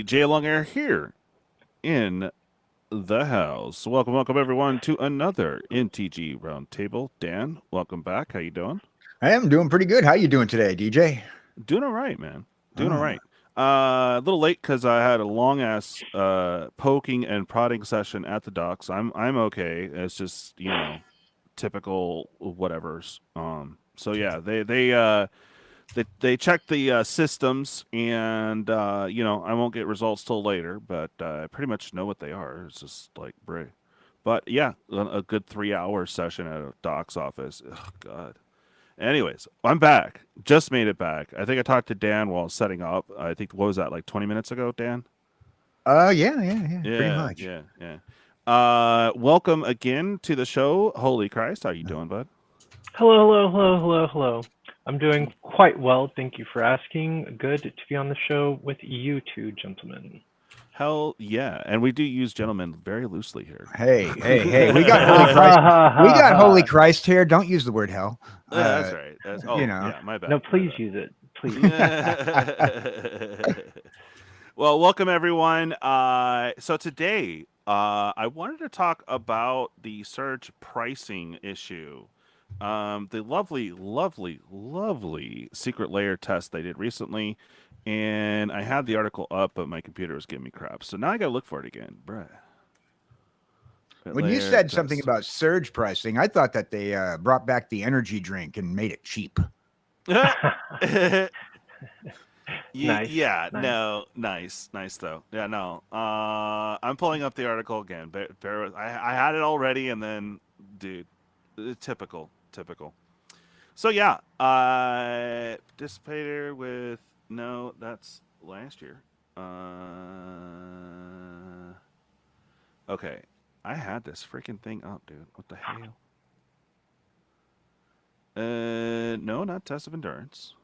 djlonghairorig here in the house. Welcome everyone to another MTG Roundtable. Dan, welcome back. How you doing? I am doing pretty good. How you doing today, DJ? Doing all right, man. Doing all right. A little late because I had a long ass poking and prodding session at the docks. I'm okay. It's just typical whatevers. So yeah, they check the systems, and I won't get results till later, but I pretty much know what they are. It's just like bray. But yeah, a good 3-hour session at a doc's office. Oh God. Anyways, I'm back. Just made it back. I think I talked to Dan while setting up. I think what was that, like 20 minutes ago, Dan? Yeah, pretty Yeah, much. yeah. Welcome again to the show. Holy Christ, how you doing, bud? Hello. I'm doing quite well. Thank you for asking. Good to be on the show with you two gentlemen. Hell yeah, and we do use gentlemen very loosely here. Hey, we got Holy Christ. We got Holy Christ here. Don't use the word hell. That's right. Yeah, my bad. No, please use it. Please. Well, welcome everyone. So today, I wanted to talk about the surge pricing issue. The lovely secret layer test they did recently, and I had the article up, but my computer was giving me crap. So now I gotta look for it again, bruh. When you said something about surge pricing, I thought that they brought back the energy drink and made it cheap. Nice. Yeah, Nice. no, nice though. Yeah, no. I'm pulling up the article again. Bear with, I had it already, and then, dude, typical. So yeah, dissipator with that's last year. Okay, I had this freaking thing up, dude. What the hell? No, not test of endurance.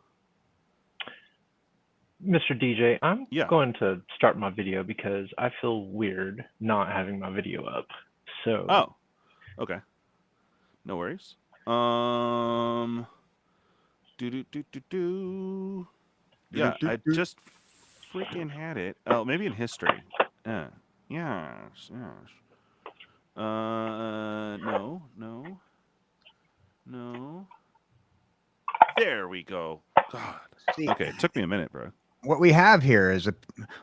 Mr. DJ, I'm Yeah. going to start my video because I feel weird not having my video up. So. Oh, okay. No worries. Yeah, I just freaking had it. Oh, maybe in history. Yes. No. There we go. God. See, Okay, it took me a minute, bro. What we have here is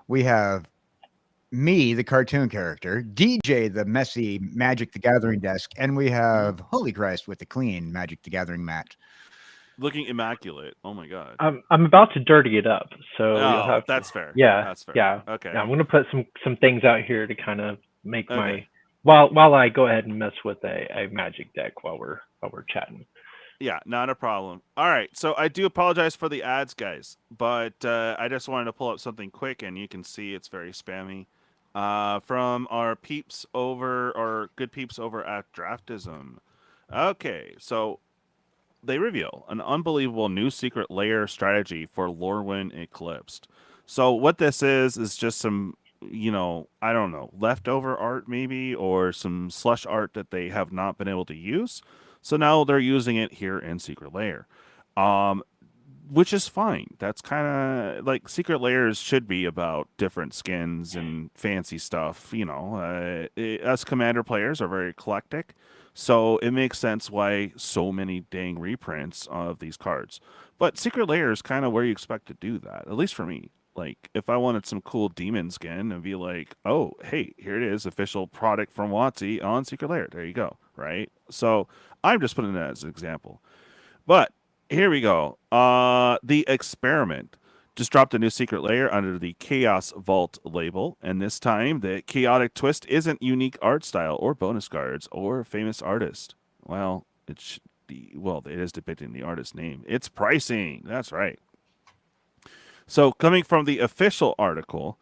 we have me, the cartoon character, DJ, the messy Magic the Gathering desk, and we have Holy Christ with the clean Magic the Gathering mat. Looking immaculate. Oh my God. I'm about to dirty it up, so you'll have that's to, fair. Yeah, That's fair. Yeah. Okay. Yeah, I'm gonna put some things out here to kind of make my while I go ahead and mess with a magic deck while we're chatting. Yeah, not a problem. All right, so I do apologize for the ads, guys, but I just wanted to pull up something quick, and you can see it's very spammy. From our peeps over, or good peeps over at Draftism. Okay, so they reveal an unbelievable new secret layer strategy for Lorwyn Eclipsed. So what this is just some, I don't know, leftover art maybe, or some slush art that they have not been able to use. So now they're using it here in Secret Lair, which is fine. That's kind of like Secret Lairs should be about different skins and fancy stuff. Us Commander players are very eclectic, so it makes sense why so many dang reprints of these cards. But Secret Lair is kind of where you expect to do that, at least for me. Like, if I wanted some cool demon skin, and be like, oh, hey, here it is, official product from WotC on Secret Lair. There you go, right? So I'm just putting that as an example. But here we go. The Experiment just dropped a new secret layer under the Chaos Vault label, and this time the chaotic twist isn't unique art style or bonus cards or famous artist. Well, it is depicting the artist's name. It's pricing. That's right. So coming from the official article,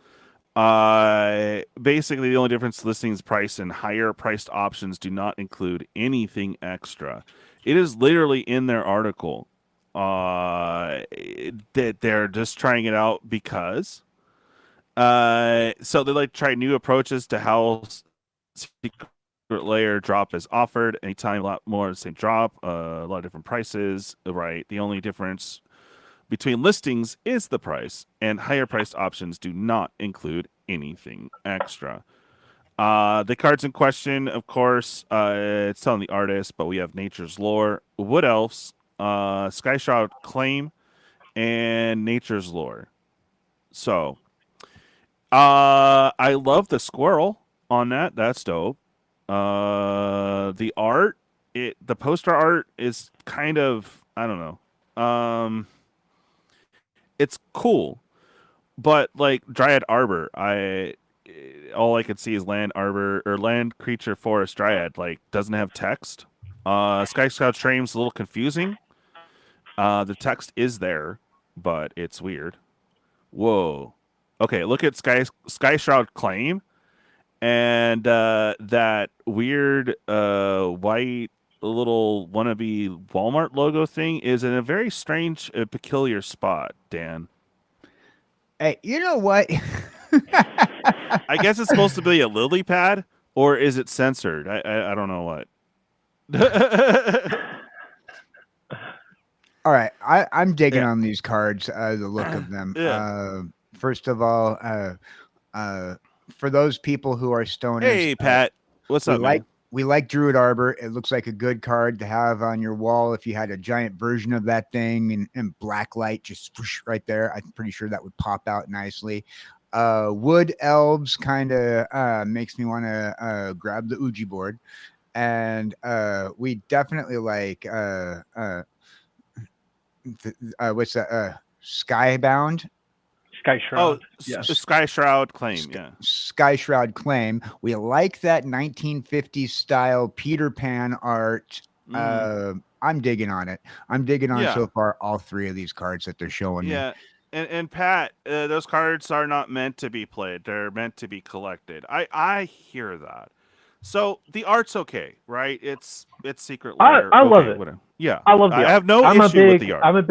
basically the only difference listings price and higher priced options do not include anything extra. It is literally in their article that they're just trying it out because. So they like try new approaches to how secret layer drop is offered. Anytime, a lot more of the same drop, a lot of different prices. Right, the only difference between listings is the price, and higher priced options do not include anything extra. The cards in question, of course, it's telling the artist, but we have Nature's Lore, Wood Elves, Sky Shroud Claim, and Nature's Lore. So, I love the squirrel on that. That's dope. The art, the poster art is kind of, I don't know. It's cool, but like Dryad Arbor, all I could see is land arbor or land creature forest dryad. Like doesn't have text. Sky Scout Stream's a little confusing. The text is there, but it's weird. Whoa. Okay, look at Sky Shroud Claim, and that weird white little wannabe Walmart logo thing is in a very strange, peculiar spot. Dan, Hey, you know what? I guess it's supposed to be a lily pad, or is it censored? I don't know what. All right, I'm digging Yeah. on these cards. The look of them. Yeah. First of all, for those people who are stoners, Hey, Pat, what's we up, like man? we like Druid Arbor. It looks like a good card to have on your wall if you had a giant version of that thing and black light just whoosh, right there. I'm pretty sure that would pop out nicely. Wood Elves kind of makes me want to grab the Ouija board, and we definitely like what's that? Skybound. Sky Shroud. The Sky Shroud Claim. Yeah. Sky Shroud Claim. We like that 1950s style Peter Pan art. I'm digging on it. I'm digging on so far all three of these cards that they're showing me. Yeah. And Pat, those cards are not meant to be played. They're meant to be collected. I hear that. So the art's okay, right? It's Secret Lair. I love it. Whatever. Yeah, I love the art. I have no issue with the art. I'm a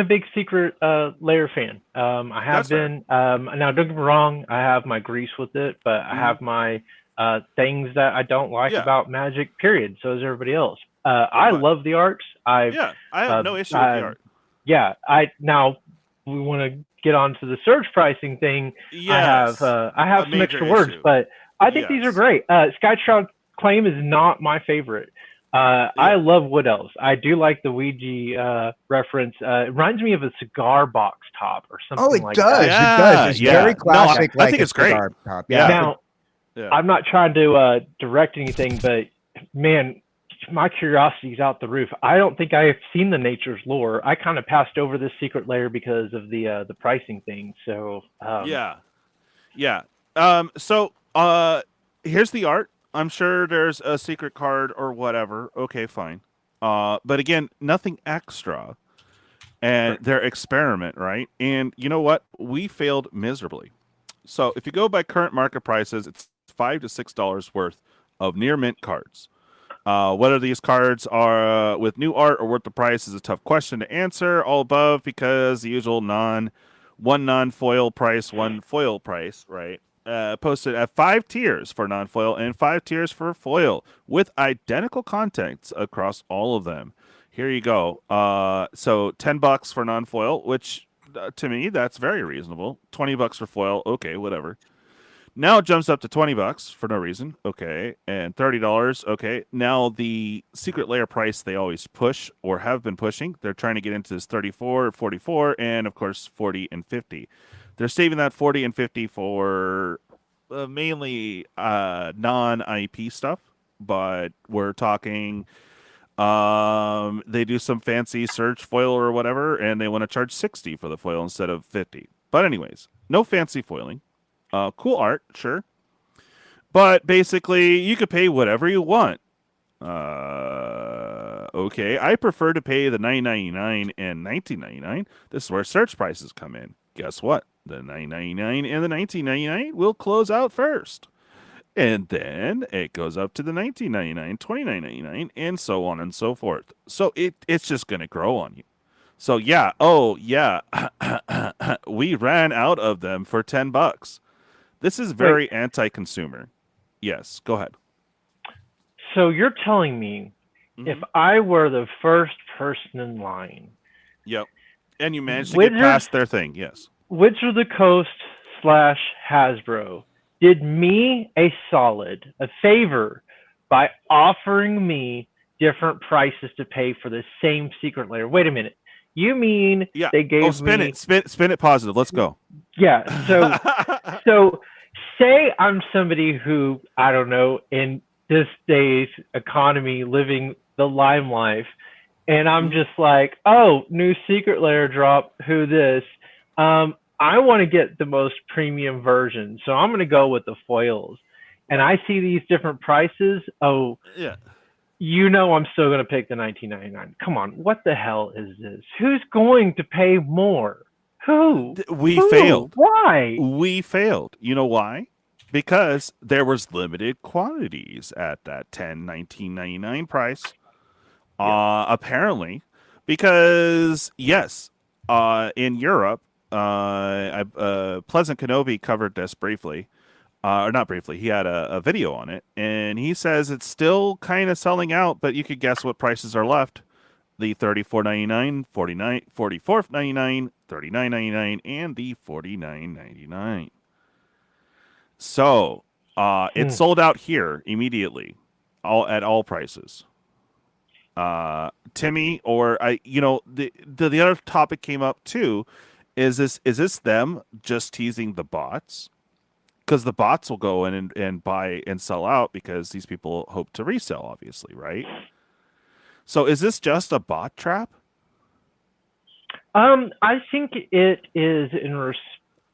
big Secret Lair fan. I have been. Now, don't get me wrong. I have my grease with it, but I have my things that I don't like about Magic. Period. So does everybody else. I love the art. I have no issue with the art. Yeah. Now we want to get on to the surge pricing thing. Yes, I have some extra words, but I think these are great. Sky Shroud Claim is not my favorite. I love Wood Elves. I do like the Ouija reference. It reminds me of a cigar box top or something like that. Oh, it does. It's very classic. I think it's great. Top. Now, I'm not trying to direct anything, but man, my curiosity's out the roof. I don't think I've seen the Nature's Lore. I kind of passed over this Secret Lair because of the pricing thing. So here's the art. I'm sure there's a secret card or whatever. Okay, fine. But again, nothing extra. And their experiment, right? And you know what? We failed miserably. So if you go by current market prices, it's $5 to $6 worth of near mint cards. Whether these cards are with new art or worth the price is a tough question to answer. All above because the usual one non-foil price, one foil price, right? Posted at 5 tiers for non-foil and 5 tiers for foil with identical contents across all of them. Here you go. So $10 for non-foil, which to me that's very reasonable. $20 for foil, okay, whatever. Now it jumps up to $20 for no reason, okay, and $30, okay. Now the Secret Lair price they always push or have been pushing. They're trying to get into this 34, 44, and of course 40 and 50. They're saving that 40 and 50 for mainly non-IP stuff, but we're talking they do some fancy search foil or whatever, and they want to charge 60 for the foil instead of 50. But anyways, no fancy foiling. Cool art, sure. But basically, you could pay whatever you want. Okay, I prefer to pay the $9.99 and $19.99. This is where search prices come in. Guess what? The $9.99 and the $19.99 will close out first. And then it goes up to the $19.99, $29.99, and so on and so forth. So it's just going to grow on you. So we ran out of them for $10. This is very anti-consumer. Yes, go ahead. So you're telling me if I were the first person in line, And you managed to get past their thing, yes. Wizards of the Coast / Hasbro did me a solid, a favor, by offering me different prices to pay for the same secret layer. Wait a minute. You mean they gave me... Spin it positive. Let's go. Yeah. So say I'm somebody who, I don't know, in this day's economy, living the lime life, and I'm just like, oh, new secret layer drop, who this? I want to get the most premium version, so I'm going to go with the foils. And I see these different prices. Oh, yeah. You know I'm still going to pick the $19.99. Come on, what the hell is this? Who's going to pay more? Who? We failed. Why? We failed. You know why? Because there was limited quantities at that $19.99 price. Apparently, because yes, in Europe, Pleasant Kenobi covered this briefly, or not briefly. He had a video on it, and he says it's still kind of selling out, but you could guess what prices are left: the $34.99, $44.99, $39.99, and the $49.99. So it sold out here immediately, at all prices. Timmy, or the other topic came up too. Is this them just teasing the bots? Because the bots will go in and buy and sell out because these people hope to resell, obviously, right? So is this just a bot trap? I think it is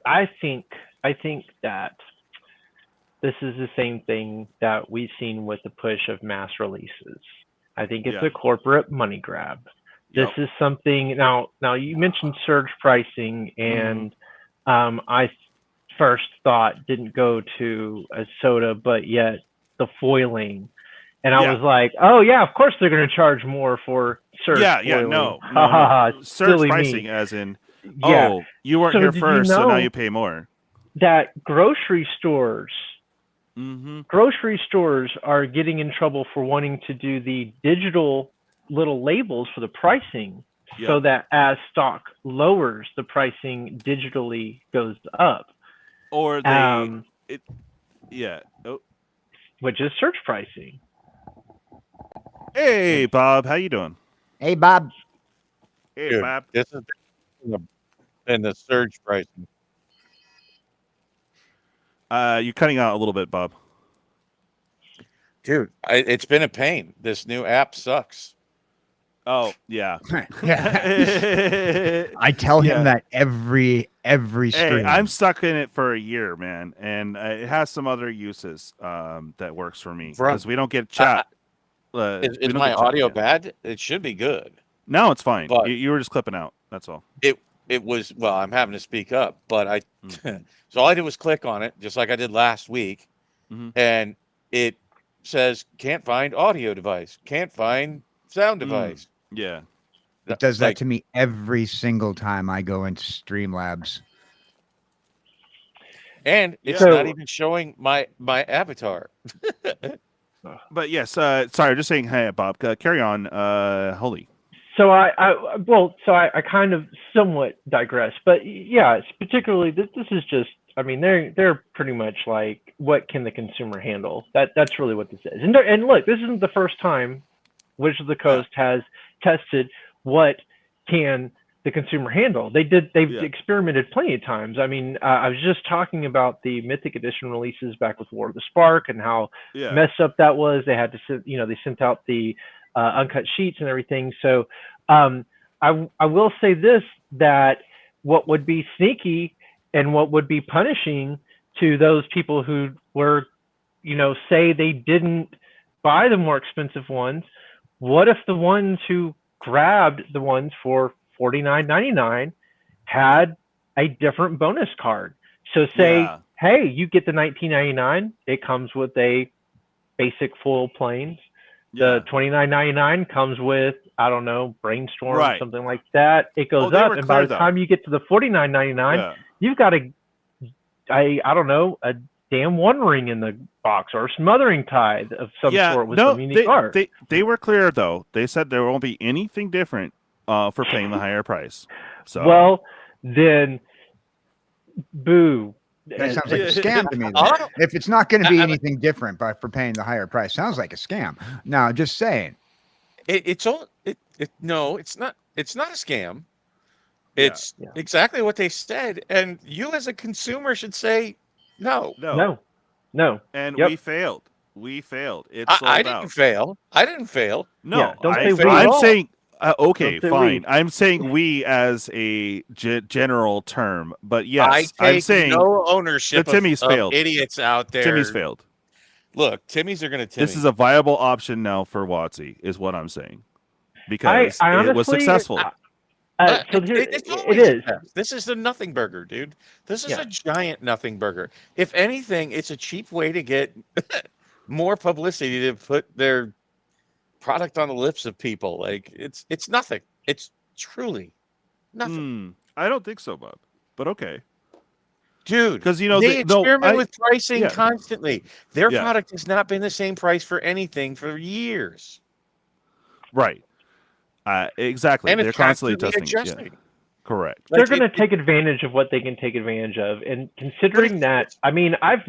I think that this is the same thing that we've seen with the push of mass releases. I think it's a corporate money grab. This is something now you mentioned surge pricing, and I first thought didn't go to a soda, but yet the foiling. And I was like, oh yeah, of course they're going to charge more for surge foiling. No. Surge pricing as in, you weren't here first, so now you pay more. That grocery stores are getting in trouble for wanting to do the digital little labels for the pricing, so that as stock lowers, the pricing digitally goes up. Or which is surge pricing. Hey, Bob, how you doing? Hey, Bob. Hey, Dude, Bob. This is in the surge pricing. You're cutting out a little bit, Bob. Dude, it's been a pain. This new app sucks. Oh, yeah. I tell him that every stream. Hey, I'm stuck in it for a year, man, and it has some other uses that works for me because we don't get chat. Is my audio bad? It should be good. No, it's fine. But you were just clipping out. That's all. It was, well, I'm having to speak up, but so all I did was click on it, just like I did last week, and it says can't find audio device, can't find sound device. Yeah. It does that to me every single time I go into Streamlabs. And it's not even showing my avatar. But yes, sorry, just saying, hey, Bob, carry on. Holy. So I kind of somewhat digress, but yeah, it's particularly this is just, I mean, they're pretty much like, what can the consumer handle? That's really what this is. And look, this isn't the first time Wizards of the Coast has tested what can the consumer handle. They've experimented plenty of times. I mean, I was just talking about the Mythic Edition releases back with War of the Spark and how messed up that was. They had to they sent out the uncut sheets and everything. So I will say this, that what would be sneaky and what would be punishing to those people who were, say they didn't buy the more expensive ones, what if the ones who grabbed the ones for $49.99 had a different bonus card? So say, hey, you get the $19.99, it comes with a basic foil planes. The $29.99 comes with, I don't know, Brainstorm, something like that. It goes up, and by the time you get to the $49.99, you've got I don't know, a damn One Ring in the box or a Smothering Tide of some sort with some unique art. They were clear though. They said there won't be anything different for paying the higher price. So well, then, boo. That sounds like a scam to me. Then. If it's not going to be anything different for paying the higher price, sounds like a scam. Now, just saying. No, it's not. It's not a scam. It's exactly what they said, and you as a consumer should say no. And we failed. It's sold I out. didn't fail. I didn't fail. No, don't say we. I'm saying okay, Don't say fine. we. I'm saying we as a general term, but yes, I take I'm saying no ownership the Timmy's of failed. idiots out there. Timmy's failed. Look, Timmy's are going to Timmy. This is a viable option now for WotC, is what I'm saying, because I honestly, it was successful. So here, it is. This is a nothing burger, dude. This is a giant nothing burger. If anything, it's a cheap way to get more publicity to put their product on the lips of people. Like it's nothing. It's truly nothing. I don't think so, Bob. But okay, dude. Because they experiment with pricing constantly. Their product has not been the same price for anything for years. Right. Exactly. And they're constantly testing. Yeah. Correct. They're going to take advantage of what they can take advantage of, and considering that, I mean, I've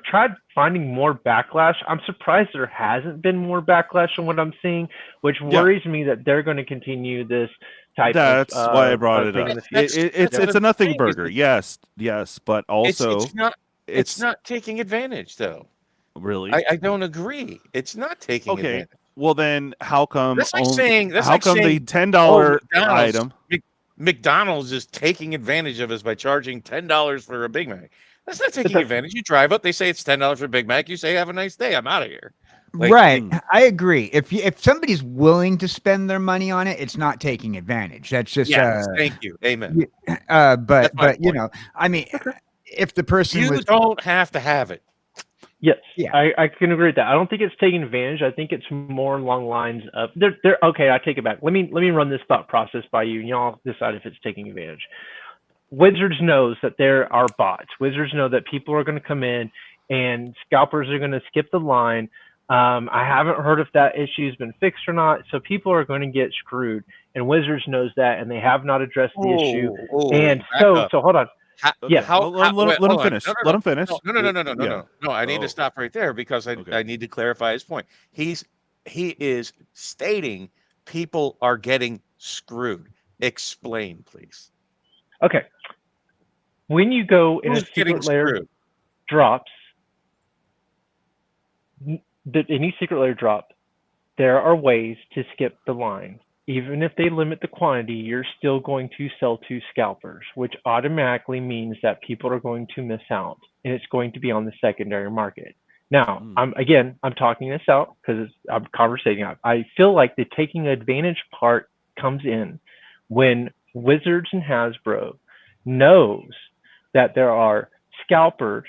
tried finding more backlash. I'm surprised there hasn't been more backlash on what I'm seeing, which worries me that they're going to continue this type. That's of, why I brought it up. It's a nothing burger. Yes, but also it's not taking advantage though. Really, I don't agree. It's not taking advantage. Well, then how come? That's like saying the $10 item? McDonald's is taking advantage of us by charging $10 for a Big Mac. That's not taking advantage. You drive up, they say it's $10 for a Big Mac. You say, "Have a nice day. I'm out of here." Right. I agree. If somebody's willing to spend their money on it, it's not taking advantage. That's just thank you. Amen. But I mean, if the person don't have to have it. Yes, I can agree with that. I don't think it's taking advantage. I think it's more along lines of they're okay. I take it back. Let me run this thought process by you, and y'all decide if it's taking advantage. Wizards knows that there are bots. Wizards know that people are going to come in and scalpers are going to skip the line. I haven't heard if that issue's been fixed or not. So people are going to get screwed, and Wizards knows that, and they have not addressed the issue. And so hold on. Let him finish. Let him finish. No, I need to stop right there because I need to clarify his point. He is stating people are getting screwed. Explain, please. Okay. When you go in a secret layer drops, any secret layer drop, there are ways to skip the line. Even if they limit the quantity, you're still going to sell to scalpers, which automatically means that people are going to miss out, and it's going to be on the secondary market. Now, I'm talking this out because I'm conversating. I feel like the taking advantage part comes in when Wizards and Hasbro knows that there are scalpers,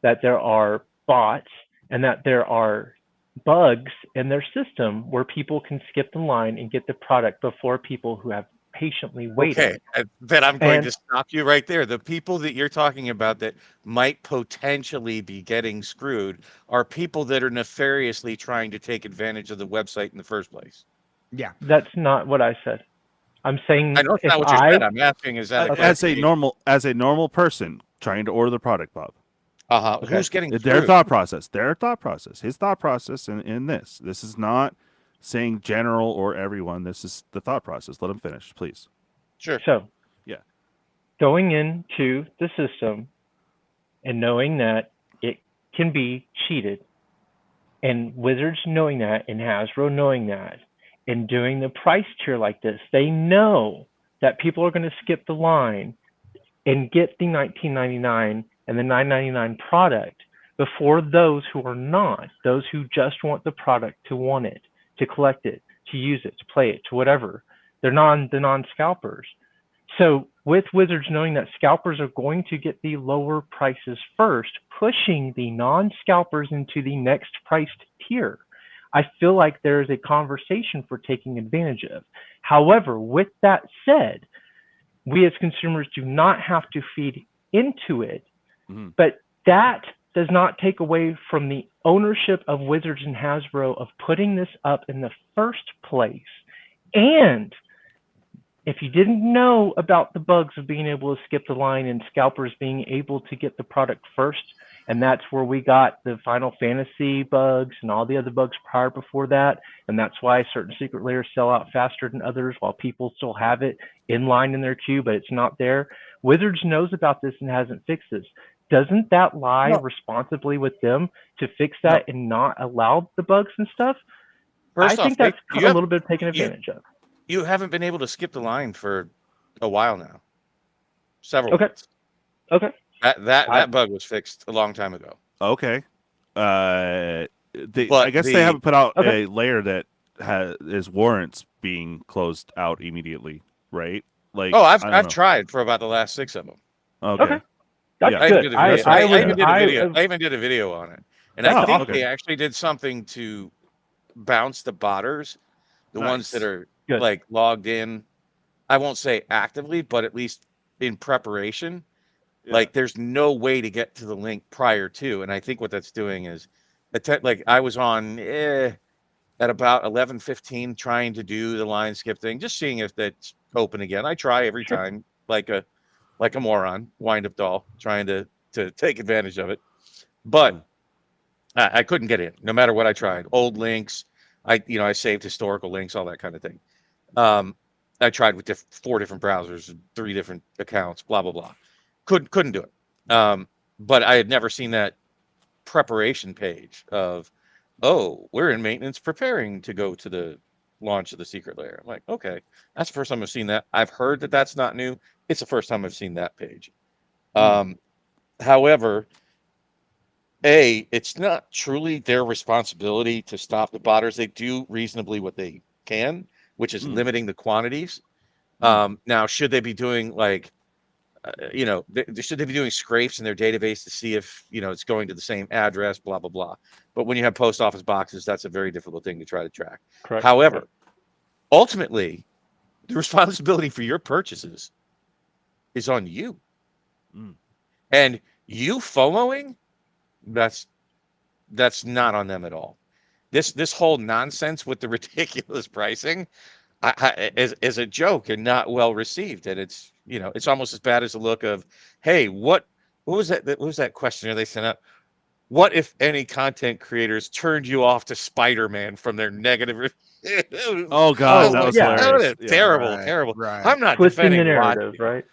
that there are bots, and that there are bugs in their system where people can skip the line and get the product before people who have patiently waited. Okay, then I'm going to stop you right there. The people that you're talking about that might potentially be getting screwed are people that are nefariously trying to take advantage of the website in the first place. Yeah, that's not what I said. I'm saying I know it's not what you said. I'm asking is that as a normal person trying to order the product, Bob. Who's getting their thought process? His thought process in this. This is not saying general or everyone. This is the thought process. Let him finish, please. Sure. So, going into the system and knowing that it can be cheated, and Wizards knowing that, and Hasbro knowing that, and doing the price tier like this, they know that people are going to skip the line and get the $19.99 and the $9.99 product before those who are not, those who just want the product to want it, to collect it, to use it, to play it, to whatever. They're the non-scalpers. So with Wizards knowing that scalpers are going to get the lower prices first, pushing the non-scalpers into the next priced tier, I feel like there is a conversation for taking advantage of. However, with that said, we as consumers do not have to feed into it. But that does not take away from the ownership of Wizards and Hasbro of putting this up in the first place and if you didn't know about the bugs of being able to skip the line and scalpers being able to get the product first, and that's where we got the Final Fantasy bugs and all the other bugs prior before that, and that's why certain secret layers sell out faster than others while people still have it in line in their queue, but it's not there. Wizards knows about this and hasn't fixed this. Doesn't that lie responsibly with them to fix that and not allow the bugs and stuff? First I think that's a little bit taken advantage of. You haven't been able to skip the line for a while now. Several months. Okay. That bug was fixed a long time ago. Okay. I guess they haven't put out a layer that is warrants being closed out immediately, right? Like, I've tried for about the last 6 of them. Okay. That's good. I even did a video on it, and I think they actually did something to bounce the botters, the ones that are like logged in. I won't say actively, but at least in preparation. Like there's no way to get to the link prior to, and I think what that's doing is, like I was on at about 11:15 trying to do the line skip thing, just seeing if that's open again. I try every time, like a moron, wind up doll, trying to take advantage of it, but I couldn't get in, no matter what I tried. Old links, I saved historical links, all that kind of thing. I tried with 4 different browsers, 3 different accounts, blah blah blah. Couldn't do it. But I had never seen that preparation page of, oh, we're in maintenance preparing to go to the launch of the secret layer. I'm like, okay, that's the first time I've seen that. I've heard that that's not new. It's the first time I've seen that page. However, it's not truly their responsibility to stop the botters. They do reasonably what they can, which is limiting the quantities. Now, should they be doing like, should they be doing scrapes in their database to see if, it's going to the same address, blah, blah, blah. But when you have post office boxes, that's a very difficult thing to try to track. Correct. However, ultimately, the responsibility for your purchases is on you. And you FOMOing, that's not on them at all. This whole nonsense with the ridiculous pricing is a joke and not well received. And it's, it's almost as bad as the look of, hey, what was that? What was that questionnaire they sent out? What if any content creators turned you off to Spider-Man from their negative? Oh God, that was hilarious. Terrible. Right. I'm not Twisting defending the narrative, right?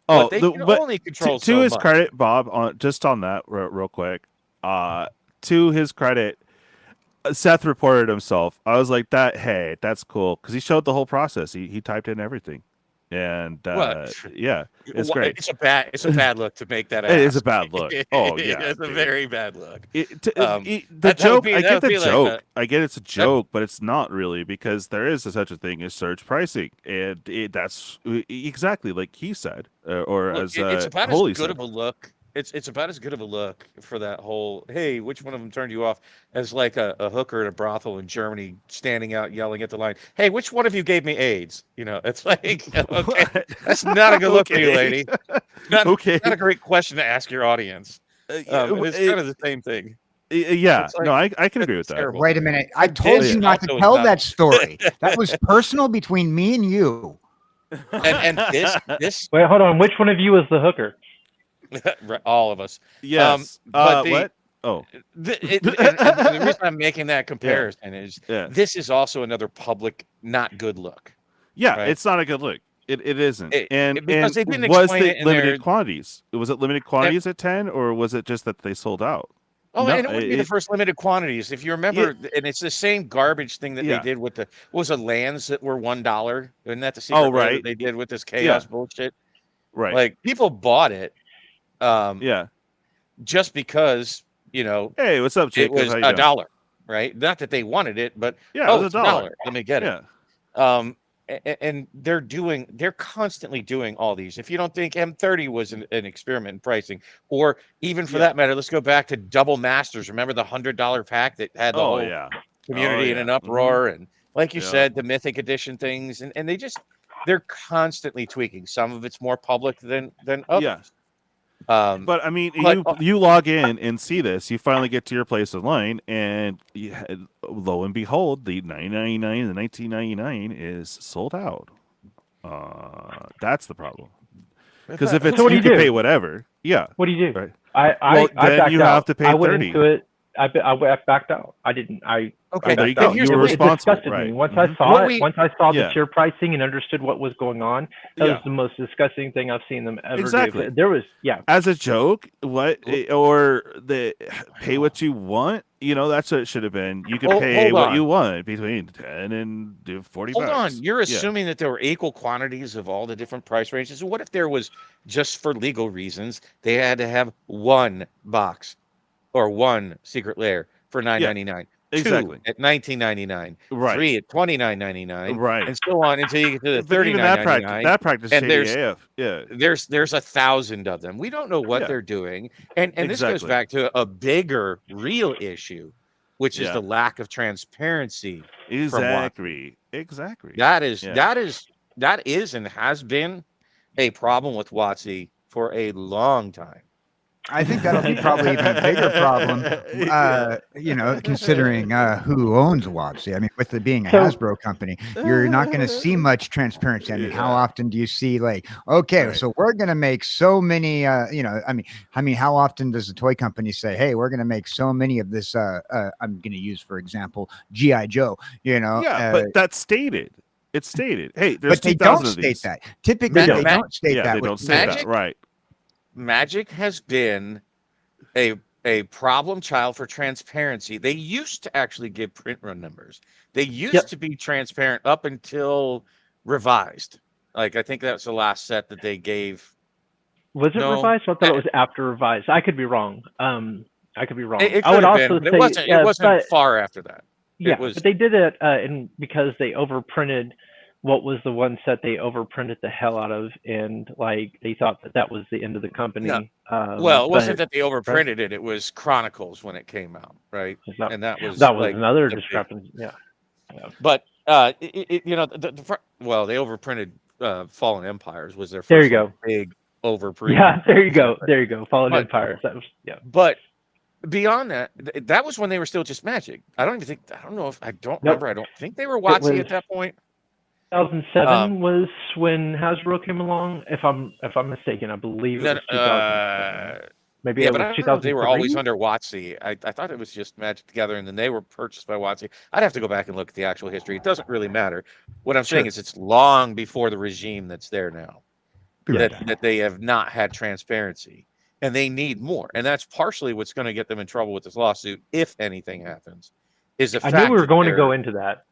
But they can only control to so his much. credit, Bob, just on that real quick, to his credit, Seth reported himself. I was like, that's cool, because he showed the whole process. He typed in everything, and it's great. It's a bad look to make that. It is a bad look. Oh yeah, it's a very bad look. The joke, I get the joke. I get it's a joke, but it's not really, because there is such a thing as surge pricing, and that's exactly like he said, or look, as it's about Holy as good said. of a look. It's about as good of a look for that whole, hey, which one of them turned you off, as like a hooker at a brothel in Germany standing out yelling at the line, hey, which one of you gave me AIDS? It's like, okay, that's not a good look for you, lady. Not a great question to ask your audience. It's kind of the same thing. Yeah, like, no, I can agree with that. terrible. Wait a minute. I told you not to tell that story. That was personal between me and you. And this Wait, hold on. Which one of you is the hooker? all of us. Yes. But what? Oh. and the reason I'm making that comparison is this is also another public not good look. Yeah, right? It's not a good look. It isn't. Because they didn't was explain it it limited quantities? Was it limited quantities at 10, or was it just that they sold out? Oh, no, and it would be the first limited quantities. If you remember, and it's the same garbage thing that they did with lands that were $1. Isn't that the secret that they did with this chaos bullshit? Right. Like, people bought it. Just because, hey, what's up, Jake? It was $1, right? Not that they wanted it, but it was $1. Let me get it. And they're constantly doing all these. If you don't think M30 was an experiment in pricing, or even for that matter, let's go back to Double Masters. Remember the $100 pack that had the whole community in an uproar, and like you said, the Mythic Edition things, and they're constantly tweaking. Some of it's more public than others. Yeah. But I mean, you log in and see this. You finally get to your place online, and lo and behold, the $9.99 and the $19.99 is sold out. That's the problem. Because if it's So what do you you can do? pay whatever, yeah. What do you do? Right. I then backed you out. have to pay I went 30. into it. I backed out. I didn't. Okay, there you backed go. out. You were It responsible, disgusted right? me. Once Mhm. I saw What it, we- once I saw Yeah. the tier pricing and understood what was going on, that Yeah. was the most disgusting thing I've seen them ever Exactly. do. There was, As a joke, or the pay what you want. That's what it should have been. You could pay hold what on. you want between 10 and $40. Hold on, you're Yeah. assuming that there were equal quantities of all the different price ranges. So what if there was, just for legal reasons, they had to have one box or one secret lair for $9.99, Exactly. two at $19.99, Right. three at $29.99, Right. and so on until you get to the But even that $39.99. practice and shady AF. Yeah. There's 1,000 of them. We don't know what Yeah. they're doing, and this goes Exactly. back to a bigger, real issue, which is Yeah. the lack of transparency. Exactly. That is Yeah. and has been a problem with WotC for a long time. I think that'll be probably even a bigger problem, considering who owns WotC. I mean, with it being a Hasbro company, you're not going to see much transparency. I mean, how often do you see okay, Right. so we're going to make so many, I mean, how often does the toy company say, hey, we're going to make so many of this, I'm going to use, for example, G.I. Joe, Yeah, but that's stated. It's stated. Hey, there's but they 2,000 don't of state these. that. Typically, they don't state Yeah, that. they with don't say Magic. that. Right. Magic has been a problem child for transparency. They used to actually give print run numbers. They used to be transparent up until revised. Like, I think that's the last set that they gave. Was it No. revised? I thought it was after revised. I could be wrong. I could be wrong. It I could would have also been, but say it wasn't but, far after that. Yeah, It was, but they did it because they overprinted what was the one set they overprinted the hell out of, and they thought that was the end of the company. No. Well, it wasn't that they overprinted it. It was Chronicles when it came out, right? And that was another the big- discrepancy. Yeah. But well, they overprinted Fallen Empires was their first There you go. big overprint. Yeah, there you go. There you go. Fallen Empires. That was But beyond that, that was when they were still just Magic. I don't think they were WotC at that point. 2007 was when Hasbro came along. If I'm mistaken, I believe it was 2007. Maybe it was 2003. They were always under WotC. I thought it was just Magic Together, and then they were purchased by WotC. I'd have to go back and look at the actual history. It doesn't really matter. What I'm saying is it's long before the regime that's there now that they have not had transparency, and they need more. And that's partially what's going to get them in trouble with this lawsuit, if anything happens. Is the fact I knew we were going to go into that.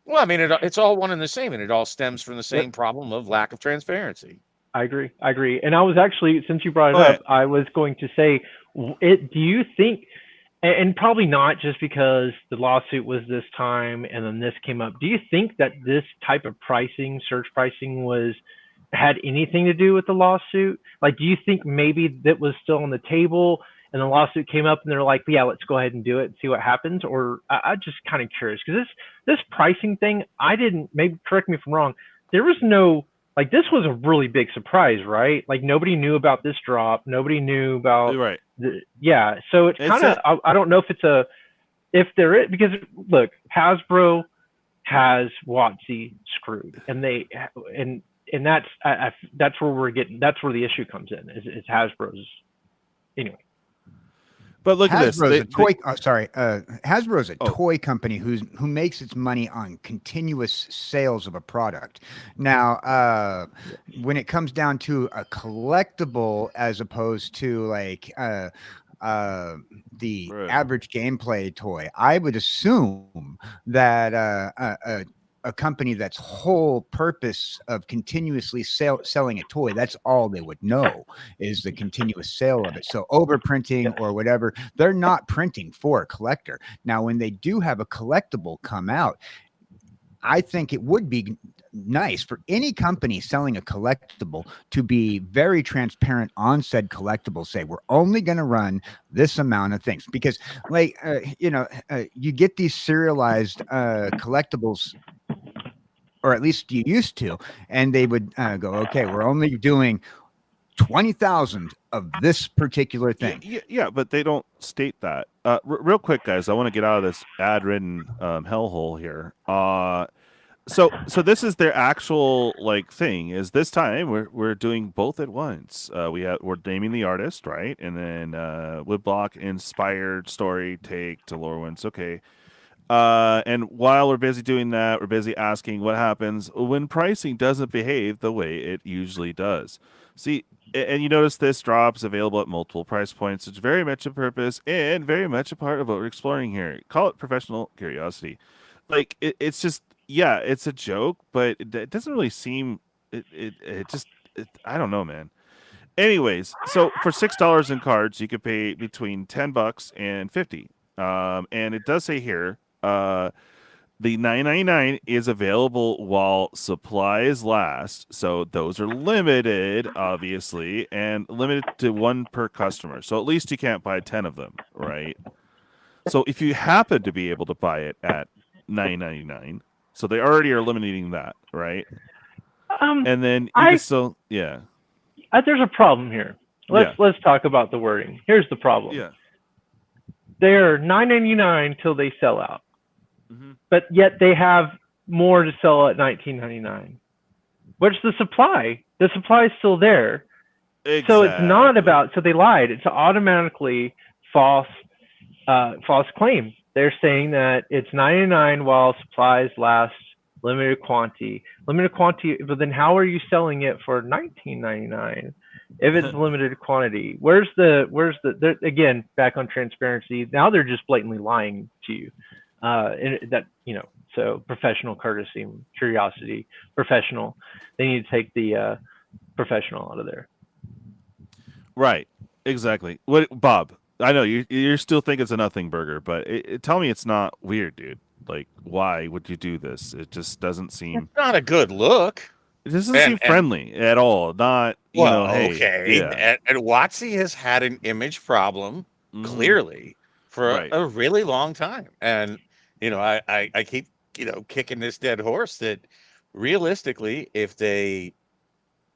Well, I mean, it's all one and the same, and it all stems from the same problem of lack of transparency. I agree. And I was actually, since you brought it up, I was going to say, do you think, and probably not just because the lawsuit was this time and then this came up, do you think that this type of pricing, surge pricing, had anything to do with the lawsuit? Do you think maybe that was still on the table and the lawsuit came up and they're like, yeah, let's go ahead and do it and see what happens? Or I'm just kind of curious, because this pricing thing, maybe correct me if I'm wrong, there was no, this was a really big surprise, right? Nobody knew about this drop. Nobody knew about, so it's kind of, I don't know if there is, because look, Hasbro has WotC screwed, and that's where that's where the issue comes in, is Hasbro's, anyway. But look at this. Hasbro's a toy company who makes its money on continuous sales of a product. Now, when it comes down to a collectible as opposed to the average gameplay toy, I would assume that a company that's whole purpose of continuously selling a toy, that's all they would know, is the continuous sale of it. So overprinting or whatever, they're not printing for a collector. Now, when they do have a collectible come out, I think it would be nice for any company selling a collectible to be very transparent on said collectible. Say, we're only going to run this amount of things, because you get these serialized collectibles, or at least you used to, and they would go, okay, we're only doing 20,000 of this particular thing. Yeah, but they don't state that. Real quick, guys, I want to get out of this ad-ridden hellhole here. So this is their actual like thing. Is this time we're doing both at once. We're naming the artist, right, and then woodblock inspired story take to Lorwyn's. Okay. And while we're busy doing that, we're busy asking what happens when pricing doesn't behave the way it usually does. See, and you notice this drops available at multiple price points. It's very much a purpose and very much a part of what we're exploring here. Call it professional curiosity. Like it's just yeah, it's a joke, but it doesn't really seem it just I don't know, man. Anyways, so for $6 in cards, you could pay between $10 and 50. And it does say here, the 9.99 is available while supplies last. So those are limited, obviously, and limited to one per customer. So at least you can't buy 10 of them, right? So if you happen to be able to buy it at 9.99, so they already are eliminating that, right? And then you can still, yeah. There's a problem here. Let's talk about the wording. Here's the problem. Yeah. They're $9.99 till they sell out, Mm-hmm. but yet they have more to sell at $19.99. What's the supply? The supply is still there. Exactly. So it's not about. So they lied. It's automatically false claim. They're saying that it's $9.99 while supplies last. Limited quantity. But then how are you selling it for $19.99 if it's limited quantity? Where's the again, back on transparency? Now they're just blatantly lying to you. So professional courtesy, curiosity, professional. They need to take the professional out of there. Right. Exactly. What, Bob? I know you still think it's a nothing burger, but tell me it's not weird, dude. Like, why would you do this? It just doesn't seem. It's not a good look. It doesn't seem friendly at all. Not hey, okay. Yeah. And Watsy has had an image problem clearly for a really long time, and I keep kicking this dead horse that realistically, if they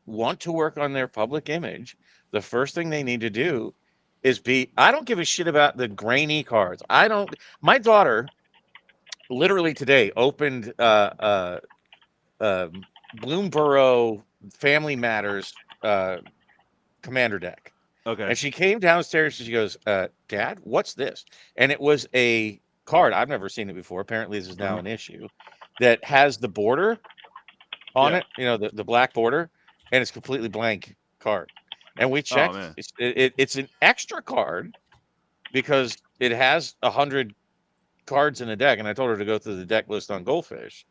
want to work on their public image, the first thing they need to do is I don't give a shit about the grainy cards. My daughter literally today opened Bloomborough Family Matters commander deck. Okay. And she came downstairs and she goes, Dad, what's this? And it was a card. I've never seen it before. Apparently this is now an issue that has the border on it, the black border, and it's completely blank card. And we checked. It's an extra card because it has 100 cards in the deck, and I told her to go through the deck list on Goldfish.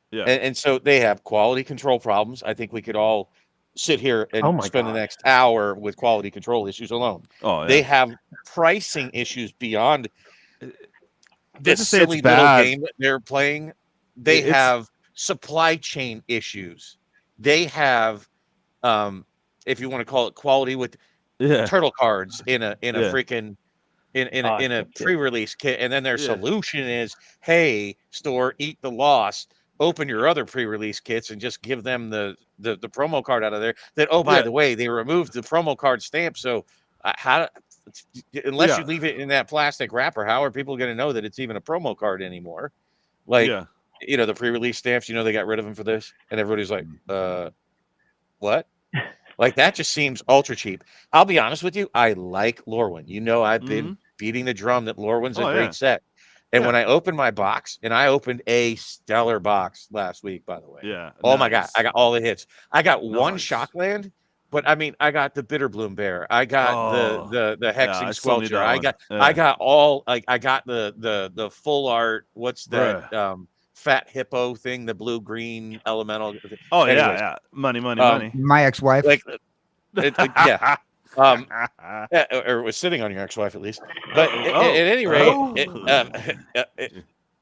Yeah. And so they have quality control problems. I think we could all sit here and spend the next hour with quality control issues alone. Oh, yeah. They have pricing issues beyond this silly little game that they're playing. They have supply chain issues. They have, if you want to call it quality, with turtle cards in a freaking in a pre-release kit, and then their solution is, hey, store, eat the loss, open your other pre-release kits and just give them the promo card out of there. That, oh, by the way, they removed the promo card stamp, so unless you leave it in that plastic wrapper, how are people going to know that it's even a promo card anymore? Like, the pre-release stamps, they got rid of them for this, and everybody's like, what? Like, that just seems ultra cheap. I'll be honest with you, I like Lorwyn. I've been beating the drum that Lorwyn's a great set. And when I opened my box, and I opened a stellar box last week, by the way. Yeah. Oh my God, I got all the hits. I got one Shockland, but I mean, I got the Bitterbloom Bear. I got the Hexing Squelcher. I got all, like, I got the full art. What's that? Fat hippo thing, the blue-green elemental. Oh, anyways, money. My ex-wife. Like, yeah. Or it was sitting on your ex-wife at least. But at any rate,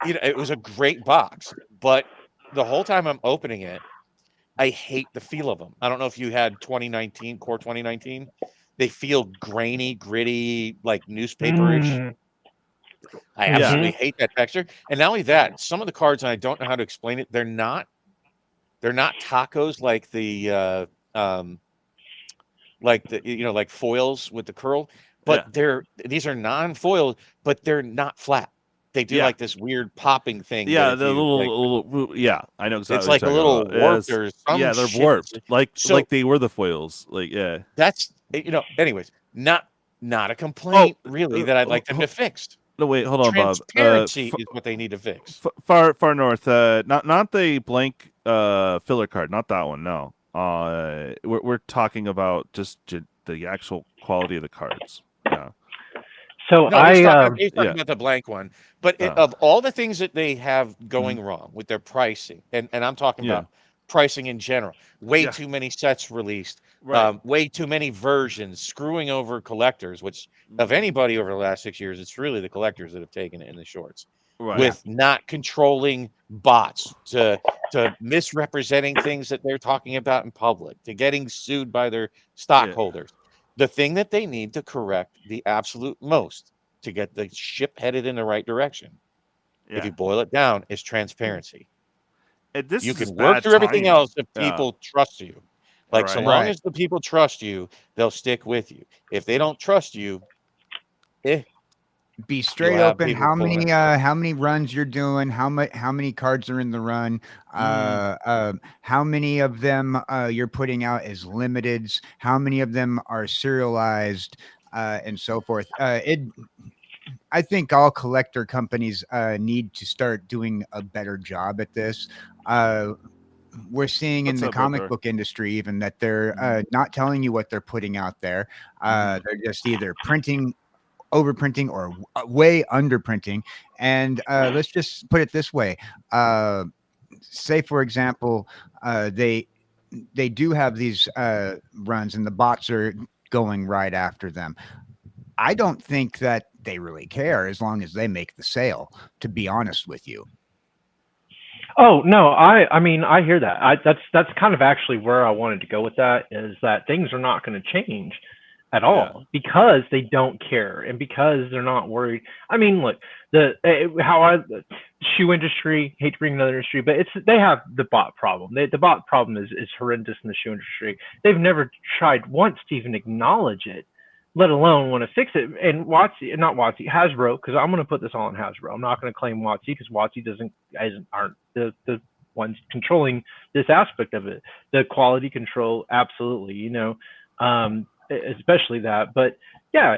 it was a great box. But the whole time I'm opening it, I hate the feel of them. I don't know if you had 2019 Core 2019. They feel grainy, gritty, like newspaperish. I absolutely hate that texture. And not only that, some of the cards, and I don't know how to explain it, they're not tacos like the like foils with the curl, but these are non-foil, but they're not flat. they do like this weird popping thing. Yeah, that if the you, little yeah, I know exactly it's what like a you're little talking about. warped or some Yeah, they're shit. warped, like So they were the foils. Like, yeah. that's, anyways, not a complaint really that I'd like them to fix. No, wait, hold on, Bob. Transparency is what they need to fix. Far north. Not the blank filler card. Not that one. No. We're talking about just the actual quality of the cards. Yeah. So No, he's talking yeah. about the blank one. But of all the things that they have going wrong with their pricing, and I'm talking about pricing in general, way too many sets released, way too many versions, screwing over collectors, which of anybody over the last 6 years, it's really the collectors that have taken it in the shorts. With not controlling bots, to misrepresenting things that they're talking about in public, to getting sued by their stockholders. The thing that they need to correct the absolute most to get the ship headed in the right direction, if you boil it down, is transparency. You can work through everything else if people trust you. Like, so long as the people trust you, they'll stick with you. If they don't trust you, be straight open. How many runs you're doing? How many cards are in the run? How many of them you're putting out as limiteds? How many of them are serialized, and so forth? I think all collector companies need to start doing a better job at this. We're seeing in the comic book industry even that they're not telling you what they're putting out there. They're just either overprinting or way underprinting. And let's just put it this way. Say, for example, they do have these runs and the bots are going right after them. I don't think that they really care as long as they make the sale, to be honest with you. Oh no, I mean I hear that. That's kind of actually where I wanted to go with that, is that things are not going to change at all because they don't care and because they're not worried. I mean, look, the shoe industry, hate to bring another industry, but they have the bot problem. The bot problem is horrendous in the shoe industry. They've never tried once to even acknowledge it, let alone want to fix it. And Hasbro, because I'm going to put this all on Hasbro. I'm not going to claim WotC because WotC aren't the ones controlling this aspect of it. The quality control, absolutely, especially that. But yeah,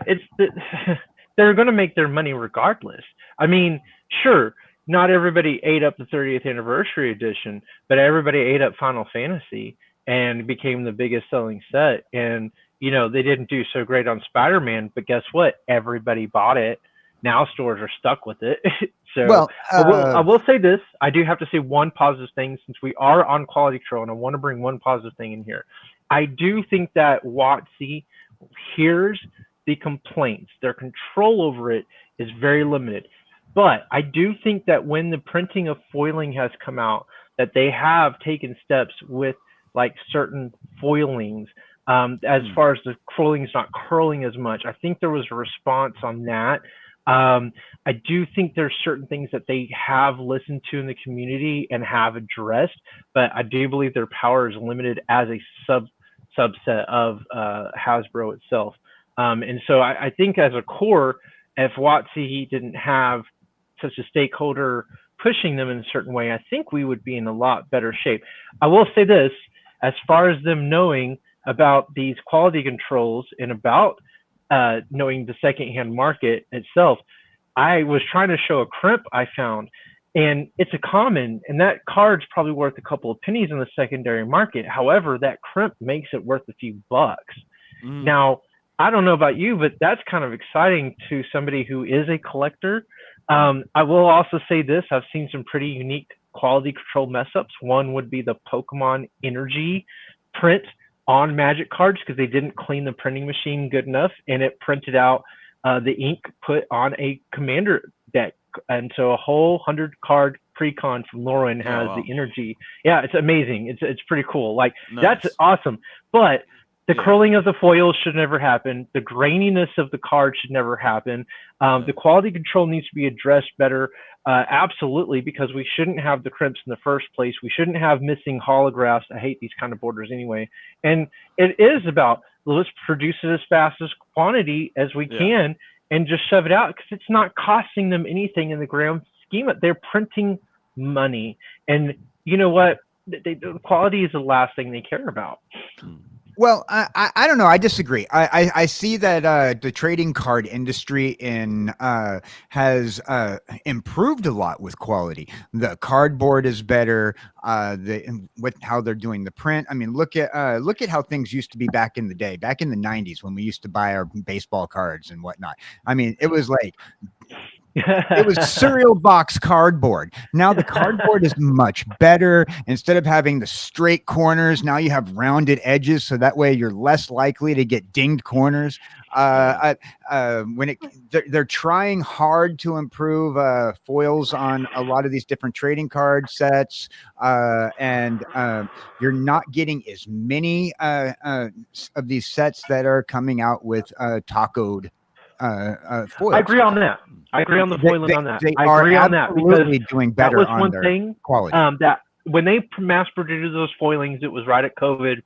they're going to make their money regardless. I mean, sure, not everybody ate up the 30th anniversary edition, but everybody ate up Final Fantasy and became the biggest selling set. And they didn't do so great on Spider-Man, but guess what? Everybody bought it. Now stores are stuck with it. So I will say this. I do have to say one positive thing since we are on quality control, and I want to bring one positive thing in here. I do think that WotC hears the complaints. Their control over it is very limited. But I do think that when the printing of foiling has come out, that they have taken steps with like certain foilings. As far as the foiling is not curling as much, I think there was a response on that. I do think there's certain things that they have listened to in the community and have addressed, but I do believe their power is limited as a subset of Hasbro itself. And so I think as a core, if WotC didn't have such a stakeholder pushing them in a certain way, I think we would be in a lot better shape. I will say this, as far as them knowing about these quality controls and about knowing the secondhand market itself, I was trying to show a KrypTicNerve I found, and it's a common, and that card's probably worth a couple of pennies in the secondary market. However, that KrypTicNerve makes it worth a few bucks. Now, I don't know about you, but that's kind of exciting to somebody who is a collector. I will also say this. I've seen some pretty unique quality control mess ups. One would be the Pokemon Energy print on Magic cards because they didn't clean the printing machine good enough, and it printed out the ink put on a commander deck. And so a whole 100 card pre-con from Lauren has the energy. Yeah, it's amazing. It's pretty cool. Like, that's awesome. But the curling of the foils should never happen. The graininess of the card should never happen. The quality control needs to be addressed better. Absolutely, because we shouldn't have the crimps in the first place. We shouldn't have missing holographs. I hate these kind of borders anyway. And it is about, let's produce it as fast as quantity as we can and just shove it out because it's not costing them anything in the grand scheme. They're printing money, and you know what? The quality is the last thing they care about. Well, I don't know. I disagree. I see that the trading card industry has improved a lot with quality. The cardboard is better. How they're doing the print. I mean, look at how things used to be back in the day, back in the 90s when we used to buy our baseball cards and whatnot. I mean, it was like. It was cereal box cardboard. Now the cardboard is much better. Instead of having the straight corners, now you have rounded edges, so that way you're less likely to get dinged corners. They're trying hard to improve foils on a lot of these different trading card sets, and you're not getting as many of these sets that are coming out with tacoed foils. I agree on that. I agree on the foiling on that. They I are agree on that because absolutely doing better that was on one their thing quality. that when they mass produced those foilings, it was right at COVID,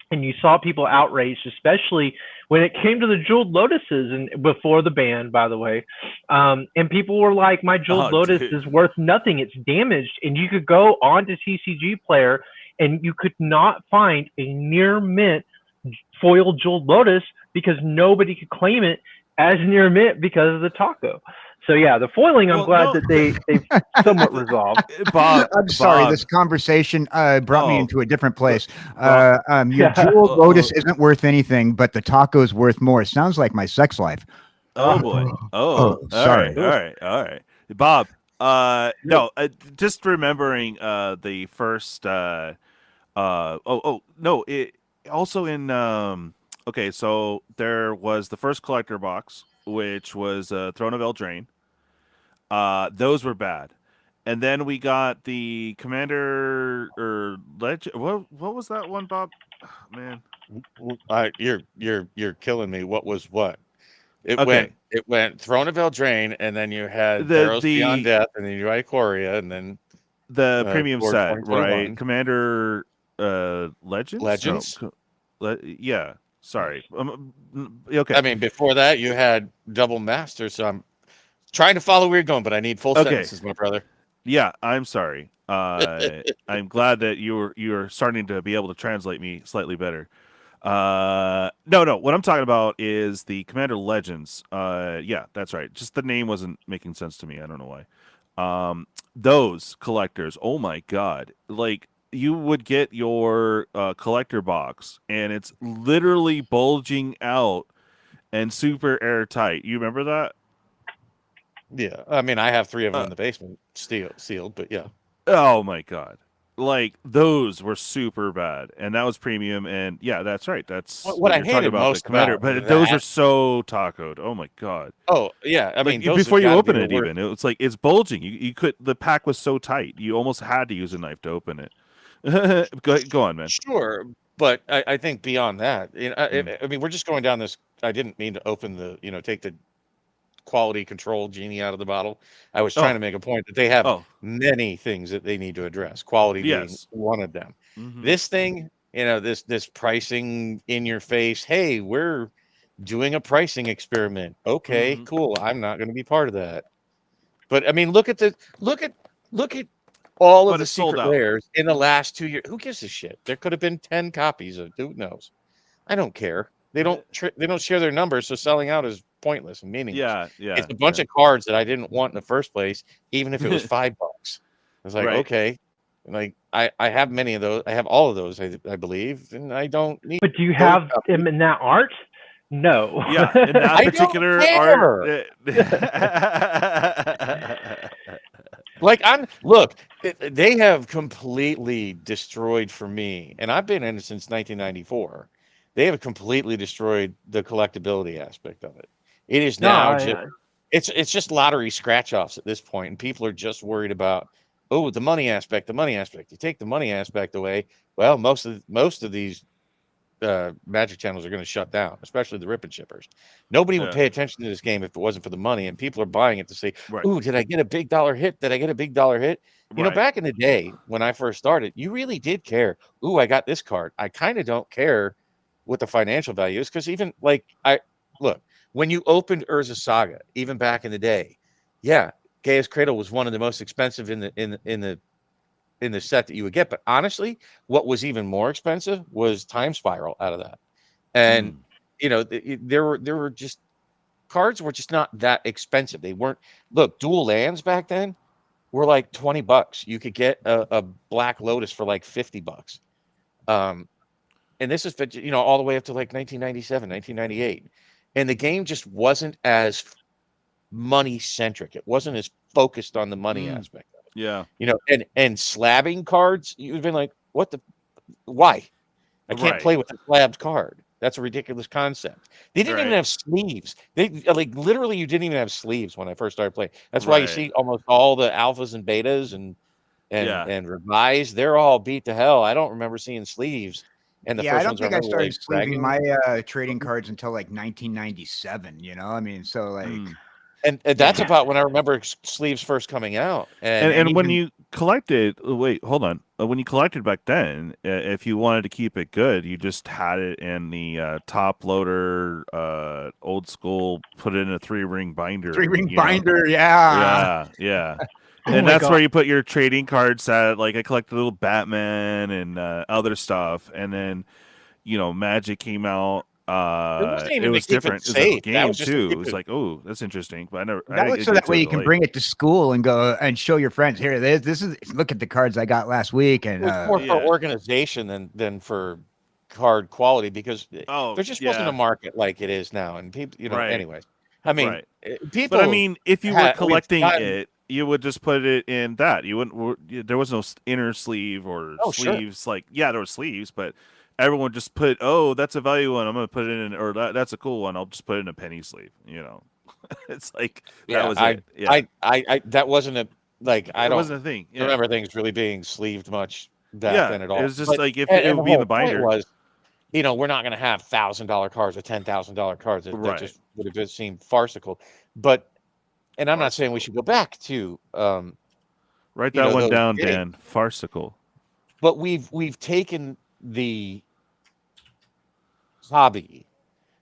and you saw people outraged, especially when it came to the jeweled lotuses and before the ban, by the way. And people were like, "My jeweled lotus is worth nothing; it's damaged." And you could go on to TCG Player, and you could not find a near mint foil jeweled lotus because nobody could claim it as near mint because of the taco. So yeah, the foiling, I'm glad that they've somewhat resolved. Bob, I'm sorry, this conversation brought me into a different place. Your jeweled lotus isn't worth anything, but the taco's worth more. Sounds like my sex life. Oh boy. Sorry. All right. Bob, no, just remembering the first no, it also in okay, so there was the first collector box, which was Throne of Eldraine. Those were bad. And then we got the Commander or Legend. What was that one, Bob? Oh, man, You're killing me. What was what? It okay. went Throne of Eldraine, and then you had Theros Beyond Death, and then you had Ikoria, and then the premium set, right? Commander Legends. No, yeah. Sorry. Okay. I mean, before that, you had Double Master. So I'm trying to follow where you're going, but I need full sentences, my brother. Yeah, I'm sorry. I'm glad that you're starting to be able to translate me slightly better. No. What I'm talking about is the Commander Legends. Yeah, that's right. Just the name wasn't making sense to me. I don't know why. Those collectors. Oh my god! Like, you would get your collector box, and it's literally bulging out and super airtight. You remember that? Yeah, I mean, I have 3 of them in the basement, sealed, but yeah. Oh my god! Like, those were super bad, and that was premium. And yeah, that's right. That's what I hated about most the Commander. about but those are so tacoed. Oh my god! Oh yeah, I mean, like, before you open it, even it's like it's bulging. You could, the pack was so tight, you almost had to use a knife to open it. Go on, man. Sure, but I think beyond that, I mean, we're just going down this. I didn't mean to open the, take the quality control genie out of the bottle. I was trying to make a point that they have many things that they need to address. Quality being one of them. This thing, this pricing in your face. Hey, we're doing a pricing experiment. Okay, cool. I'm not going to be part of that. But I mean, look at all of the secret layers in the last 2 years. Who gives a shit? There could have been 10 copies of. Who knows? I don't care. They don't share their numbers, so selling out is pointless and meaningless. Yeah. It's a bunch of cards that I didn't want in the first place, even if it was $5. It's like, okay, like I have many of those. I have all of those, I believe, and I don't need. But do you have them in that art? No. Yeah, in that particular art. Like, they have completely destroyed for me, and I've been in it since 1994. They have completely destroyed the collectability aspect of it. It is now it's just lottery scratch offs at this point, and people are just worried about the money aspect. You take the money aspect away, well, most of these Magic channels are going to shut down, especially the rip and shippers. Nobody would pay attention to this game if it wasn't for the money, and people are buying it to say, did I get a big dollar hit? Did I get a big dollar hit? You know, back in the day when I first started, you really did care. I got this card. I kind of don't care what the financial value is, because even like when you opened Urza Saga, even back in the day, yeah, Gaia's Cradle was one of the most expensive in the set that you would get. But honestly, what was even more expensive was Time Spiral out of that. And you know, there were just cards were just not that expensive. They weren't. Look, dual lands back then were like $20. You could get a Black Lotus for like $50. And this is, you know, all the way up to like 1997, 1998. And the game just wasn't as money centric. It wasn't as focused on the money aspect of it. Yeah. You know, and slabbing cards, you've been like, why? I can't play with a slabbed card. That's a ridiculous concept. They didn't even have sleeves. They like literally you didn't even have sleeves when I first started playing. That's why you see almost all the alphas and betas and revised, they're all beat to hell. I don't remember seeing sleeves. And the Yeah, first I don't ones think I I remember started like sleeving my trading cards until like 1997, you know? I mean, so like and that's about when I remember sleeves first coming out. And when you collected, wait, hold on. When you collected back then, if you wanted to keep it good, you just had it in the top loader, old school, put it in a 3-ring binder. 3-ring binder, yeah. Yeah. Oh and my that's God. where you put your trading cards at. Like I collected little Batman and other stuff, and then you know Magic came out. It was different. It was a game too. It was like, oh, that's interesting. But I never. That was so that way you can bring it to school and go and show your friends. Here, this is look at the cards I got last week. And it was more for organization than for card quality because there just wasn't a market like it is now. And people, you know, anyways. I mean, people. But I mean, if you were collecting it, you would just put it in that. You wouldn't. There was no inner sleeve or sleeves. Sure. Like, yeah, there were sleeves, but everyone just put, oh, that's a value one. I'm going to put it in, or that's a cool one. I'll just put it in a penny sleeve. You know, it's like that was it. Yeah, I that wasn't a like. I don't. It wasn't a thing. Yeah. Remember things really being sleeved much back then at all. It was just like if it would be in the binder. Was, you know, we're not going to have $1,000 cards or $10,000 cards. That just would have just seemed farcical. But, and I'm not saying we should go back to. Write that one down, Dan. Farcical. But we've taken the hobby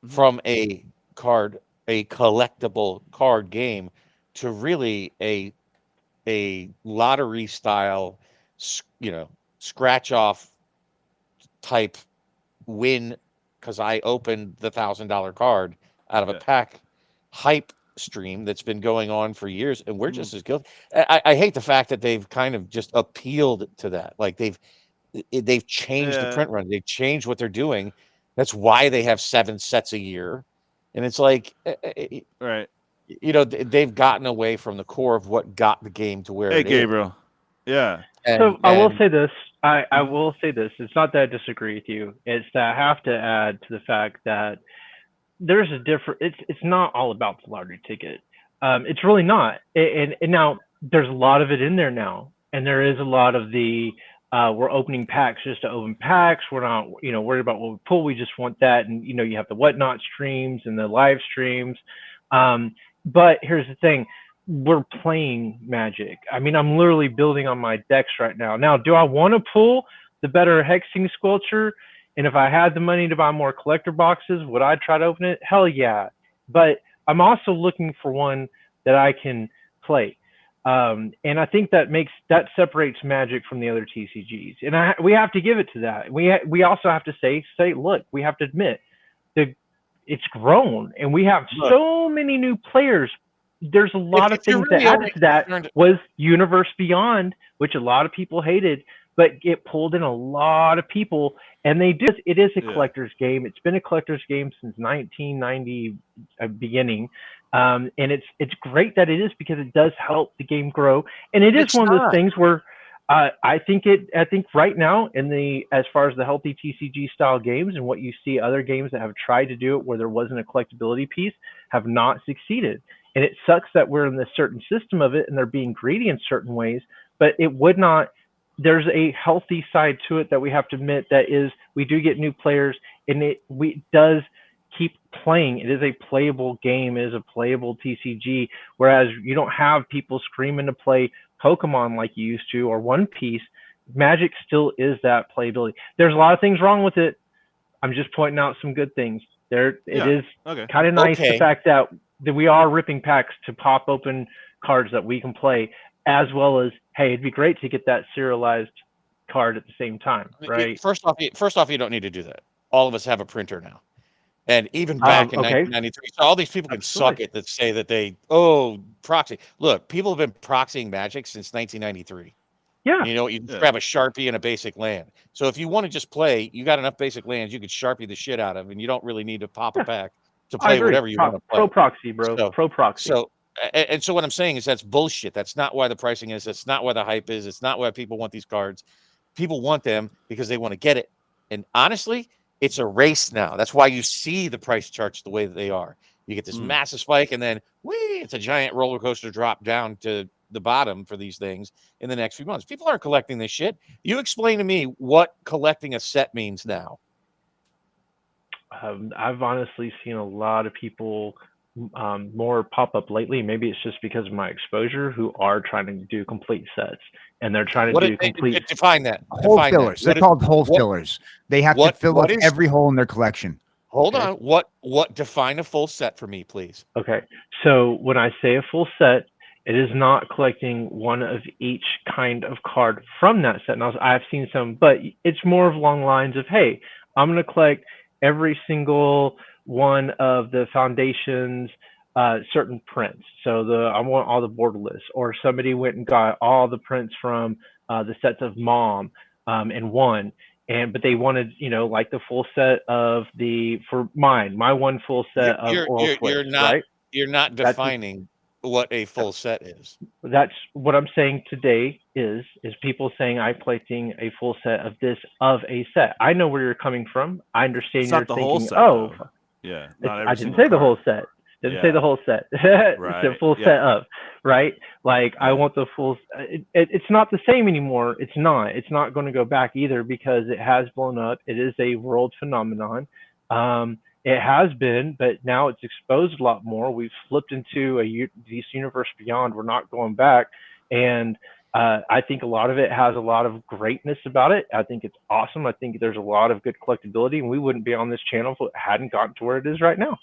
from a collectible card game to really a lottery style, you know, scratch off type win because I opened the $1,000 card out of a pack hype stream that's been going on for years, and we're just as guilty. I hate the fact that they've kind of just appealed to that. Like they've changed the print run. They've changed what they're doing. That's why they have 7 sets a year, and it's like, you know, they've gotten away from the core of what got the game to where it is. Gabriel. Yeah. So I will say this. I will say this. It's not that I disagree with you. It's that I have to add to the fact that there's a different. It's not all about the lottery ticket. It's really not. And now there's a lot of it in there now, and there is a lot of the we're opening packs just to open packs. We're not, you know, worried about what we pull. We just want that. And you know, you have the whatnot streams and the live streams. But here's the thing. We're playing Magic. I mean, I'm literally building on my decks right now. Now, do I want to pull the better Hexing Sculpture? And if I had the money to buy more collector boxes, would I try to open it? Hell yeah. But I'm also looking for one that I can play. And I think that separates Magic from the other TCGs. And we have to give it to that. We also have to say, look, we have to admit that it's grown and we have so many new players. There's a lot of things that added to that was Universe Beyond, which a lot of people hated, but it pulled in a lot of people, and they do. It is a collector's game. It's been a collector's game since 1990 beginning, and it's great that it is because it does help the game grow, and it is one of those things where I think right now as far as the healthy TCG style games and what you see other games that have tried to do it where there wasn't a collectability piece have not succeeded. And it sucks that we're in this certain system of it and they're being greedy in certain ways, but it would not, there's a healthy side to it that we have to admit that is, we do get new players and it does keep playing. It is a playable game. It is a playable TCG, whereas you don't have people screaming to play Pokemon like you used to, or One Piece. Magic still is that playability. There's a lot of things wrong with it. I'm just pointing out some good things. It is Okay. kind of nice Okay. the fact that we are ripping packs to pop open cards that we can play, as well as, hey, it'd be great to get that serialized card at the same time, right? First off, you don't need to do that. All of us have a printer now. And even back in Okay. 1993, so all these people can Absolutely. suck it that say that they, proxy. Look, people have been proxying Magic since 1993. Yeah. You know, you just grab a Sharpie and a basic land. So if you want to just play, you got enough basic lands you could Sharpie the shit out of, and you don't really need to pop a pack to I play agree. whatever you want to play. Pro proxy, bro. So, Pro proxy. So what I'm saying is that's bullshit. That's not why the pricing is. That's not why the hype is. It's not why people want these cards. People want them because they want to get it. And honestly, it's a race now. That's why you see the price charts the way that they are. You get this massive spike, and then it's a giant roller coaster drop down to the bottom for these things in the next few months. People aren't collecting this shit. You explain to me what collecting a set means now. I've honestly seen a lot of people more pop up lately. Maybe it's just because of my exposure, who are trying to do complete sets, and they're trying to do complete. Define that. Hole fillers. They're called hole fillers. They have to fill up every hole in their collection. Hold on. What define a full set for me, please? Okay. So when I say a full set, it is not collecting one of each kind of card from that set. Now, I've seen some, but it's more of along lines of, hey, I'm going to collect every single one of the Foundation's certain prints. So I want all the borderless, or somebody went and got all the prints from the sets of Mom and one. But they wanted, like the full set of my one full set of Oral Flames, right? You're not defining what a full set is. That's what I'm saying today is people saying I'm collecting a full set of this of a set. I know where you're coming from. I understand it's you're not the thinking, whole set, oh, though. Yeah. I didn't say the whole set. Didn't say the whole set. It's a full set of, right? Like I want the full. It's not the same anymore. It's not. It's not going to go back either because it has blown up. It is a world phenomenon. It has been, but now it's exposed a lot more. We've flipped into this universe beyond. We're not going back, and I think a lot of it has a lot of greatness about it. I think it's awesome. I think there's a lot of good collectability, and we wouldn't be on this channel if it hadn't gotten to where it is right now.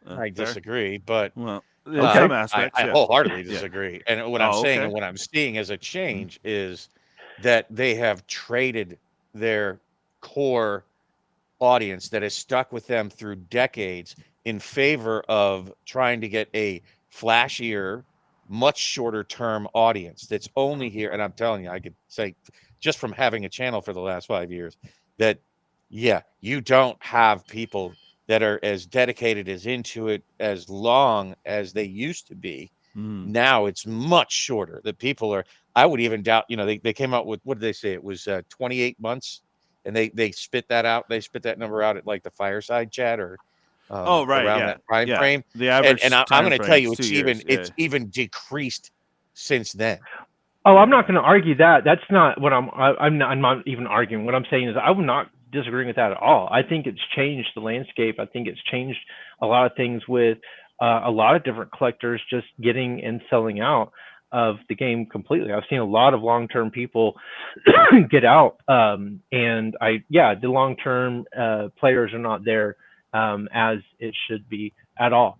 I disagree, but in some aspects, I wholeheartedly disagree. And what I'm saying and what I'm seeing as a change is that they have traded their core audience that has stuck with them through decades in favor of trying to get a flashier, much shorter term audience that's only here. And I'm telling you, I could say just from having a channel for the last 5 years that, you don't have people that are as dedicated, as into it, as long as they used to be. Now it's much shorter. The people are, I would even doubt, they came out with, what did they say? It was 28 months. And they spit that out. They spit that number out at like the fireside chat or around that time frame. The average and I'm going to tell you, it's even decreased since then. Oh, I'm not going to argue that. That's not what I'm not even arguing. What I'm saying is I'm not disagreeing with that at all. I think it's changed the landscape. I think it's changed a lot of things with a lot of different collectors just getting and selling out of the game completely. I've seen a lot of long-term people get out, and the long-term players are not there as it should be at all.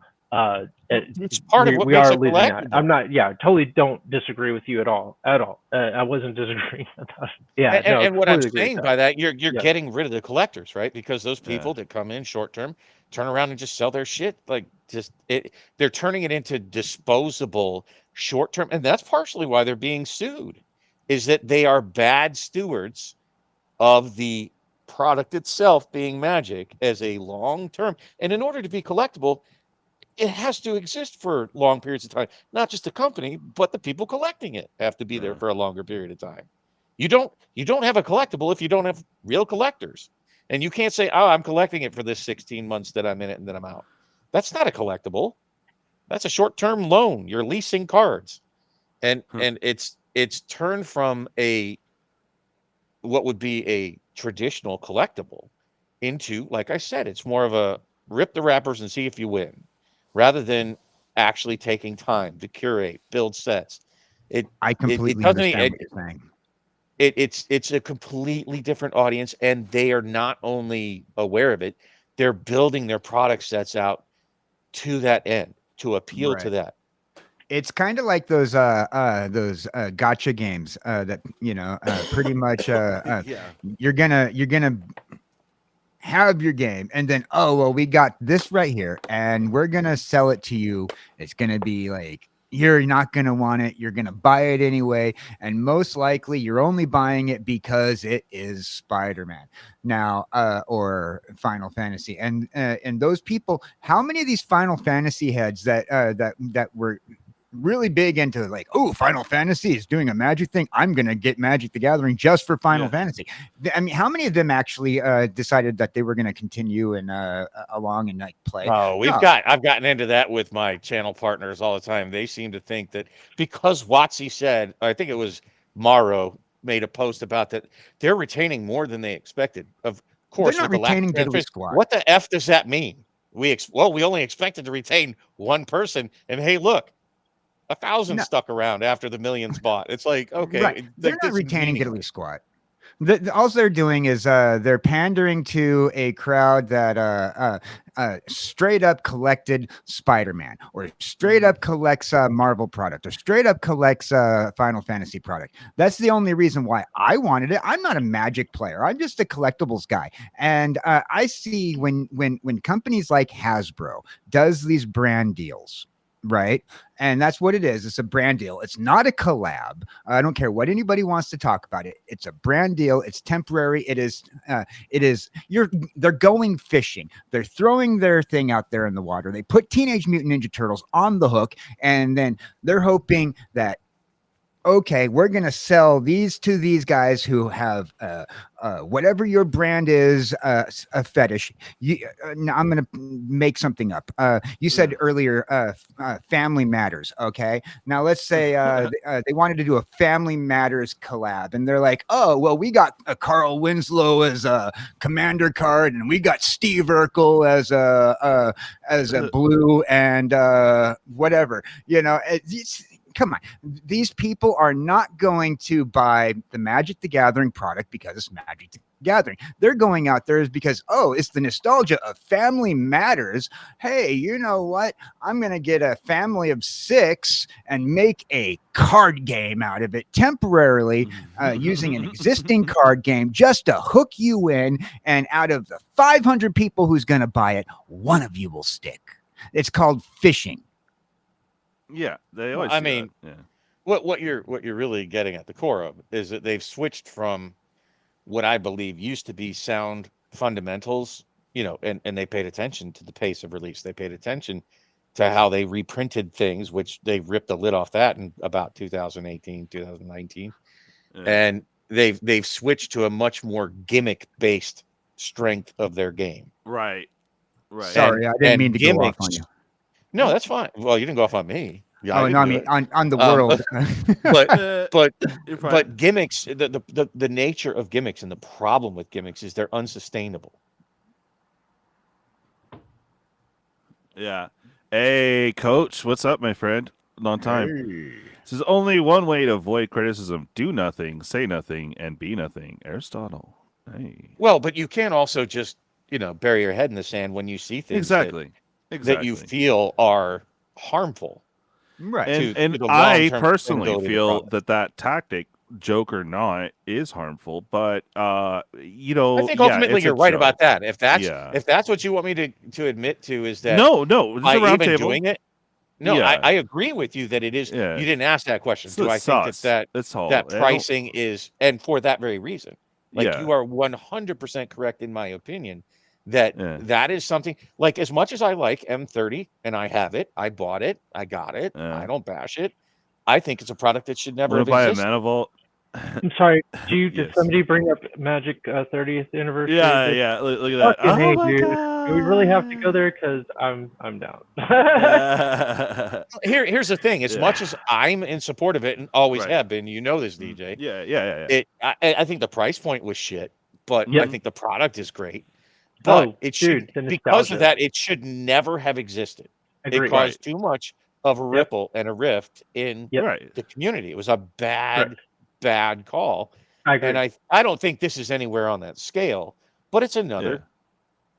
It's part of what makes it collectible. I'm not, totally don't disagree with you at all. I wasn't disagreeing about it. And what I'm saying by that, you're getting rid of the collectors, right? Because those people that come in short term turn around and just sell their shit. Like they're turning it into disposable short term, and that's partially why they're being sued, is that they are bad stewards of the product itself, being Magic, as a long term. And in order to be collectible, it has to exist for long periods of time. Not just the company, but the people collecting it have to be there for a longer period of time. You don't have a collectible if you don't have real collectors. And you can't say, oh, I'm collecting it for this 16 months that I'm in it and then I'm out. That's not a collectible. That's a short-term loan. You're leasing cards. And it's turned from what would be a traditional collectible into, like I said, it's more of a rip the wrappers and see if you win, rather than actually taking time to curate, build sets. I completely understand what you're saying. It's a completely different audience, and they are not only aware of it, they're building their product sets out to that end, to appeal to that. It's kind of like those gotcha games that pretty much you're gonna have your game and then, oh well, we got this right here and we're gonna sell it to you. It's gonna be like, you're not going to want it. You're going to buy it anyway. And most likely you're only buying it because it is Spider-Man now, or Final Fantasy. And those people, how many of these Final Fantasy heads that were really big into like, oh, Final Fantasy is doing a Magic thing, I'm going to get Magic the Gathering just for Final Fantasy. I mean, how many of them actually decided that they were going to continue and along and like play? Oh, I've gotten into that with my channel partners all the time. They seem to think that because Watsy said, I think it was Morrow made a post about that, they're retaining more than they expected. Of course, they're not retaining diddly squat. What the F does that mean? We only expected to retain one person, and hey, look, 1,000 stuck around after the millions bought. It's like, okay, right. They're like, not retaining diddly squat. All they're doing is they're pandering to a crowd that straight up collected Spider-Man, or straight up collects Marvel product, or straight up collects Final Fantasy product. That's the only reason why I wanted it. I'm not a Magic player. I'm just a collectibles guy. And I see when companies like Hasbro does these brand deals, right? And that's what it is. It's a brand deal. It's not a collab. I don't care what anybody wants to talk about it. It's a brand deal. It's temporary. It is they're going fishing. They're throwing their thing out there in the water. They put Teenage Mutant Ninja Turtles on the hook, and then they're hoping that, okay, we're going to sell these to these guys who have whatever your brand is, a fetish. I'm going to make something up. You said earlier, Family Matters. Okay. Now let's say they wanted to do a Family Matters collab, and they're like, oh, well, we got a Carl Winslow as a commander card, and we got Steve Urkel as a blue, and whatever, come on. These people are not going to buy the Magic the Gathering product because it's Magic the Gathering. They're going out there because, oh, it's the nostalgia of Family Matters. Hey, you know what? I'm going to get a family of 6 and make a card game out of it temporarily, using an existing card game just to hook you in. And out of the 500 people who's going to buy it, one of you will stick. It's called fishing. Yeah, they always. I mean, what you're really getting at the core of is that they've switched from what I believe used to be sound fundamentals, and they paid attention to the pace of release. They paid attention to how they reprinted things, which they ripped the lid off that in about 2018, 2019, and they've switched to a much more gimmick based strength of their game. Right. Sorry, I didn't mean to go off on you. No, that's fine. Well, you didn't go off on me. Yeah, I mean on the world. but gimmicks, the nature of gimmicks and the problem with gimmicks is they're unsustainable. Yeah. Hey, Coach, what's up, my friend? Long time. Hey. This is only one way to avoid criticism: do nothing, say nothing, and be nothing. Aristotle. Hey. Well, but you can't also just bury your head in the sand when you see things that you feel are harmful. Right. And I personally feel that tactic, joke or not, is harmful. But I think ultimately you're right about that. If that's what you want me to admit to, is that no, I even doing it. No, I agree with you that it is. Yeah. You didn't ask that question. It's Do I think that pricing is, and for that very reason, you are 100% correct in my opinion. That is something, like, as much as I like M30 and I have it, I bought it, I got it, I don't bash it. I think it's a product that should never have existed. Buy a Manivolt. I'm sorry. Did somebody bring up Magic 30th anniversary? Yeah. Look at that. Hey, dude. Do we really have to go there? Because I'm down. Here's the thing. As much as I'm in support of it and always have been, this, DJ. Yeah. I think the price point was shit, but I think the product is great. But because of that, it should never have existed. It caused too much of a ripple and a rift in the community. It was a bad call. I agree. And I don't think this is anywhere on that scale, but it's another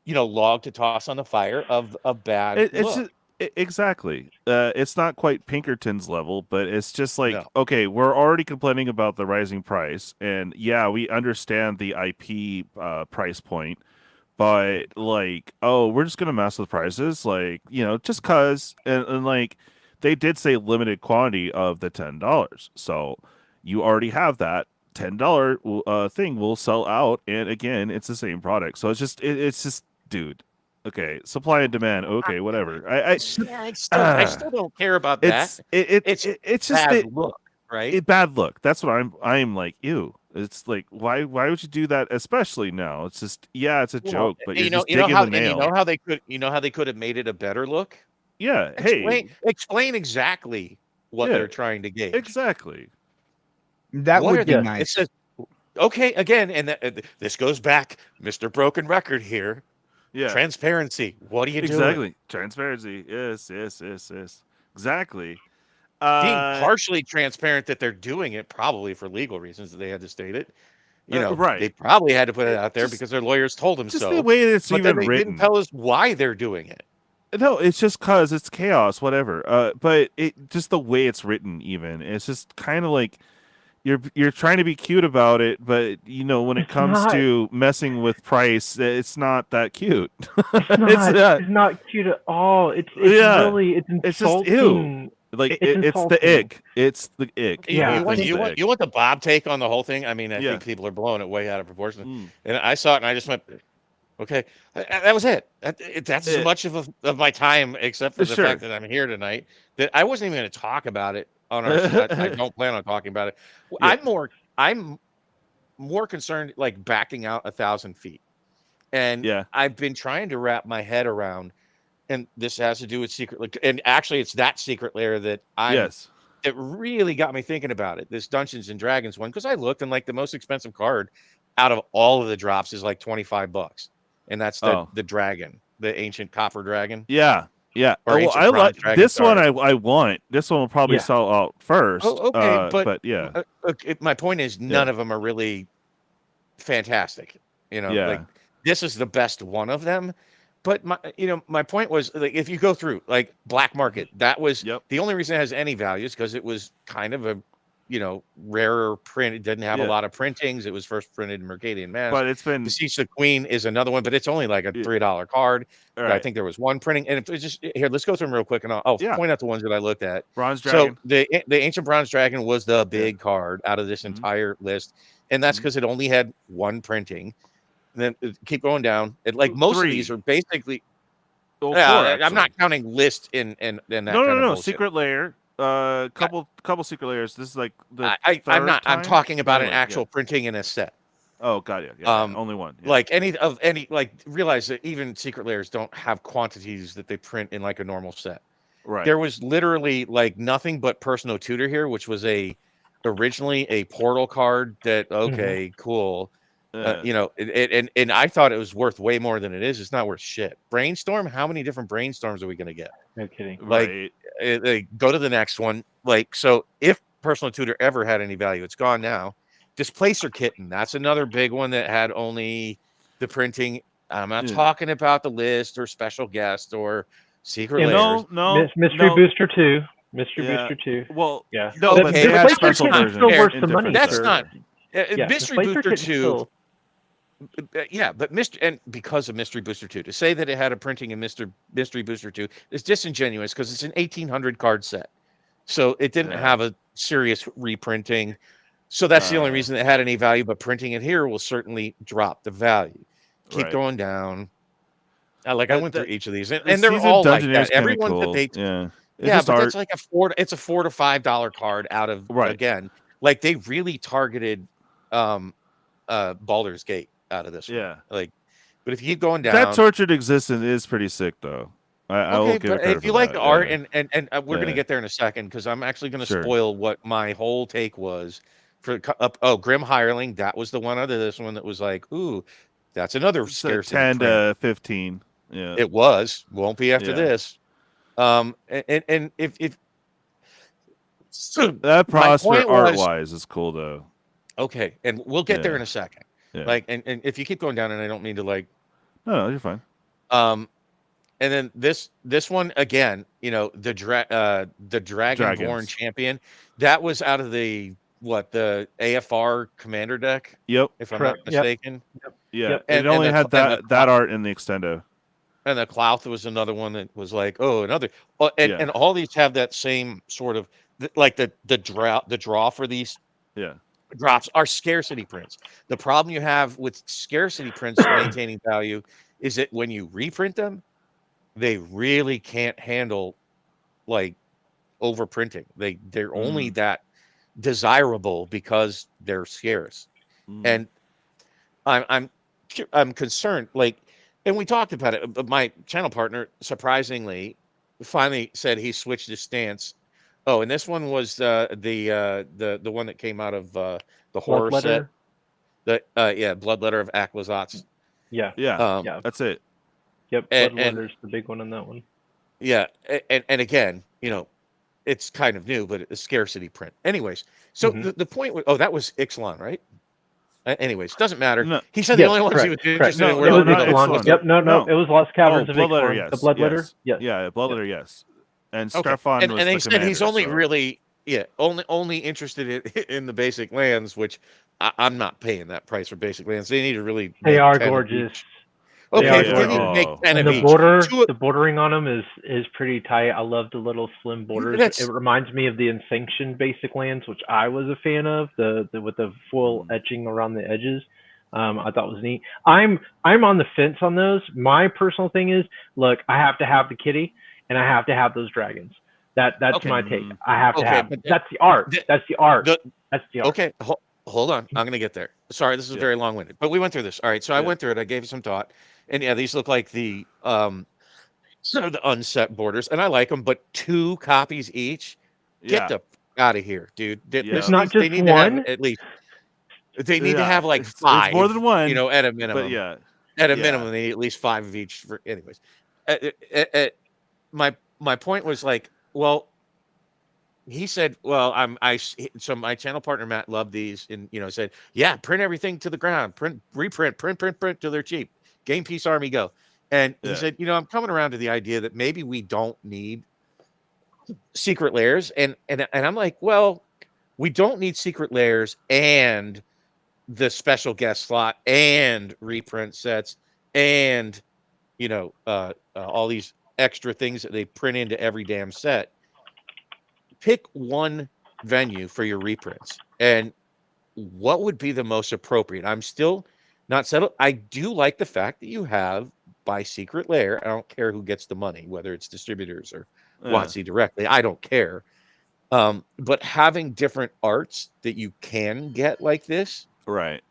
log to toss on the fire of a bad It's look. just exactly. It's not quite Pinkerton's level, but it's just like, No. okay, we're already complaining about the rising price, and yeah, we understand the IP price point, but like, oh, we're just gonna mess with prices, like, just cause, and like, they did say limited quantity of the $10, so you already have that. $10 thing will sell out, and again, it's the same product, so it's just, dude. Okay, supply and demand. Okay, whatever. I still don't care about that. It's just bad look, right? bad look. That's what I'm like. Ew. It's like, why would you do that? Especially now. It's just, it's a joke, but you're just digging the nail. You know how they could have made it a better look. Yeah. Hey. Explain exactly what they're trying to gauge. Exactly. That would be nice. It says, okay, again, and this goes back, Mr. Broken Record here. Yeah. Transparency. What are you doing? Exactly. Transparency. Yes. Exactly. Being partially transparent that they're doing it, probably for legal reasons that they had to state it. Right. They probably had to put it out there because their lawyers told them just so. The way it's but even then they written. didn't tell us why they're doing it. No, it's just cause it's chaos, whatever. But it just the way it's written, even it's just kind of like you're trying to be cute about it, but when it comes to messing with price, it's not that cute. It's not cute at all. It's really insulting. It's just ew. Like it's the ick. It's the ick. Yeah. You want the Bob take on the whole thing? I mean, I think people are blowing it way out of proportion. And I saw it and I just went, okay, that was it. That's as much of my time, except for the fact that I'm here tonight, that I wasn't even going to talk about it on our. I don't plan on talking about it. Yeah. I'm more concerned, like backing out 1,000 feet, and I've been trying to wrap my head around. And this has to do with secret, and actually, it's that secret layer that it really got me thinking about it. This Dungeons and Dragons one, because I looked and like the most expensive card out of all of the drops is like $25, and that's the dragon, the ancient copper dragon. Yeah. Or I like this one. I want this one will probably sell out first. Oh, okay, but yeah. My point is, none of them are really fantastic. Like this is the best one of them. But my point was, like, if you go through like black market, that was the only reason it has any value is because it was kind of a rarer print. It didn't have a lot of printings. It was first printed in Mercadian Mass. But it's been Beseech the Queen is another one, but it's only like a $3 card. Right. I think there was one printing, and it's just here. Let's go through them real quick, and I'll point out the ones that I looked at. Bronze Dragon. So the ancient Bronze Dragon was the big card out of this entire list, and that's because it only had one printing. And then keep going down. Like most of these are basically. Four, I'm not counting list in that. No. Secret layer. Couple secret layers. This is like the. I'm not. I'm talking about an actual printing in a set. Oh, got it. Yeah, only one. Yeah. Like realize that even secret layers don't have quantities that they print in like a normal set. Right. There was literally like nothing but personal tutor here, which was originally a portal card that cool. And I thought it was worth way more than it is. It's not worth shit. Brainstorm, how many different brainstorms are we going to get? No kidding. Like, go to the next one. Like, so if personal tutor ever had any value, it's gone now. Displacer Kitten, that's another big one that had only the printing. I'm not talking about the list or special guest or secret layers. No, Mystery Booster 2. Booster 2. Well, no, but they have special versions. Still worth the money. That's not Mystery Booster 2. But because of Mystery Booster 2, to say that it had a printing in Mystery Booster 2 is disingenuous because it's an 1,800 card set, so it didn't have a serious reprinting. So that's the only reason it had any value. But printing it here will certainly drop the value. Keep going down. I went through each of these, and they're all like that. Everyone cool. that they but that's like it's a $4 to $5 card out of again. Like they really targeted Baldur's Gate out of this one. But if you keep going down, that Tortured Existence is pretty sick though. I will give it if you like the art, and we're gonna get there in a second because I'm actually gonna spoil what my whole take was for Grim Hireling. That was the one out of this one that was like, ooh, that's another scarcity 10 to 15. Yeah, it won't be after this. And if that prospect art wise is cool though. Okay, and we'll get there in a second. Yeah. Like, and if you keep going down, and I don't mean to like. No, you're fine. And then this one again, you know, the Dragonborn Dragons. Champion, that was out of the AFR commander deck, Yep. if I'm Correct. not mistaken. Yeah. Yep. It only had that art in the extendo. And the Clouth was another one that was like, oh, another. Yeah. And all these have that same sort of like the draw for these Yeah. drops are scarcity prints. The problem you have with scarcity prints maintaining value is that when you reprint them, they really can't handle like overprinting. They're only that desirable because they're scarce. And I'm concerned, like, and we talked about it, but my channel partner surprisingly finally said he switched his stance. Oh, and this one was the one that came out of the horror set. The Bloodletter of Aquazats. Yeah. Yeah. That's it. Yep. Bloodletter's the big one on that one. Yeah, and again, you know, it's kind of new, but it's a scarcity print. Anyways, so the point was, that was Ixalan, right? Anyways, doesn't matter. No. He said the only ones he was interested in were it was the Ixalan. Yep, no, it was Lost Caverns of Bloodletter, Ixalan. yes. The Bloodletter, yes. Yeah, Bloodletter, yes. And okay. Starfon was and the they said commander, he's only so. really only interested in the basic lands, which I'm not paying that price for basic lands. They need to really. They are gorgeous. Okay, they need to make 10 and of the bordering on them is pretty tight. I love the little slim borders. It reminds me of the Instinction basic lands, which I was a fan of. The with the full etching around the edges. I thought was neat. I'm on the fence on those. My personal thing is, look, I have to have the kitty and I have to have those dragons. That's my take. I have to have. That's the art. That's the art. That's the art. Okay, hold on. I'm gonna get there. Sorry, this is very long-winded, but we went through this. All right, so I went through it. I gave it some thought, and yeah, these look like the sort of the unset borders, and I like them, but 2 copies each. Get the out of here, dude. It's not just they need one. to have at least. They need to have like 5. It's more than one, you know, at a minimum. But at a minimum, they need at least 5 of each. Anyways, my point was like, well, he said, well, so my channel partner Matt loved these, and said, yeah, print everything to the ground, reprint till they're cheap. Game piece army go. And he said, I'm coming around to the idea that maybe we don't need secret layers, and I'm like, well, we don't need secret layers and the special guest slot and reprint sets and all these extra things that they print into every damn set. Pick one venue for your reprints, and what would be the most appropriate? I'm still not settled. I do like the fact that you have by secret layer. I don't care who gets the money, whether it's distributors or WotC directly. I don't care. But having different arts that you can get like this, right?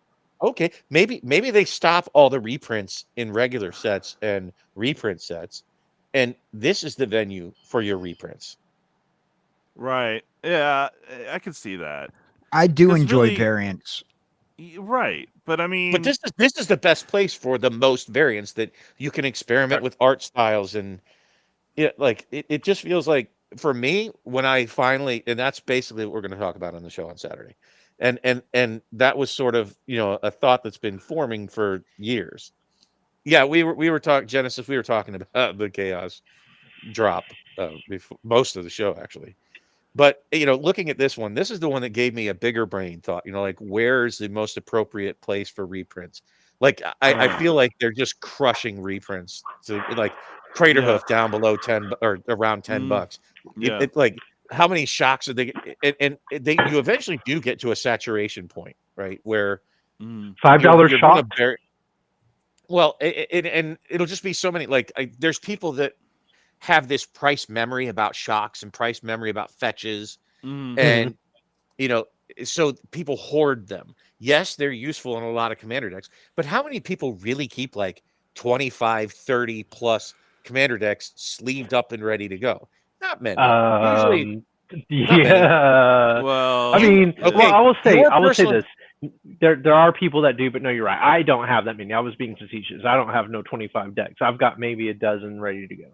Okay, maybe they stop all the reprints in regular sets and reprint sets, and this is the venue for your reprints. Right. Yeah, I can see that. I do enjoy variants. Right, but I mean, but this is the best place for the most variants that you can experiment with art styles, and it just feels like, for me, when I finally, and that's basically what we're going to talk about on the show on Saturday, and that was sort of a thought that's been forming for years. Yeah, we were talking Genesis. We were talking about the chaos drop before most of the show, actually. But looking at this one, this is the one that gave me a bigger brain thought. Like, where's the most appropriate place for reprints? Like, I feel like they're just crushing reprints to like Craterhoof down below 10 or around $10. It like, how many shocks are they? And you eventually do get to a saturation point, right? Where $5 shock. Well, and it'll just be so many. Like, there's people that have this price memory about shocks and price memory about fetches, and so people hoard them. Yes, they're useful in a lot of commander decks, but how many people really keep like 25, 30 plus commander decks sleeved up and ready to go? Not many. Usually, well, I mean, okay, well, I will say this. There are people that do, but no, you're right. I don't have that many. I was being facetious. I don't have no 25 decks. I've got maybe a dozen ready to go.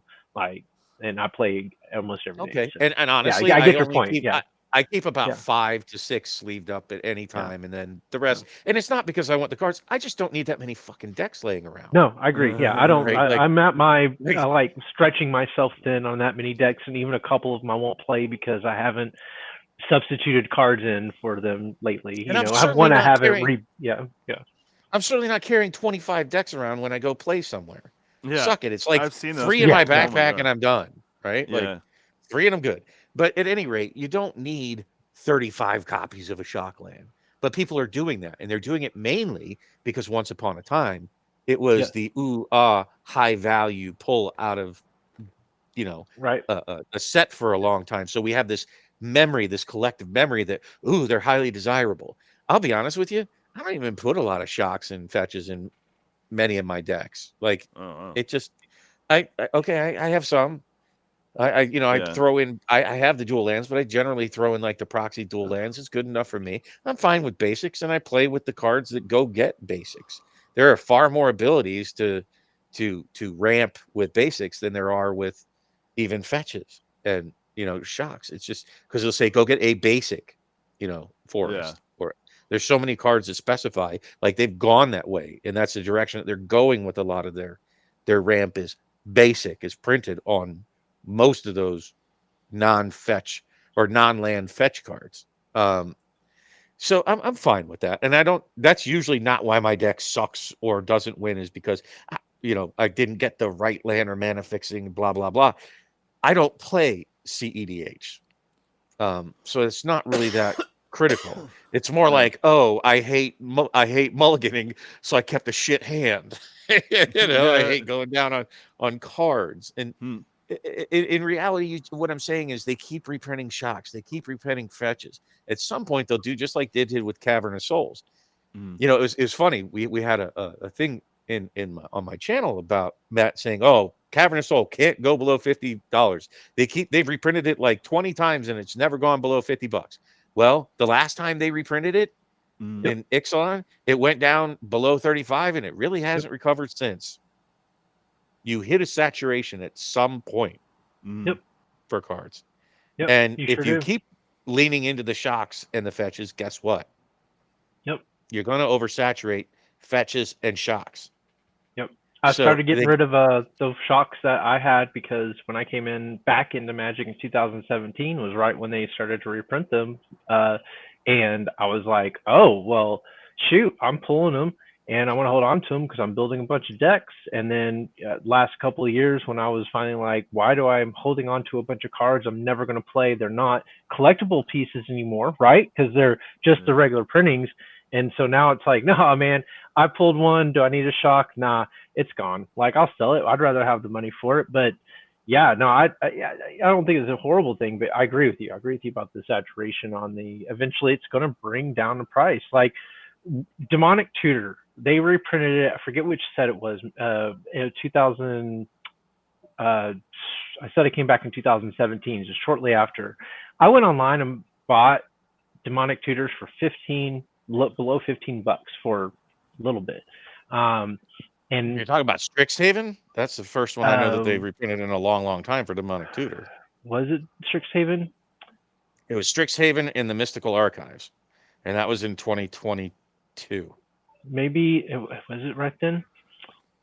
And I play almost every day. So. And honestly, I get your point. I keep about 5 to 6 sleeved up at any time, and then the rest. And it's not because I want the cards. I just don't need that many fucking decks laying around. No, I agree. Yeah, I don't. Right? Like, I'm at my I like stretching myself thin on that many decks, and even a couple of them I won't play because I haven't substituted cards in for them lately. And You know, I have one I haven't I'm certainly not carrying 25 decks around when I go play somewhere. Yeah. Suck it. It's like I've seen 3 in my backpack Oh my and I'm done. Right? Yeah. Like 3 and I'm good. But at any rate, you don't need 35 copies of a Shockland. But people are doing that, and they're doing it mainly because once upon a time, it was the high value pull out of, you know, a set for a long time. So we have this memory, this collective memory that, they're highly desirable. I'll be honest with you, I don't even put a lot of shocks and fetches in many of my decks. Like, it just, I have some. I throw in, I have the dual lands, but I generally throw in like the proxy dual lands. It's good enough for me. I'm fine with basics, and I play with the cards that go get basics. There are far more abilities to ramp with basics than there are with even fetches and, you know, shocks. It's just because they'll say, go get a basic, you know, forest. Or there's so many cards that specify, like, they've gone that way, and that's the direction that they're going with a lot of their ramp is basic, is printed on most of those non-fetch or non-land fetch cards. So I'm fine with that. And that's usually not why my deck sucks or doesn't win, is because, you know, I didn't get the right land or mana fixing, blah, blah, blah. I don't play CEDH. So it's not really that critical. It's more like, I hate mulliganing, so I kept a shit hand. You know, I hate going down on cards. And in reality, what I'm saying is they keep reprinting shocks. They keep reprinting fetches. At some point, they'll do just like they did with Cavern of Souls. You know, it was funny. We had a thing on my channel about Matt saying, Cavern of Soul can't go below $50. They've reprinted it like 20 times and it's never gone below $50. Well, the last time they reprinted it in Ixalan, it went down below 35 and it really hasn't recovered since. You hit a saturation at some point for cards. And if you keep leaning into the shocks and the fetches, guess what? You're going to oversaturate fetches and shocks. I started getting rid of those shocks that I had, because when I came back into Magic in 2017 was right when they started to reprint them. And I was like, oh, well, shoot, I'm pulling them and I want to hold on to them because I'm building a bunch of decks. And then last couple of years, when I was finally like, why do I'm holding on to a bunch of cards I'm never going to play? They're not collectible pieces anymore, right? Because they're just the regular printings. And so now it's like, no, man, I pulled one. Do I need a shock? Nah, it's gone. Like, I'll sell it. I'd rather have the money for it. But yeah, no, I don't think it's a horrible thing, but I agree with you. I agree with you about the saturation on eventually it's going to bring down the price. Like Demonic Tutor, they reprinted it. I forget which set it was. In 2000, I said it came back in 2017, just shortly after. I went online and bought Demonic Tutors for below $15 for a little bit. And you're talking about Strixhaven? That's the first one I know that they reprinted in a long, long time for Demonic Tutor. Was it Strixhaven? It was Strixhaven in the Mystical Archives, and that was in 2022. Maybe was it right then?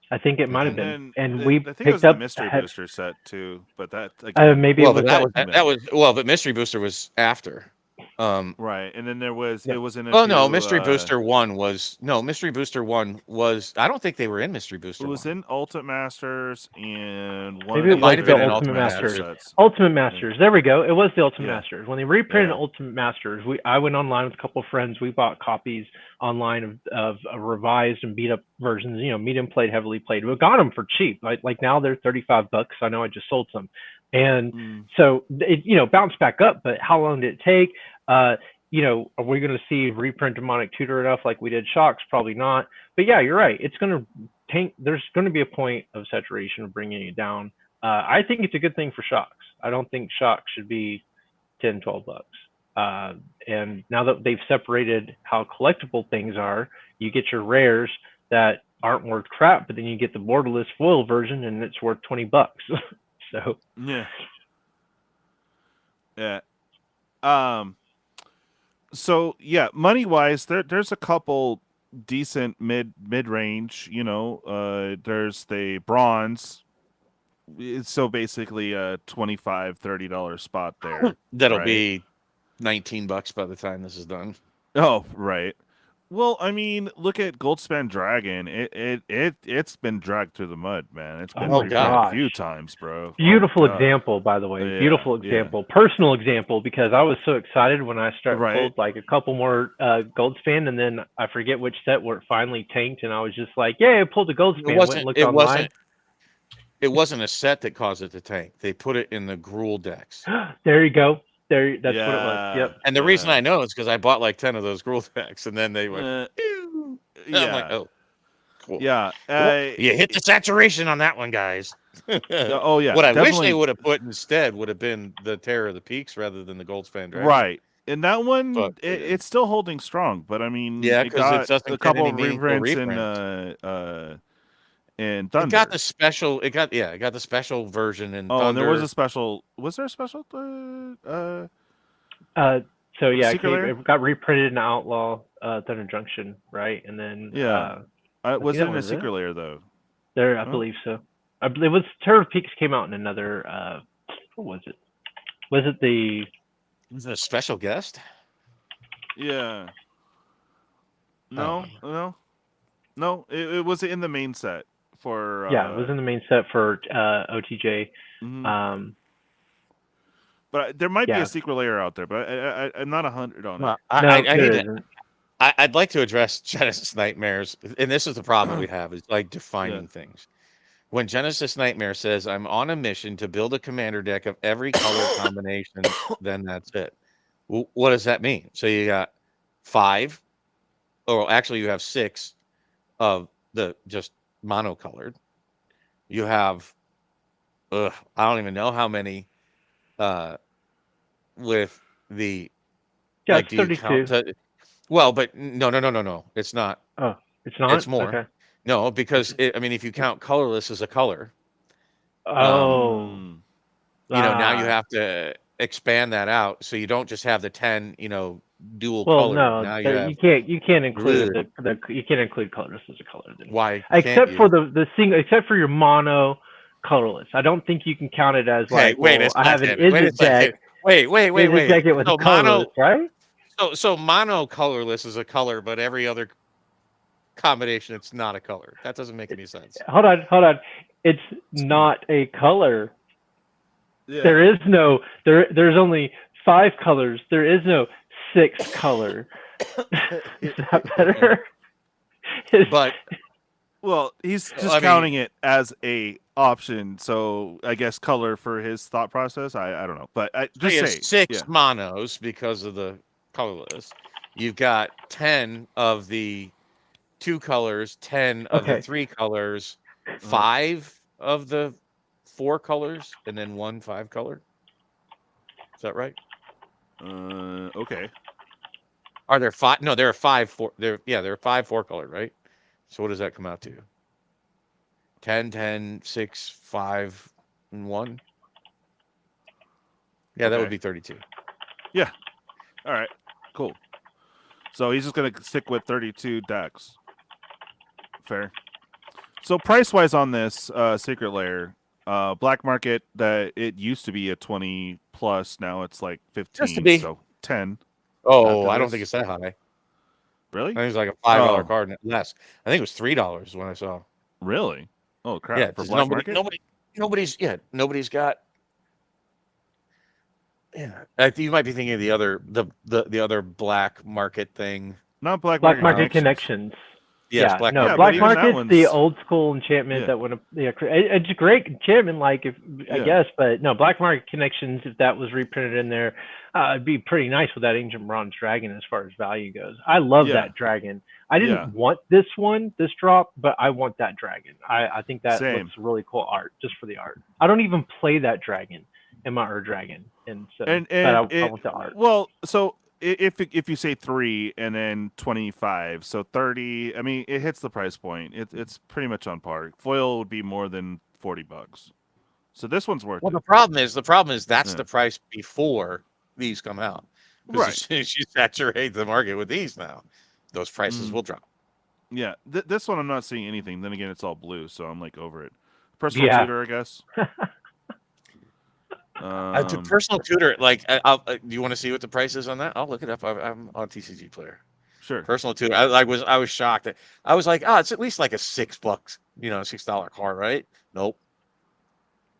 I think it might have been. And I think picked it was up the Mystery Booster set too, but that again, maybe well, it was that was well, but Mystery Booster was after. Right, and then there was it was in. Mystery Booster 1 was Mystery Booster 1 was. I don't think they were in Mystery Booster. It was 1. in Ultimate Masters and one. Maybe it might was have the been Ultimate Masters. Sets. Ultimate Masters. There we go. It was the Ultimate Yeah. Masters. When they reprinted Yeah. Ultimate Masters, I went online with a couple of friends. We bought copies online of revised and beat up versions. You know, medium played, heavily played. We got them for cheap. Like now they're $35. I know I just sold some, and so it bounced back up. But how long did it take? Are we going to see reprint Demonic Tutor enough like we did Shocks? Probably not. But yeah, you're right. It's going to tank. There's going to be a point of saturation of bringing it down. I think it's a good thing for Shocks. I don't think Shocks should be $10, $12. And now that they've separated how collectible things are, you get your rares that aren't worth crap, but then you get the borderless foil version and it's worth $20. So yeah. So yeah, money wise, there's a couple decent mid range. There's the bronze. So basically a $25-$30 spot there. That'll right? be $19 by the time this is done. Oh, right. Well, I mean, look at Goldspan Dragon. It's been dragged through the mud, man. It's been reprinted a few times, bro. Beautiful example, by the way. Beautiful example. Personal example, because I was so excited when I pulled like a couple more Goldspan, and then I forget which set where it finally tanked, and I was just like, "Yeah, I pulled the Goldspan." Went and looked online. It wasn't a set that caused it to tank. They put it in the Gruul decks. There you go. That's what it was. Yep. And the reason I know is because I bought like 10 of those Gruul decks, and then they went. Yeah. I'm like, oh, cool. Yeah. You hit the saturation on that one, guys. Oh yeah. What I wish they would have put instead would have been the Terror of the Peaks rather than the Goldspan Dragon. Right. And that one, it's still holding strong, but I mean, it got a couple of reprints and Thunder. It got the special. It got the special version in Thunder. And there was a special. Was there a special? So yeah, it got reprinted in Outlaw Thunder Junction, right? And then was it in a secret layer though? There, I believe so. I believe it was Terror of Peaks came out in another. What was it? Was it a special guest? Yeah. No. It was in the main set for. It was in the main set for OTJ. Mm-hmm. But there might be a secret layer out there, but I'm not 100 on it. I'd like to address Genesis Nightmares, and this is the problem we have, is like defining things. When Genesis Nightmare says, I'm on a mission to build a commander deck of every color combination, then that's it. What does that mean? So you got 5, or actually you have 6 of the just monocolored. You have, I don't even know how many with the... it's 32. Well, but no. It's not. Oh, it's not? It's more. Okay. No, because if you count colorless as a color, now you have to expand that out, so you don't just have the 10, dual color. No, now you can't include you can't include colorless as a color. Then. Why? Except for the single, except for your mono colorless. I don't think you can count it as like. I have an Izzet deck. Wait. Deck it with so colorless, right? So mono colorless is a color, but every other combination, it's not a color. That doesn't make any sense. Hold on. It's not a color. Yeah. There's only 5 colors. There is no 6 color. Is that better? Well, he's just counting it as a option. So I guess color for his thought process. I don't know, but just say 6 monos because of the colorless. You've got 10 of the 2 colors, 10 of the 3 colors, 5 of the 4 colors, and then 1 5 color. Is that right? Okay. Are there 5? No, there are 5 4. There are 5 4 colored, right? So what does that come out to? 10, 6, 5, and 1. Yeah, that would be 32. Yeah. All right. Cool. So he's just gonna stick with 32 decks. Fair. So price wise on this secret layer, black market, that it used to be a 20 plus, now it's like 15. So 10. Oh, I don't think it's that high. Really? I think it's like a $5 card less. I think it was $3 when I saw. Really? Oh crap! Yeah, for black market? nobody's got. Yeah, you might be thinking of the other black market thing. Not black market connections. Yes, Black market's the old school enchantment that would it's a great enchantment, I guess, but no, black market connections, if that was reprinted in there, it'd be pretty nice with that ancient bronze dragon as far as value goes. I love that dragon. I didn't want this drop, but I want that dragon. I think that looks really cool art, just for the art. I don't even play that dragon in my dragon, and so I want the art. Well, so if you say 3 and then 25, so 30, I mean, it hits the price point. It's pretty much on par. Foil would be more than $40. So this one's worth it. The problem is that's the price before these come out. Because as soon as you saturate the market with these now, those prices will drop. Yeah, this one I'm not seeing anything. Then again, it's all blue, so I'm like over it. Personal tutor, I guess. The personal tutor, like, do you want to see what the price is on that? I'll look it up. I'm on TCG Player. Sure. Personal tutor. I was shocked. I was like, it's at least like a $6, $6 card, right? Nope.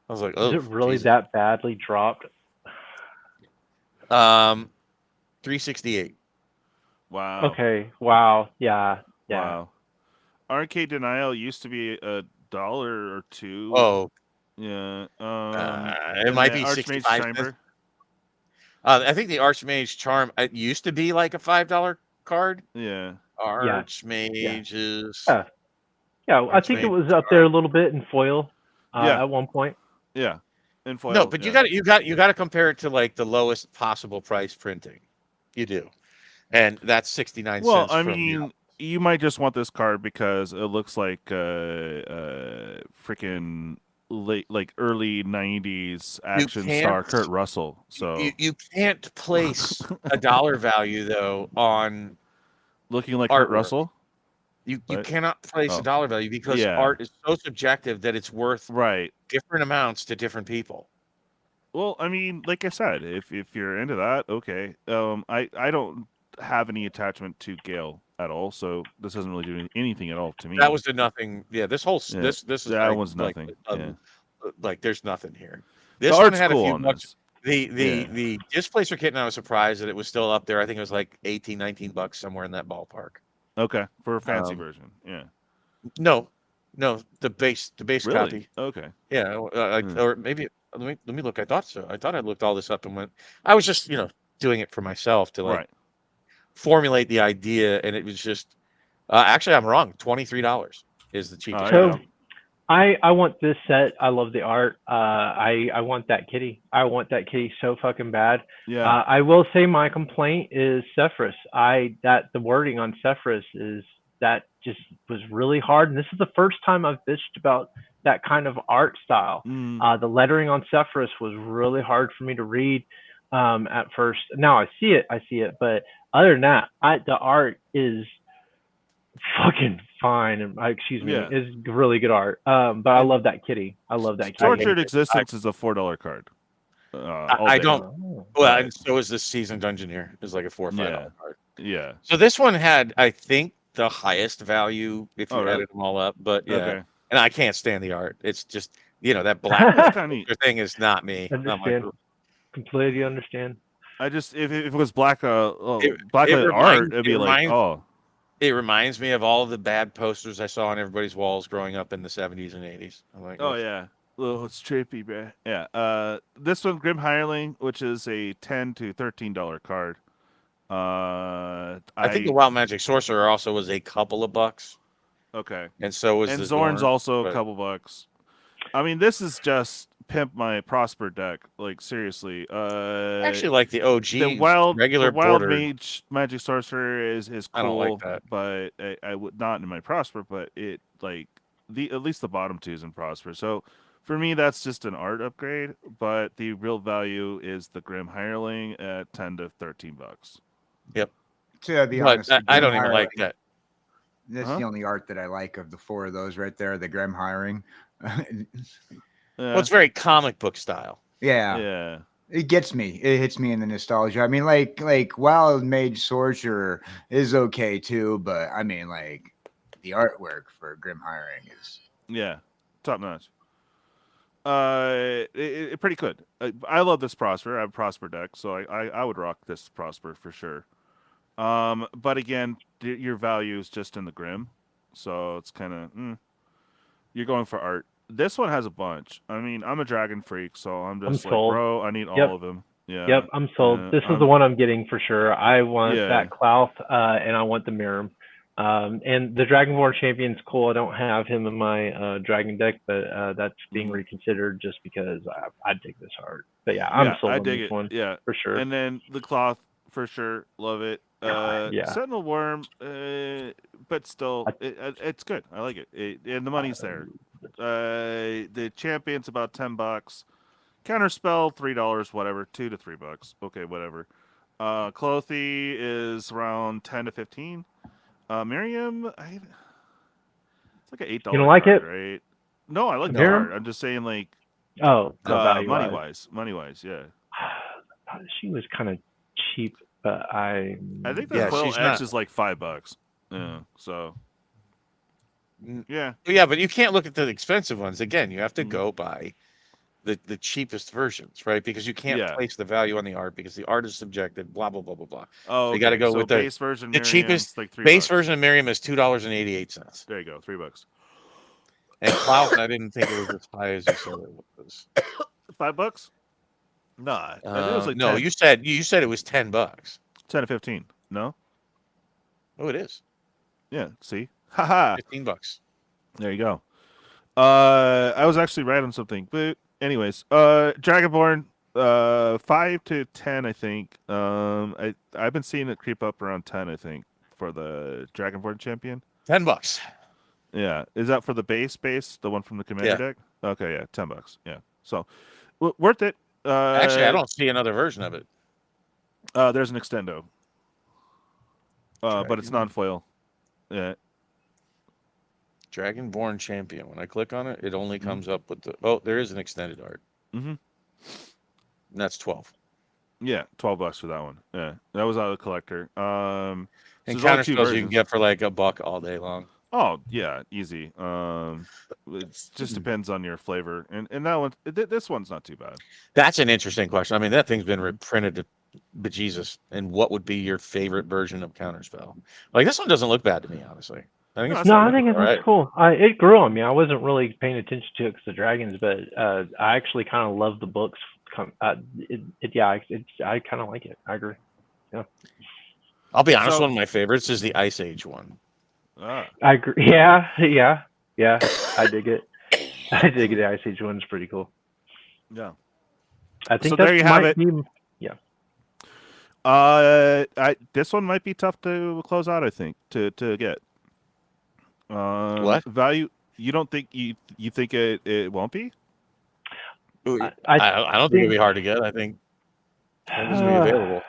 I was like, oh, is it really Jesus. that badly dropped? 368. Wow. Okay. Wow. Yeah. Wow. Arcade Denial used to be $1 or $2. Oh. Yeah. It might be 65 Chamber. I think the Archmage Charm, it used to be like a $5 card. Yeah. Archmage is. Yeah, I think it was up there a little bit in foil at one point. Yeah. In foil. No, but you got to compare it to like the lowest possible price printing. You do. And that's 69 cents. Well, I mean, you might just want this card because it looks like freaking late, like early 90s action star Kurt Russell. So you can't place a dollar value though on looking like artwork. Kurt Russell. You cannot place a dollar value because art is so subjective that it's worth different amounts to different people. Well, I mean, like I said, if you're into that, okay. I don't have any attachment to Gale at all, so this doesn't really do anything at all to me. That was the nothing. Yeah, this whole this is that one's nothing. Like there's nothing here. This the one art's had cool a few on bucks. this. The Displacer kit, and I was surprised that it was still up there. I think it was like $18-19 somewhere in that ballpark. Okay, for a fancy version, yeah. No, the base really? copy. Okay. Yeah, or maybe let me look. I thought so. I thought I looked all this up and went. I was just doing it for myself to like formulate the idea, and it was just actually I'm wrong. $23 is the cheapest. So I want this set. I love the art. I want that kitty. I want that kitty so fucking bad. Yeah. I will say my complaint is Sephiroth. That the wording on Sephiroth is that just was really hard, and this is the first time I've bitched about that kind of art style. The lettering on Sephiroth was really hard for me to read at first. Now I see it, but other than that, the art is fucking fine, and it's really good art. But I love that kitty. Tortured Existence is a $4 card. I don't. Well, and so is this Seasoned Dungeoneer. It's like a $4 or $5 card. Yeah. So this one had, I think, the highest value if you added them all up. But and I can't stand the art. It's just that black thing is not me. Understand. Completely understand. I just if it was black art, it'd be like It reminds me of all of the bad posters I saw on everybody's walls growing up in the 70s and 80s. I'm like, it's trippy, bro. Yeah. This one, Grim Hireling, which is a $10 to $13 card. I think the Wild Magic Sorcerer also was a couple of bucks. Okay. And so was the Zorn's also a couple bucks. I mean, this is just pimp my Prosper deck. Like seriously. I actually like the OG regular Wild border. Magic Sorcerer is cool. I don't like that. But I would not in my Prosper, but it like at least the bottom two is in Prosper. So for me, that's just an art upgrade, but the real value is the Grim Hireling at $10 to $13. Yep. To be honest, I don't even like that. This is the only art that I like of the four of those right there, the Grim Hiring. Well, it's very comic book style. Yeah. It gets me. It hits me in the nostalgia. I mean, like Wild Mage Sorcerer is okay too, but I mean, like the artwork for Grim Hiring is top notch. Pretty good. I love this Prosper. I have a Prosper deck, so I would rock this Prosper for sure. But again, your value is just in the Grim, so it's kind of you're going for art. This one has a bunch. I mean, I'm a dragon freak, so I'm just like, bro, I need all of them. Yeah. Yep, I'm sold. This is the one I'm getting for sure. I want that Clouth, and I want the Mirim. And the Dragonborn Champion's cool. I don't have him in my dragon deck, but that's being reconsidered just because I dig this art. But yeah, I'm sold on this one. Yeah, for sure. And then the Cloth for sure, love it. Sentinel Worm, but still, it's good. I like it. And the money's there. The Champion's about $10. Counterspell $3, whatever, $2 to $3. Okay, whatever. Clothy is around 10 to 15. Miriam, it's like an $8 You don't like card, it? right? No, I like the Miriam? art. I'm just saying, like, Oh, the value money wise, yeah. She was kind of cheap, but I think the foil she's X not. is like $5. Yeah, so yeah, Yeah, but you can't look at the expensive ones. Again, you have to go by the cheapest versions, right? Because you can't place the value on the art because the art is subjective. Blah blah blah blah blah. Oh, so you got to go with the base version. The cheapest like $3. Base version of Miriam is $2.88. There you go, $3. And Clout, I didn't think it was as high as you said it was. $5? Nah, I think it was like no. 10. You said it was $10. 10 to 15. No. Oh, it is. Yeah. See, haha. $15. There you go. I was actually right on something, but anyways, Dragonborn, 5 to 10, I think. I've been seeing it creep up around 10, I think, for the Dragonborn champion. $10. Yeah, is that for the base, the one from the commander deck? Okay, yeah, $10. Yeah, so worth it. Actually, I don't see another version of it. There's an extendo, but it's non-foil. Yeah. Dragonborn champion. When I click on it, it only comes up with the. Oh, there is an extended art. And that's 12. Yeah, $12 for that one. Yeah, that was out of the collector. And counter spells you can get for like $1 all day long. Oh yeah, easy. It just depends on your flavor, and that one, this one's not too bad. That's an interesting question. I mean, that thing's been reprinted to bejesus. And what would be your favorite version of counterspell? Like this one doesn't look bad to me, honestly. I think it looks cool. It grew on me. I wasn't really paying attention to it because the dragons, but I actually kind of love the books. I kind of like it. I agree. Yeah. I'll be honest. One of my favorites is the Ice Age one. Ah. I agree. Yeah. I dig it. I dig it. The Ice Age one's pretty cool. Yeah. I think so there you have it. Yeah. This one might be tough to close out. I think to get. What value? You don't think you think it won't be? I don't think it'll be hard to get. I think it's gonna be available.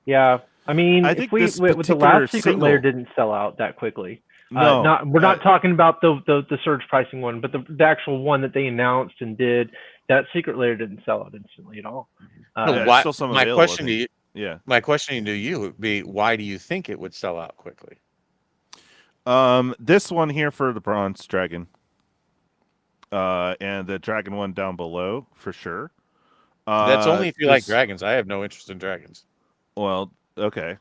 Yeah, I mean, I think with the last secret layer didn't sell out that quickly. No, we're not talking about the surge pricing one, but the actual one that they announced and did, that secret layer didn't sell out instantly at all. Still some my available, question to you, my question to you would be, why do you think it would sell out quickly? This one here for the bronze dragon, and the dragon one down below for sure. That's only if you like dragons. I have no interest in dragons. Well, okay.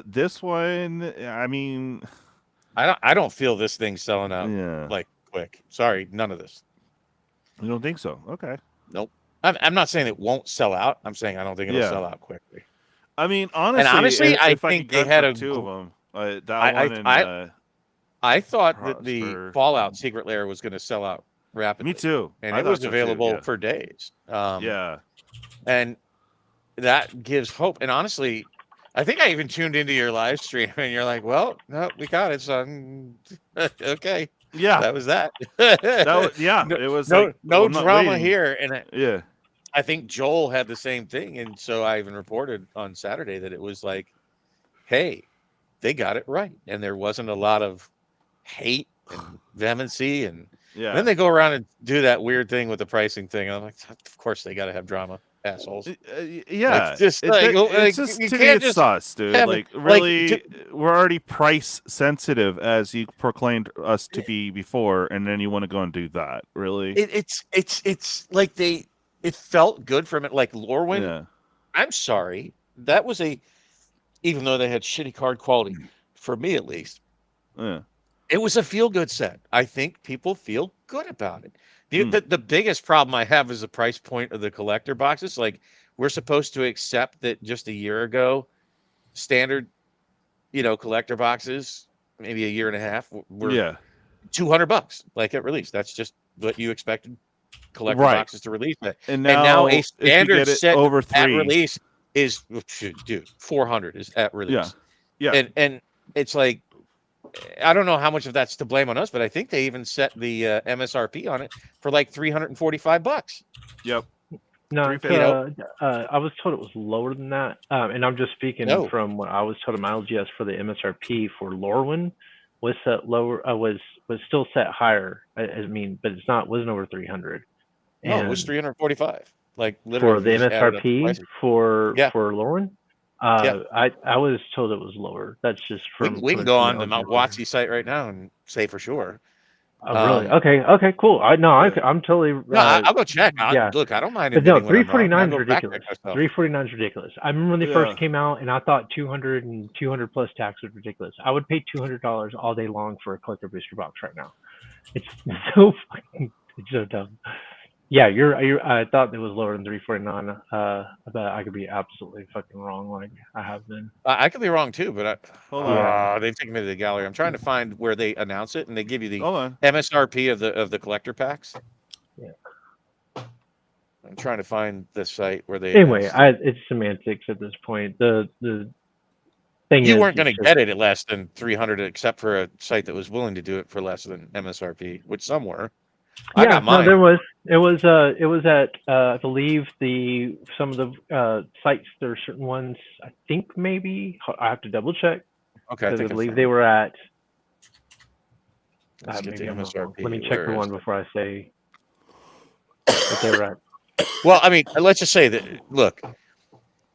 This one, I mean, I don't feel this thing selling out like quick. Sorry, none of this. You don't think so? Okay. Nope. I'm not saying it won't sell out. I'm saying I don't think it'll sell out quickly. I mean, honestly, I think they had two of them. I thought that the Fallout secret layer was going to sell out rapidly. Me too. And it was available for days. And that gives hope. And honestly, I think I even tuned into your live stream and you're like, well, no, we got it, son. Okay. Yeah. That was that. It was no drama here. And I I think Joel had the same thing. And so I even reported on Saturday that it was like, hey, they got it right. And there wasn't a lot of hate and vehemency. And then they go around and do that weird thing with the pricing thing. And I'm like, of course they got to have drama, assholes. Yeah. It's sus, dude. Really, we're already price sensitive as you proclaimed us to be before. And then you want to go and do that. Really? It's like it felt good from it. Like Lorwyn. Yeah. I'm sorry. That was even though they had shitty card quality, for me at least, it was a feel-good set. I think people feel good about it. The biggest problem I have is the price point of the collector boxes. Like, we're supposed to accept that just a year ago, standard, collector boxes, maybe a year and a half, were $200, like at release. That's just what you expected collector boxes to release. And now a standard set over at release is, dude, 400 is at release. Yeah. And it's like, I don't know how much of that's to blame on us, but I think they even set the MSRP on it for like $345. Yep. No, it's, 350. I was told it was lower than that, and I'm just speaking No. from what I was told in my LGS for the MSRP for Lorwyn was set lower, was still set higher. I mean, but wasn't over 300. No, it was And 345. Like literally for the if you just added up the MSRP prices. for Yeah. Lorwyn, Yeah. I was told it was lower. That's just from We can go on the Mount Watsy site right now and say for sure. Oh, really? Okay, cool. I'm totally. No, I'll go check. Yeah. Look, I don't mind But no, admitting when I'm wrong. 349 I'll is go back check ridiculous. myself. 349 is ridiculous. I remember when they first came out, and I thought 200 and 200 plus tax was ridiculous. I would pay $200 all day long for a collector booster box right now. It's so fucking, it's so dumb. Yeah, I thought it was lower than 349. But I could be absolutely fucking wrong, like I have been. I could be wrong too, but Yeah. they've taken me to the gallery. I'm trying to find where they announce it, and they give you the Hold on. MSRP of the collector packs. Yeah. I'm trying to find the site where they. Anyway, it's semantics at this point. The thing You is, weren't going to get it at less than 300, except for a site that was willing to do it for less than MSRP, which some were. I got mine. No, it was at I believe some of the sites. There are certain ones. I think maybe I have to double check. Okay, I believe they were at. Let's get the MSRP. Let me check the one before I say what they were at. Well, I mean, let's just say that. Look,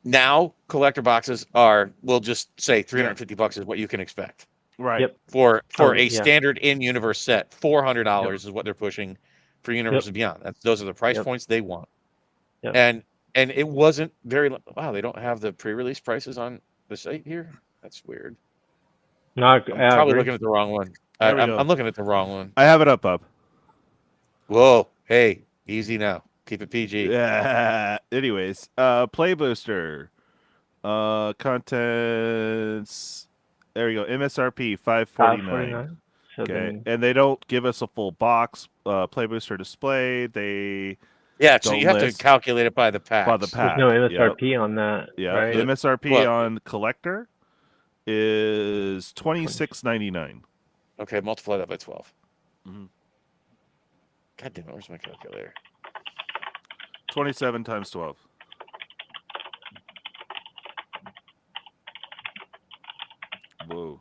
now collector boxes we'll just say $350 is what you can expect. Right. Yep. For a standard in-universe set, $400 is what they're pushing for Universe and Beyond. Those are the price points they want. Yep. And it wasn't very. Wow, they don't have the pre-release prices on the site here. That's weird. No, I'm probably looking at the wrong one. I'm looking at the wrong one. I have it up. Whoa, hey, easy now. Keep it PG. Yeah. Anyways, play booster, contents. There we go. MSRP 549. So Okay, and they don't give us a full box. Play booster display. They so you have to calculate it by the pack. By the pack. There's no MSRP on that. Yeah. Right? The MSRP on collector is $26.99. Okay, multiply that by 12. Mm-hmm. God damn it! Where's my calculator? 27 times 12. Whoa.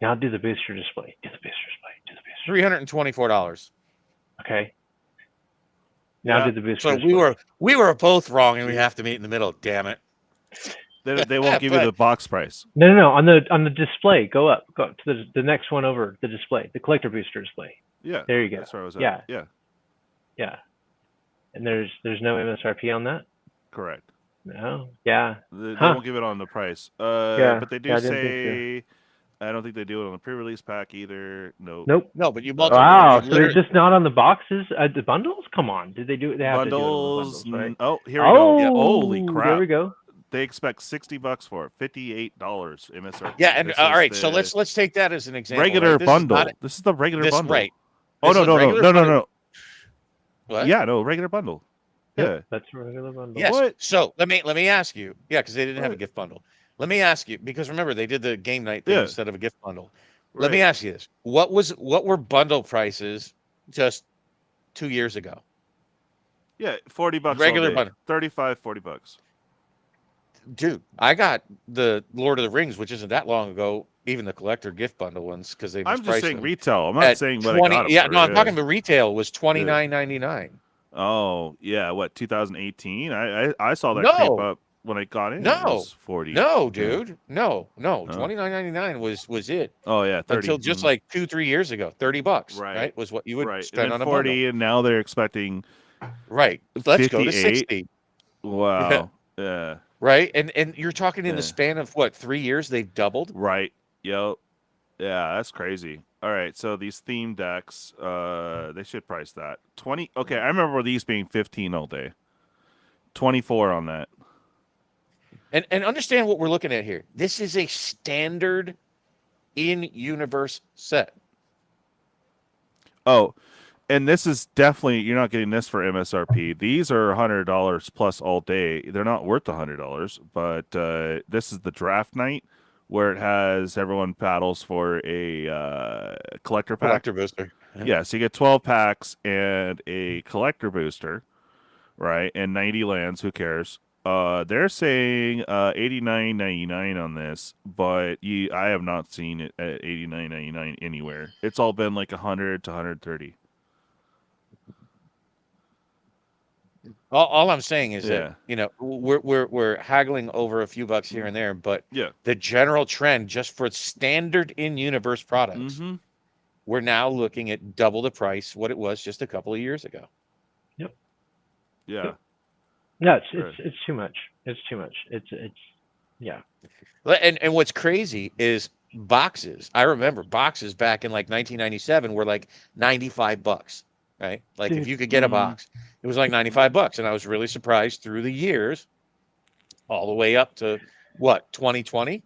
Now do the booster display. Do the booster display. $324. Okay. Now do the booster so display. we were both wrong, and we have to meet in the middle. Damn it. They won't give you the box price. No. On the display, go up to the next one over the display, the collector booster display. Yeah. There you go. That's where I was at. Yeah. Yeah. And there's no MSRP on that? Correct. No. Yeah. They won't give it on the price. But they do say. I don't think they do it on the pre-release pack either. Nope. No, but you multiply. Wow, so they're just not on the boxes, the bundles? Come on, did they do it? They have bundles, to do it on the bundles, right? Oh, here we go. Yeah. Holy crap! There we go. They expect $60 for it. $58 MSRP. Yeah, and all right, so let's take that as an example. Regular bundle. This is the regular bundle. Right. Oh no. What? Yeah, no, regular bundle. Yeah, that's a regular bundle. Yes. What? So let me ask you. Yeah, because they didn't have a gift bundle. Let me ask you, because remember they did the game night thing instead of a gift bundle. Let me ask you this: what were bundle prices just 2 years ago? Yeah, $40 regular bundle, $35-$40. Dude, I got the Lord of the Rings, which isn't that long ago. Even the collector gift bundle ones, because they. I'm just saying retail. I'm not saying what 20, I got. Yeah, no, I'm talking about retail was $29.99. Oh yeah, what 2018? I saw that creep up when I got in. No, it was 40. No, dude, no. $29.99 was it. Oh yeah, 30. Until just like 2-3 years ago, $30. Right, was what you would spend on a 40, bundle. And now they're expecting. Right, let's go to 60. Wow. Yeah. Right, and you're talking in the span of what, 3 years? They've doubled. Right. Yep. Yeah, that's crazy. All right, so these theme decks, they should price that 20. Okay, I remember these being 15 all day. 24 on that. And understand what we're looking at here. This is a standard in-universe set. Oh, and this is definitely, you're not getting this for MSRP. These are $100 plus all day. They're not worth $100, but this is the draft night where it has everyone paddles for a collector pack. Collector booster. Yeah, so you get 12 packs and a collector booster, right? And 90 lands. Who cares? They're saying 89.99 on this, but I have not seen it at 89.99 anywhere. It's all been like 100 to 130. All I'm saying is Yeah. that we're haggling over a few bucks here and there, but Yeah. the general trend just for standard in-universe products, Mm-hmm. we're now looking at double the price what it was just a couple of years ago. Yep. Yeah. Yep. No, Right. it's too much. It's too much. It's yeah. And what's crazy is boxes. I remember boxes back in like 1997 were like $95, right? Like if Dude. you could get a Mhm. box, it was like $95, and I was really surprised through the years, all the way up to what 2020.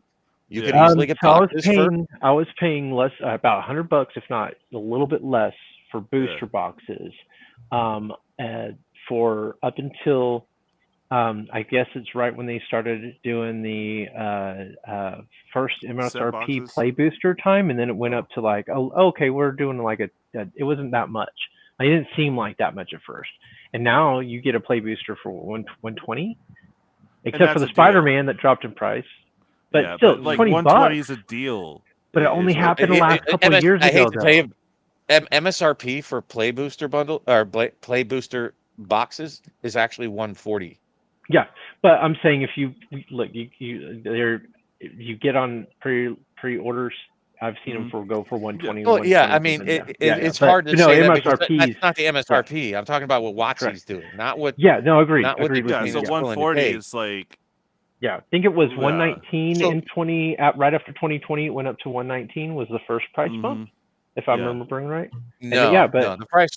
You could Yeah. easily get So boxes for I was paying less, about $100, if not a little bit less, for booster Yeah. boxes, for up until I guess it's right when they started doing the first Set MSRP boxes. play booster time, and then it went Oh. up to like, oh, okay, we're doing like a it wasn't that much. It didn't seem like that much at first, and now you get a play booster for 120, except for that's the a deal. Spider-Man that dropped in price. But Yeah, still, but like $20. 120 is a deal. But it only Is what- happened the last couple of years I ago, hate to though. tell you, MSRP for play booster bundle or play booster boxes is actually 140. Yeah, but I'm saying if you look, you get on pre-orders. I've seen them Mhm. go for 120. Well, yeah, I 120 mean, something, yeah. it's But hard to no, say that because MSRP's that's not the MSRP. I'm talking about what correct. WotC's doing, not what Yeah, no, agreed. not what the Agreed with Yeah, you. so community's Yeah. willing to 140 pay. is like Yeah, I think it was Yeah. 119 So- in 20 right after 2020. It went up to 119 was the first price bump, if I'm Yeah. remembering right. No, yeah, but- no,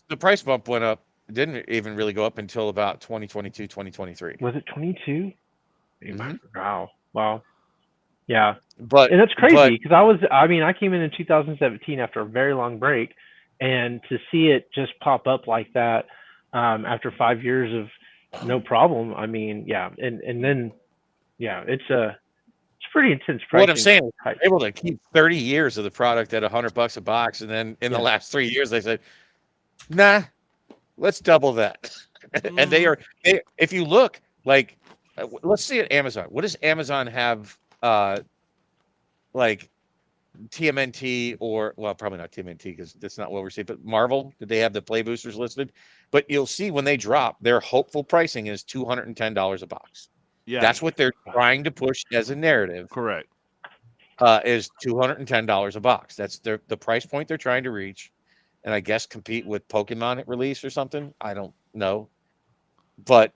the price bump went up. It didn't even really go up until about 2022, 2023. Was it 22? Mhm. Wow. Yeah, But and that's but crazy because I came in 2017 after a very long break, and to see it just pop up like that after 5 years of no problem. I mean, yeah, and then yeah, it's pretty intense pricing. what I'm saying is they're able to keep 30 years of the product at $100 a box, and then in the last 3 years they said, "Nah, let's double that." And they if you look like, let's see at Amazon. What does Amazon have? Like TMNT or probably not TMNT because that's not well received. But Marvel, did they have the play boosters listed? But you'll see when they drop, their hopeful pricing is $210 a box. Yeah. That's what they're trying to push as a narrative. Correct. Is $210 a box. That's the price point they're trying to reach, and I guess compete with Pokemon at release or something. I don't know, but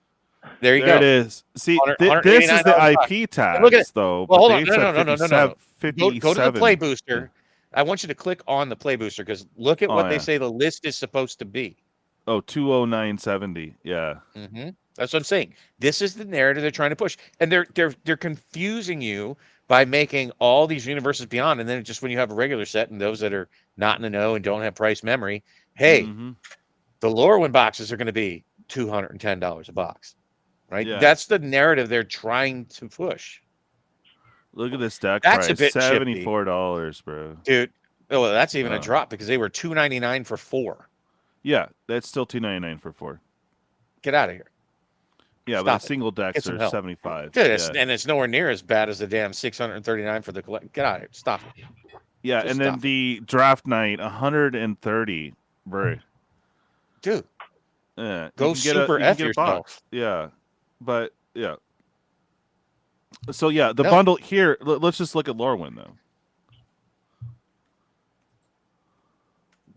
there you There go. it is. See, $189 this is the box. IP Look at tags, though. Well, but hold on. they've No, said no, no. 57. Go to the play booster. I want you to click on the play booster because look at what they say the list is supposed to be. Oh, 209.70. Yeah. Mm-hmm. That's what I'm saying. This is the narrative they're trying to push, and they're confusing you by making all these universes beyond, and then just when you have a regular set and those that are not in the know and don't have price memory, hey, the Lorwyn boxes are going to be $210 a box, right? Yeah. That's the narrative they're trying to push. Look at this deck That's price. a bit $74, bro. Dude. Oh, that's even a drop because they were $299 for 4. Yeah, that's still $299 for 4. Get out of here. Yeah, Stop but it. the single decks Get some are help. 75. Dude, yeah. and it's nowhere near as bad as the damn $639 for the collect. Get out of here. Stop it. Yeah, Just and then the draft night, 130, bro. Dude. Yeah. Go super F yourself. Yeah. But yeah. So yeah, the bundle here, let's just look at Lorwyn though.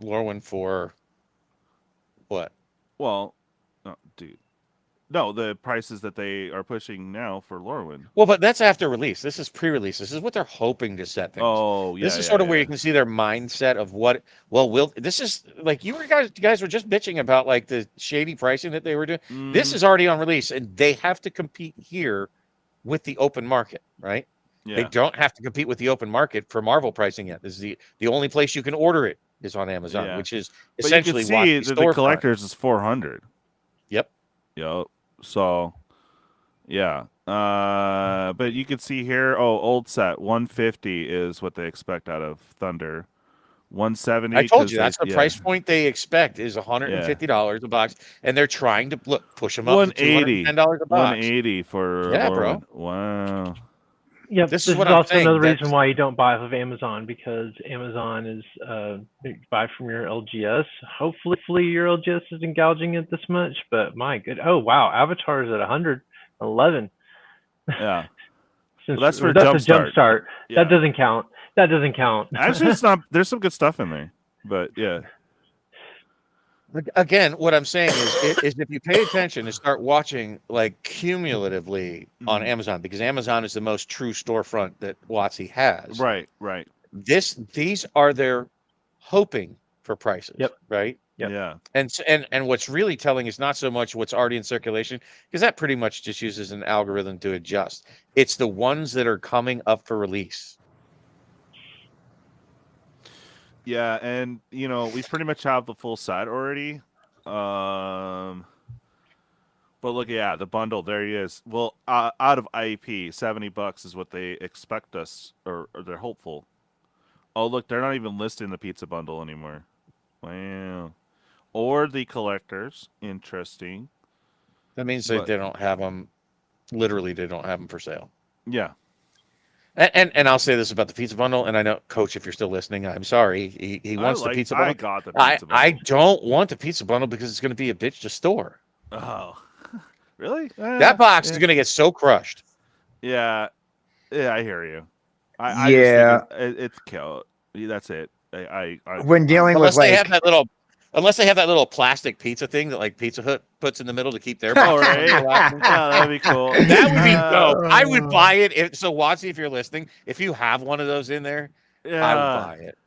Lorwyn for what? Well, oh, dude. No, the prices that they are pushing now for Lorwyn. Well, but that's after release. This is pre-release. This is what they're hoping to set things. Oh, yeah. This is sort of where you can see their mindset of what. Well, this is like you guys were just bitching about like the shady pricing that they were doing. This is already on release, and they have to compete here with the open market, right? Yeah. They don't have to compete with the open market for Marvel pricing yet. This is the only place you can order it is on Amazon, which is essentially but you can see that the collectors is 400. Yep. So, yeah. But you can see here, old set 150 is what they expect out of Thunder. 170. I told you 'cause that's the yeah. price point they expect is $150 a box, and they're trying to push them up to $210 a box. 180 for Yeah, Lorwyn. bro. Wow. Yep, This this is what is I'm also saying. another reason why you don't buy off of Amazon, because Amazon is you buy from your LGS. Hopefully your LGS isn't gouging it this much, but my good, oh wow, Avatar is at 111. Yeah. Since Well, that's for that's a jump start. Yeah. That doesn't count. That doesn't count. Actually, it's not. There's some good stuff in there, but yeah. Again, what I'm saying is if you pay attention and start watching like cumulatively on Amazon, because Amazon is the most true storefront that WotC has. Right, right. These are their hoping for prices. Yep. Right. Yep. Yeah. And what's really telling is not so much what's already in circulation, because that pretty much just uses an algorithm to adjust. It's the ones that are coming up for release. Yeah, and you know, we pretty much have the full set already. But look, yeah, the bundle, there he is. Well, out of IEP, $70 is what they expect us, or they're hopeful. Oh, look, they're not even listing the pizza bundle anymore. Wow. Or the collectors. Interesting. That means that they don't have them. Literally, they don't have them for sale. Yeah. And I'll say this about the pizza bundle, and I know, Coach, if you're still listening, I'm sorry. He wants the pizza bundle. I got the pizza bundle. I don't want the pizza bundle because it's going to be a bitch to store. Oh, really? That box is going to get so crushed. Yeah, I hear you. I Yeah. just think it's cute. That's it. When dealing with they have that little. Unless they have that little plastic pizza thing that like Pizza Hut puts in the middle to keep their box. Oh, right. Yeah, that'd be cool. That would be dope. I would buy it. So WotC, if you're listening, if you have one of those in there, I would buy it.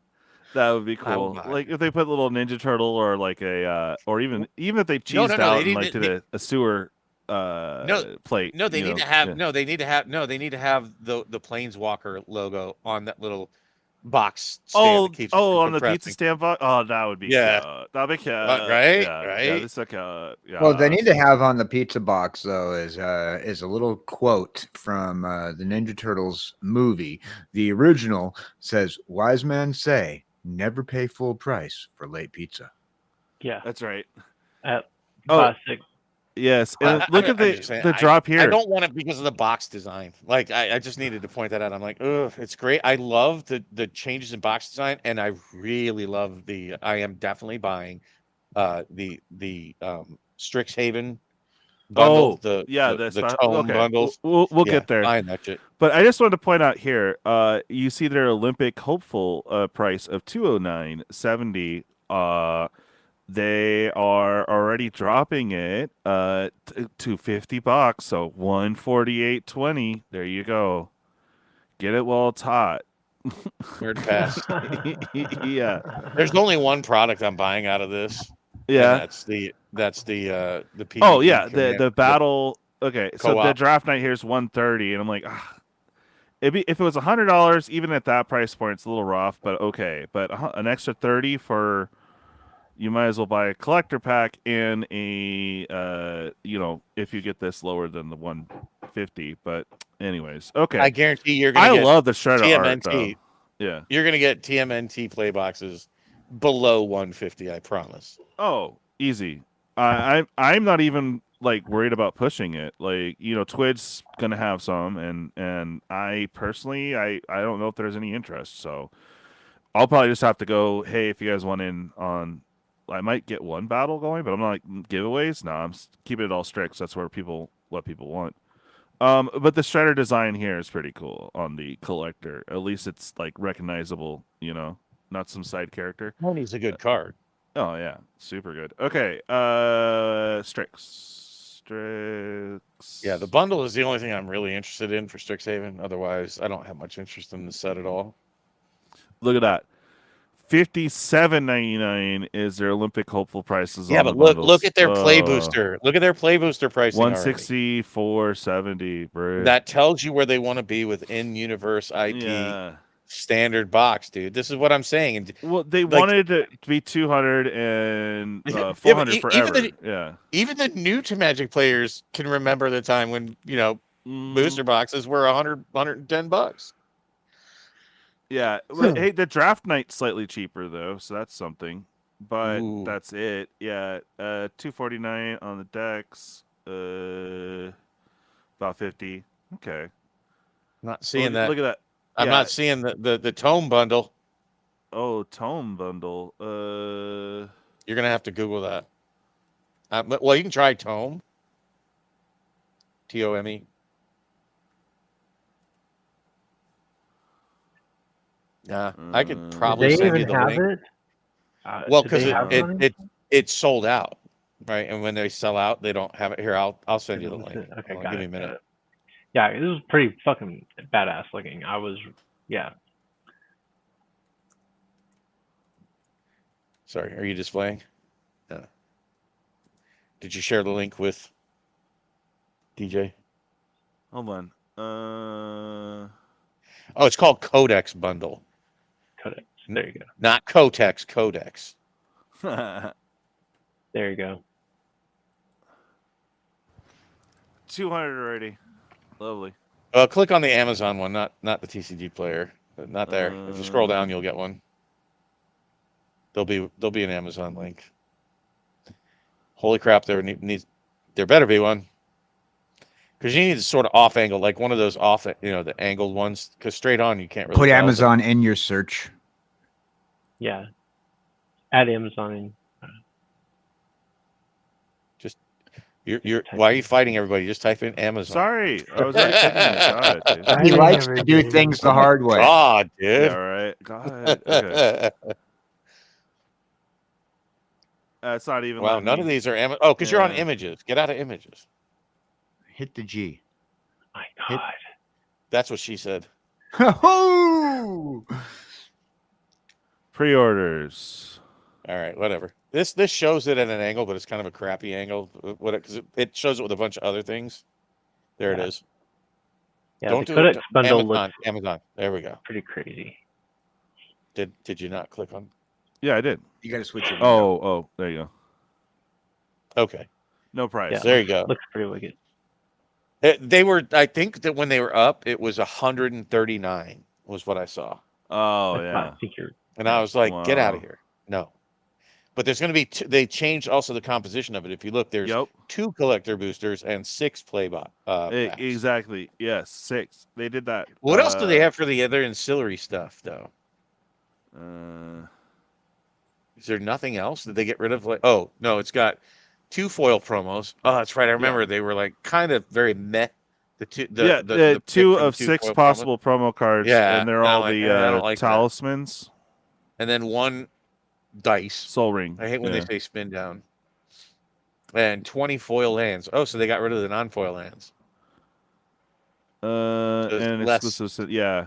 That would be cool. Like if they put a little Ninja Turtle or like a or even if they cheesed out and like did a sewer plate. No, they need to have they need to have the Planeswalker logo on that little box stand that keeps on the pizza stand box. Oh, that would be cute. That'd be cute. Right? Yeah, right. Yeah, this like yeah. Well, they need to have on the pizza box though is a little quote from the Ninja Turtles movie. The original says, "Wise men say, never pay full price for late pizza." Yeah, that's right. Classic. Yes, and look at the drop here. I don't want it because of the box design. Like I just needed to point that out. I'm like, ugh, it's great. I love the changes in box design, and I really love I am definitely buying the Strixhaven bundle. The tone bundles. We'll get there. Buying that shit. But I just wanted to point out here, you see their Olympic hopeful price of $209.70. They are already dropping it to $50, so $148.20. There you go. Get it while it's hot. Nerd pass. Yeah. There's only one product I'm buying out of this. Yeah. That's the PvP. Oh yeah, the battle. Okay, so co-op. the draft night here is $130, and I'm like, if it was $100, even at that price point, it's a little rough, but okay. But an extra $30 for. You might as well buy a collector pack and a, if you get this lower than the 150. But anyways, okay. I guarantee you're going to get love the shredder TMNT. art, though. Yeah. You're going to get TMNT play boxes below 150, I promise. Oh, easy. I'm not even, like, worried about pushing it. Like, Twitch's going to have some, and I personally, I don't know if there's any interest. So I'll probably just have to go, hey, if you guys want in on... I might get one battle going, but I'm not like giveaways. No, I'm keeping it all strict. So that's what people want. But the shredder design here is pretty cool on the collector. At least it's like recognizable, not some side character. Money's a good card. Oh yeah, super good. Okay, Strix. Yeah, the bundle is the only thing I'm really interested in for Strixhaven. Otherwise, I don't have much interest in the set at all. Look at that. $57.99 is their Olympic hopeful prices. Yeah, but look at their play booster. Look at their play booster pricing. $164.70, bro. That tells you where they want to be within universe IP standard box, dude. This is what I'm saying. Well, they wanted it to be 200 and 400 forever. Even the new to Magic players can remember the time when booster boxes were $100, $110. Yeah. Well, hey, the draft night's slightly cheaper though, so that's something. But Ooh. that's it. Yeah. 249 on the decks. About 50. Okay. Not seeing that. Look at that. I'm Yeah. not seeing the tome bundle. Oh, tome bundle. You're gonna have to Google that. Well, you can try tome. TOME. Yeah, I could Do probably they send you even the have link. it? Well, Do because they have it on it sold out, right? And when they sell out, they don't have it here. I'll send you the Instagram? link. Okay, Hold on, got give me it. a minute. Yeah, it was pretty fucking badass looking. Yeah. Sorry, are you displaying? Yeah. Did you share the link with DJ? Hold on. Oh, it's called Codex Bundle. Codex. There you go. Not Cotex, Codex. There you go. 200 already. Lovely. Click on the Amazon one, not the TCG player. Not there. If you scroll down, you'll get one. There'll be an Amazon link. Holy crap! There better be one. Because you need a sort of off angle, like one of those off, the angled ones. Because straight on, you can't really Put tell, Amazon in your search. Yeah. Add Amazon in. Just why are you fighting everybody? Just type in Amazon. Sorry, I was already clicking it. Got it, dude. He likes to do things the hard way. God, dude. Yeah, right. God. Okay. It's not even. Wow, none of these are Amazon. Oh, because you're on Yeah. images. Get out of images. Hit the G. My God. That's what she said. Oh! Pre-orders. All right, whatever. This shows it at an angle, but it's kind of a crappy angle. Because it shows it with a bunch of other things. There it is. Yeah, Don't the do Codex it. bundle Amazon. looks Amazon. There we go. pretty crazy. Did you not click on? Yeah, I did. You got to switch your window. Oh, there you go. Okay. No price. Yeah, There you go. Looks pretty wicked. They were. I think that when they were up, it was 139 was what I saw. Oh, That's yeah. not secret. And I was like, get out of Wow. here. No. But there's going to be, they changed also the composition of it. If you look, there's Yep. 2 collector boosters and 6 play packs. Exactly. Yes, 6. They did that. What else do they have for the other ancillary stuff, though? Is there nothing else? Did they get rid of, like, oh, no, it's got 2 foil promos. Oh, that's right. I remember they were like kind of very meh. The 2 from of 2 6 foil possible promo cards, Yeah, and they're and I'm all like, the I don't like that. talismans. And then 1 dice. Soul Ring. I hate when they say spin down. And 20 foil lands. Oh, so they got rid of the non-foil lands. And less. exclusive. Yeah,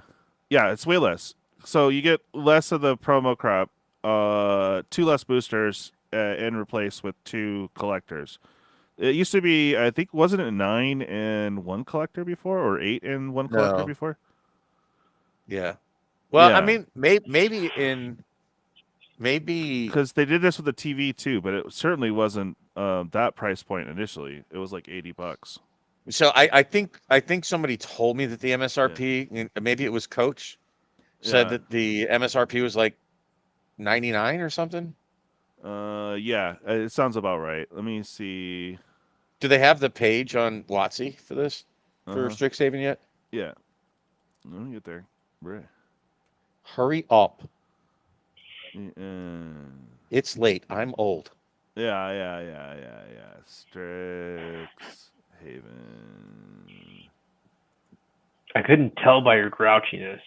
it's way less. So you get less of the promo crop. 2 less boosters, and replaced with 2 collectors. It used to be, I think, wasn't it 9 and 1 collector before, or 8 and 1 collector No. before? Yeah. Well, Yeah. I mean, maybe because they did this with the TV too, but it certainly wasn't that price point initially. It was like $80. So I think somebody told me that the MSRP, maybe it was Coach, said that the MSRP was like 99 or something. Yeah, it sounds about right. Let me see. Do they have the page on WotC for this for Strixhaven yet? Yeah, let me get there. Right. Hurry up! Uh, It's late. I'm old. Yeah. Strixhaven. I couldn't tell by your grouchiness.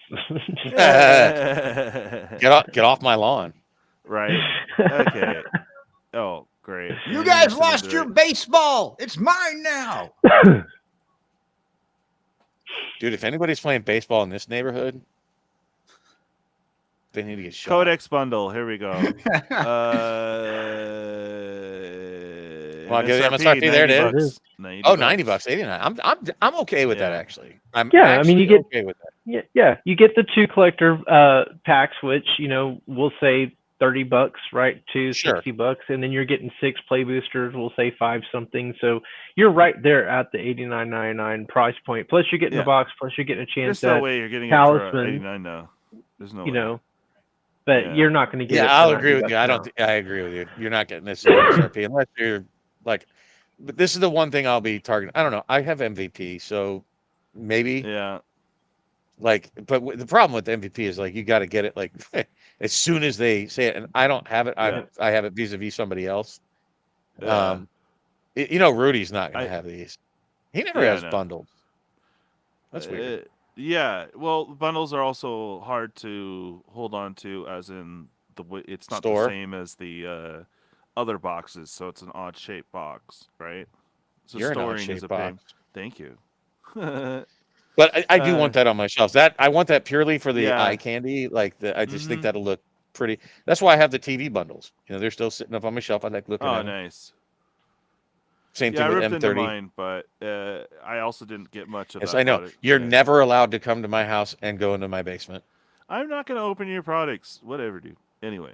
Get off my lawn. Right. Okay. Oh, great. You guys lost your baseball. It's mine now. Dude, if anybody's playing baseball in this neighborhood, they need to get shot. Codex bundle. Here we go. Come on, get the MSRP. There it is. $90. Oh, $90, 89. I'm okay with that actually. I'm I mean, you get okay with that. Yeah, you get the 2 collector packs, which we'll say $30, right? To $60, and then you're getting 6 play boosters. We'll say 5 something. So you're right there at the $89.99 price point. Plus you're getting the box. Plus you're getting a chance. There's no way you're getting talisman. it for $89 now. There's no you way. know, but Yeah. you're not going to get it. Yeah, for I'll 90 agree with bucks you. I now. don't. I agree with you. You're not getting this at MSRP unless you're like. But this is the one thing I'll be targeting. I don't know. I have MVP, so maybe Yeah. like. But the problem with MVP is like you got to get it like as soon as they say it, and I don't have it. Yeah. I have it vis-a-vis somebody else. Yeah. You know, Rudy's not going I- to have these. He never Yeah, has no. bundles. That's weird. Yeah. Well, bundles are also hard to hold on to, as in it's not Store. the same as the other boxes, so it's an odd shaped box, right? So You're an storing is odd-shaped a pain. box. Thank you. But I do want that on my shelves. That I want that purely for the Yeah. eye candy. Like I just think that'll look pretty. That's why I have the TV bundles. You know, they're still sitting up on my shelf. I like looking at Oh, them. nice. Same Yeah, I thing with ripped into M30. mine, but I also didn't get much of Yes, that I know. product. You're Yeah. never allowed to come to my house and go into my basement. I'm not going to open your products. Whatever, dude. Anyway.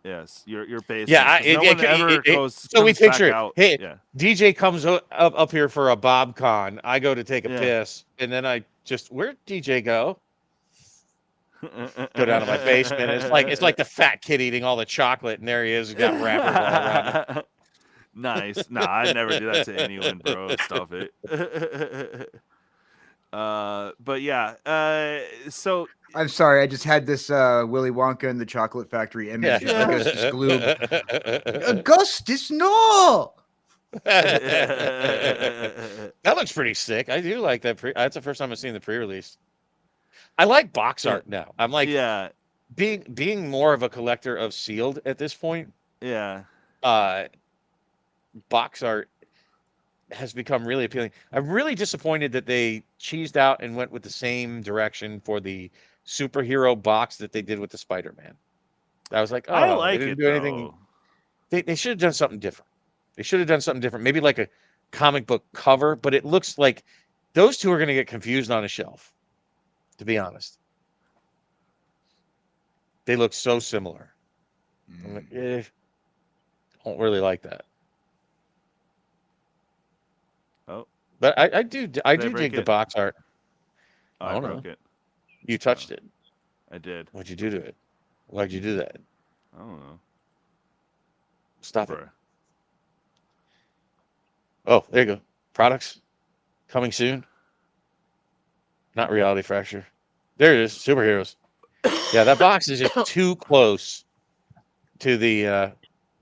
Yes, your basement. Yeah, No one ever so we comes picture back it. out. Hey, Yeah. DJ comes up here for a Bob Con. I go to take a Yeah. piss, and then I just where'd DJ go? Go down to my basement. It's like the fat kid eating all the chocolate, and there he is. He's got wrappers all around him. Nice. Nah, I never do that to anyone, bro. Stop it. But yeah. So I'm sorry, I just had this Willy Wonka and the Chocolate Factory image. Yeah. Augustus Gloop. Augustus, no! That looks pretty sick. I do like that. That's the first time I've seen the pre-release. I like box art now. I'm like, yeah. being more of a collector of sealed at this point. Yeah. Box art has become really appealing. I'm really disappointed that they cheesed out and went with the same direction for the superhero box that they did with the Spider-Man. I was like, oh, I like they didn't it, do anything. They should have done something different. They should have done something different. Maybe like a comic book cover, but it looks like those two are going to get confused on a shelf, to be honest. They look so similar. I'm like, don't really like that. Oh. But I do break dig the it? box art. I don't broke know. it. You touched it. I did. What'd you do to it? Why'd you do that? I don't know. Stop it. Bruh. Oh, there you go. Products coming soon. Not Reality Fracture. There it is. Superheroes. Yeah, that box is just too close to the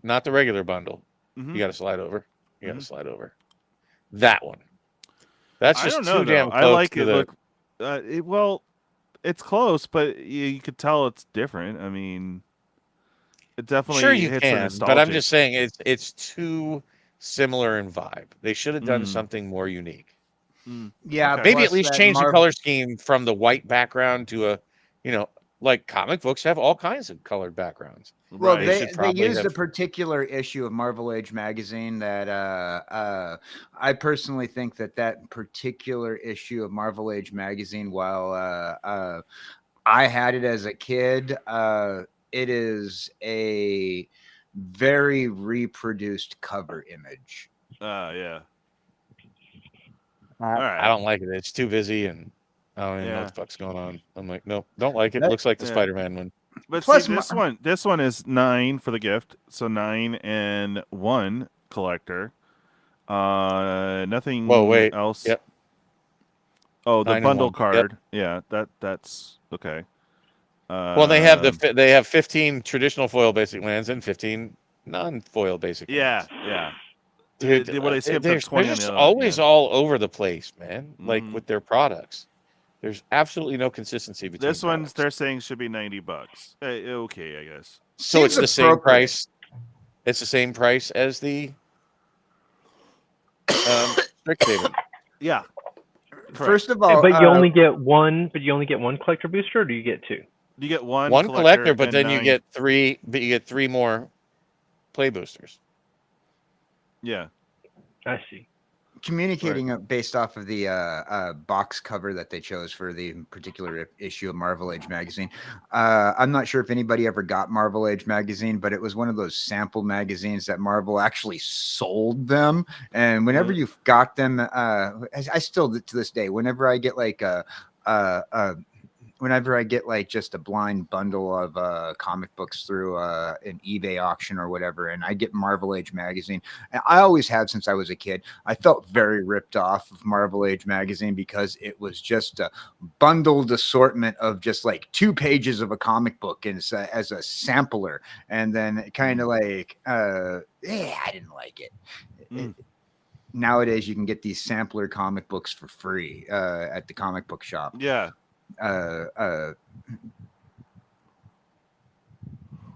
not the regular bundle. Mhm. You got to slide over. You got to slide over. That one. That's I just don't know, too damn though. close. I like to it. the... Look, well, it's close, but you could tell it's different. I mean, it definitely Sure you hits can, a nostalgic. but I'm just saying it's too similar in vibe. They should have done something more unique. Yeah, Okay. Maybe plus at least that change the color scheme from the white background to a, like comic books have all kinds of colored backgrounds. Well, Right. they used a particular issue of Marvel Age magazine that I personally think that particular issue of Marvel Age magazine, while I had it as a kid, it is a very reproduced cover image. Yeah. All right. I don't like it. It's too busy, and I don't even know what the fuck's going on. I'm like, nope, don't like it. Looks like the Spider-Man one. But Plus see, this one is 9 for the gift, so 9 and 1 collector. Nothing else. Yep. Oh, the 9 and bundle 1. card. Yep. Yeah, that's okay. Well, they have 15 traditional foil basic lands and 15 non-foil basic lands. Yeah. Dude, They skipped they're the 20 on just the other, always all over the place, man. Like Mhm. with their products, there's absolutely no consistency between. This one products. they're saying should be $90. Okay, I guess. So Seems it's the same appropriate. price. It's the same price as the Strixhaven. Yeah. First of all, but you only get one. But you only get one collector booster, or do you get two? You get one collector, but and then 9. you get 3. But you get 3 more play boosters. Yeah. I see. Communicating based off of the box cover that they chose for the particular issue of Marvel Age magazine. I'm not sure if anybody ever got Marvel Age magazine, but it was one of those sample magazines that Marvel actually sold them. And whenever you've got them, I still to this day, whenever I get like whenever I get like just a blind bundle of comic books through an eBay auction or whatever, and I get Marvel Age magazine, and I always have since I was a kid. I felt very ripped off of Marvel Age magazine because it was just a bundled assortment of just like 2 pages of a comic book and as a sampler, and then kind of like I didn't like it. Nowadays you can get these sampler comic books for free at the comic book shop. Yeah.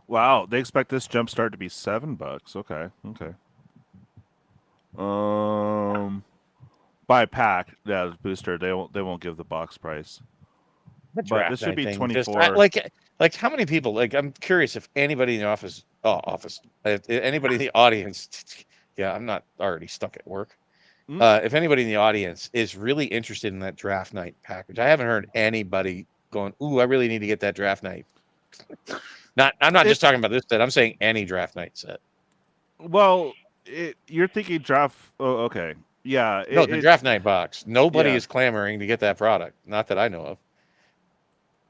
Wow, they expect this jumpstart to be $7. Okay. By pack, yeah, booster. They won't give the box price. But this should be 24. Like how many people? Like I'm curious if anybody in the office, anybody in the audience. Yeah, I'm not already stuck at work. If anybody in the audience is really interested in that draft night package, I haven't heard anybody going, "Ooh, I really need to get that draft night." I'm not just talking about this set. I'm saying any draft night set. Well, you're thinking draft. Oh, okay. Yeah. The draft night box. Nobody is clamoring to get that product. Not that I know of.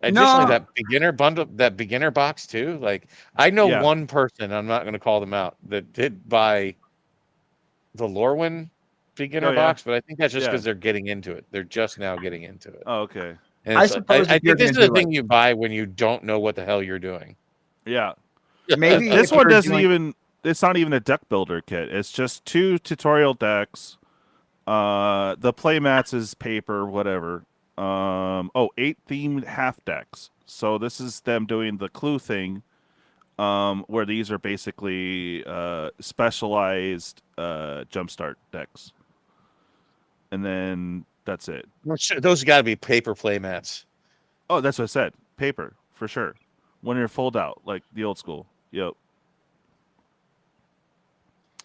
Additionally, that beginner bundle, that beginner box too. Like I know one person, I'm not going to call them out, that did buy the Lorwyn beginner box, but I think that's just because they're getting into it. They're just now getting into it. Oh, okay. And I suppose I think this is the thing you buy when you don't know what the hell you're doing. Yeah. Maybe this one doesn't even. It's not even a deck builder kit. It's just 2 tutorial decks. The playmats is paper, whatever. 8 themed half decks. So this is them doing the clue thing, where these are basically specialized jumpstart decks, and then that's it. Those got to be paper playmats. Oh, that's what I said. Paper for sure. When you're fold out, like the old school. Yep.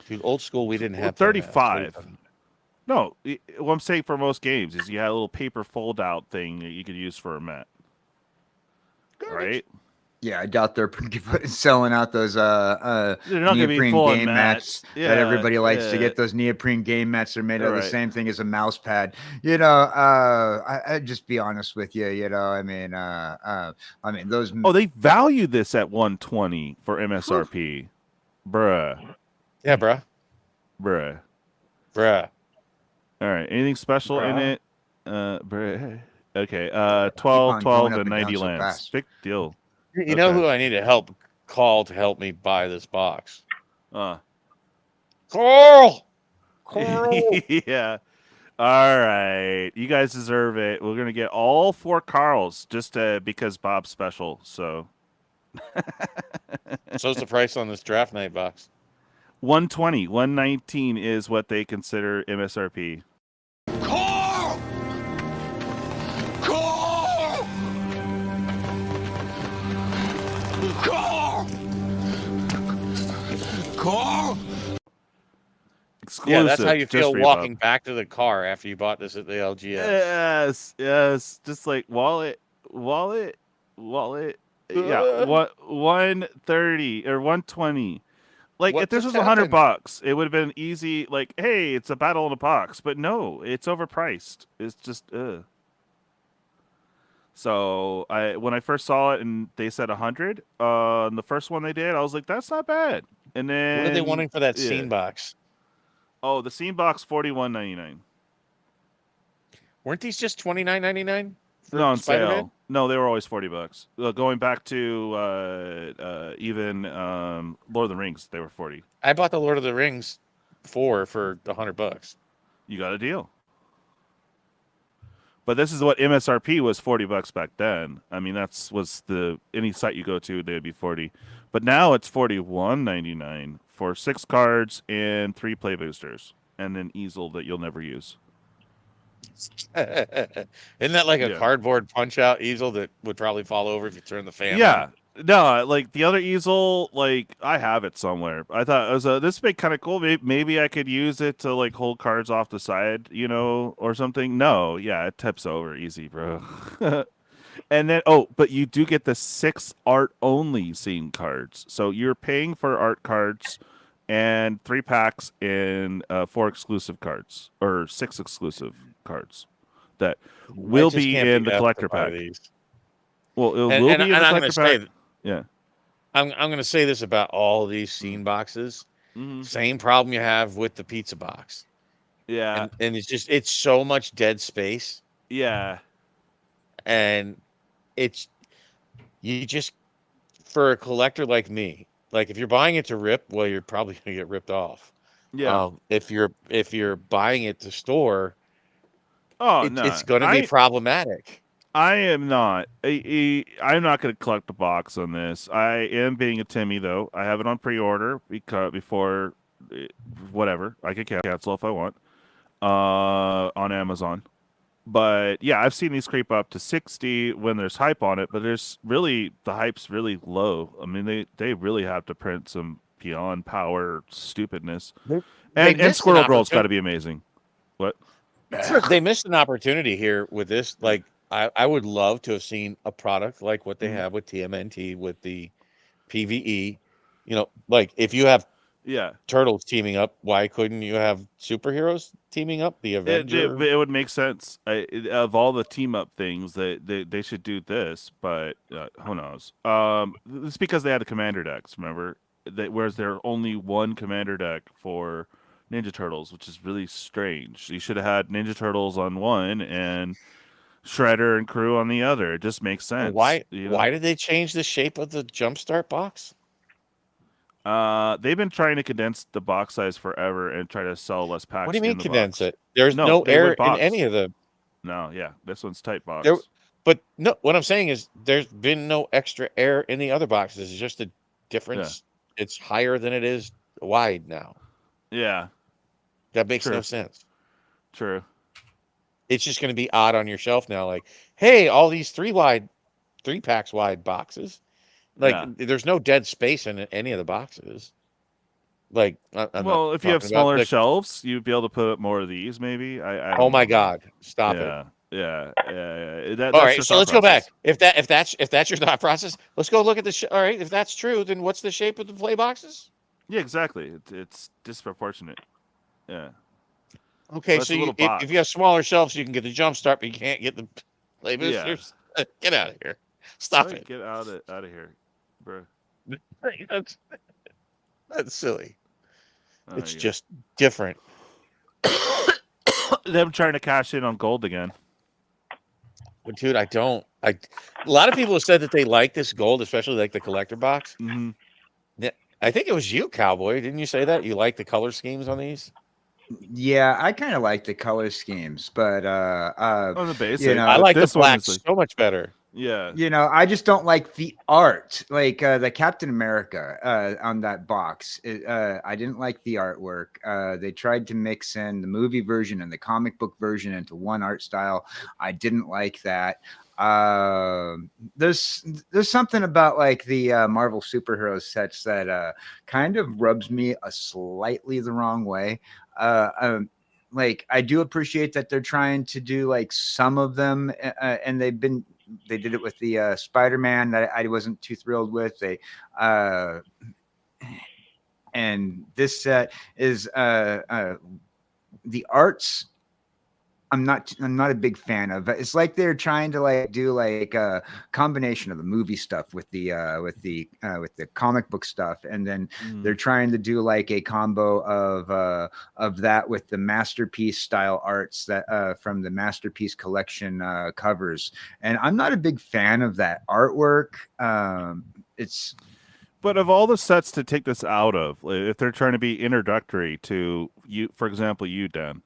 Dude, old school, we didn't have 35. No, what I'm saying for most games is you had a little paper fold out thing that you could use for a mat. Right? Yeah, I doubt they're selling out those neoprene game mats that everybody likes to get. Those neoprene game mats are made of the same thing as a mouse pad. You know, I'd just be honest with you. You know, I mean those. Oh, they value this at $120 for MSRP, bruh. Yeah, bruh. All right. Anything special in it? Bruh. Okay. 12, and 90 lands. Big deal. You know who I need to call to help me buy this box? Carl! Yeah. All right. You guys deserve it. We're going to get all 4 Carls just because Bob's special. So. So's the price on this draft night box. 120, 119 is what they consider MSRP. Carl! Carl! Carl! Carl! Exclusive. Yeah, that's how you feel walking back to the car after you bought this at the LGS. Yes. Just like wallet. Yeah, 130 or 120. Like if this was $100, it would have been easy. Like, hey, it's a battle in a box, but no, it's overpriced. It's just So when I first saw it and they said 100, the first one they did, I was like, that's not bad. And then what are they wanting for that scene box? Oh, the scene box $41.99. Weren't these just $29.99? No, on sale. No, they were always $40. Going back to even Lord of the Rings, they were $40. I bought the Lord of the Rings for $100. You got a deal. But this is what MSRP was $40 back then. I mean, was any site you go to, they'd be 40. But now it's $41.99 for 6 cards and 3 play boosters and an easel that you'll never use. Isn't that like a cardboard punch-out easel that would probably fall over if you turn the fan on? on? No, like the other easel, like I have it somewhere. I thought it was this would be kind of cool. Maybe I could use it to like hold cards off the side, or something. No, yeah, it tips over easy, bro. And then but you do get the 6 art only scene cards. So you're paying for art cards and 3 packs and 4 exclusive cards or 6 exclusive cards that will be in the collector pack. Well, it And will and, be in and the I'm going to collector say pack. Yeah. I'm going to say this about all these scene boxes. Mm-hmm. Same problem you have with the pizza box. Yeah. And it's so much dead space, Yeah. and it's you just for a collector like me, like if you're buying it to rip, well, you're probably gonna get ripped off. Yeah. If you're buying it to store, Oh it's no, gonna be problematic. I am not. I'm not going to collect the box on this. I am being a Timmy though. I have it on pre-order because before, whatever, I could cancel if I want. On Amazon. But yeah, I've seen these creep up to 60 when there's hype on it, but there's really the hype's really low. I mean, they really have to print some beyond power stupidness. They And missed an Squirrel Girl's got to opportunity. be amazing. What? They missed an opportunity here with this. Like I would love to have seen a product like what they have with TMNT with the PVE. Like if you have Yeah. turtles teaming up, why couldn't you have superheroes teaming up? The Avenger. It would make sense. Of all the team up things, they should do this, but who knows? It's because they had the commander decks. Remember, whereas there only one commander deck for Ninja Turtles, which is really strange. You should have had Ninja Turtles on one and Shredder and Crew on the other. It just makes sense. Why You know? why did they change the shape of the jumpstart box? They've been trying to condense the box size forever and try to sell less packs. What do you mean in the condense box. it? There's No, no they air would in box. any of the. No, yeah, this one's tight box. But no, what I'm saying is there's been no extra air in the other boxes. It's just a difference. Yeah. It's higher than it is wide now. Yeah, that makes True. no sense. True. It's just going to be odd on your shelf now. Like, hey, all these 3-packs wide boxes. Like, there's no dead space in any of the boxes. Like, well, if you have smaller shelves, you'd be able to put more of these. Maybe I oh my God! Stop it. Yeah. That's all right, so let's go back. If that's your thought process, let's go look at the. All right, if that's true, then what's the shape of the play boxes? Yeah, exactly. It's disproportionate. Yeah. Okay, so if you have smaller shelves, you can get the jump start, but you can't get the play boosters. Yeah. Get out of here! Stop it! Get out of here, bro. That's silly. It's just different. Them trying to cash in on gold again. But dude, I don't. A lot of people have said that they like this gold, especially like the collector box. Mm-hmm. I think it was you, Cowboy. Didn't you say that you like the color schemes on these? Yeah, I kind of like the color schemes, but on the basic, I like the black so much better. Yeah, I just don't like the art, like the Captain America on that box. I didn't like the artwork. They tried to mix in the movie version and the comic book version into one art style. I didn't like that. There's something about like the Marvel superhero sets that kind of rubs me slightly the wrong way. Like I do appreciate that they're trying to do like some of them, and they did it with the Spider-Man that I wasn't too thrilled with. And this set is the arts. I'm not a big fan of. It's like they're trying to like do like a combination of the movie stuff with the comic book stuff, and then they're trying to do like a combo of that with the masterpiece style arts that from the Masterpiece Collection covers. And I'm not a big fan of that artwork. But of all the sets to take this out of, if they're trying to be introductory to you, for example, you, Dan.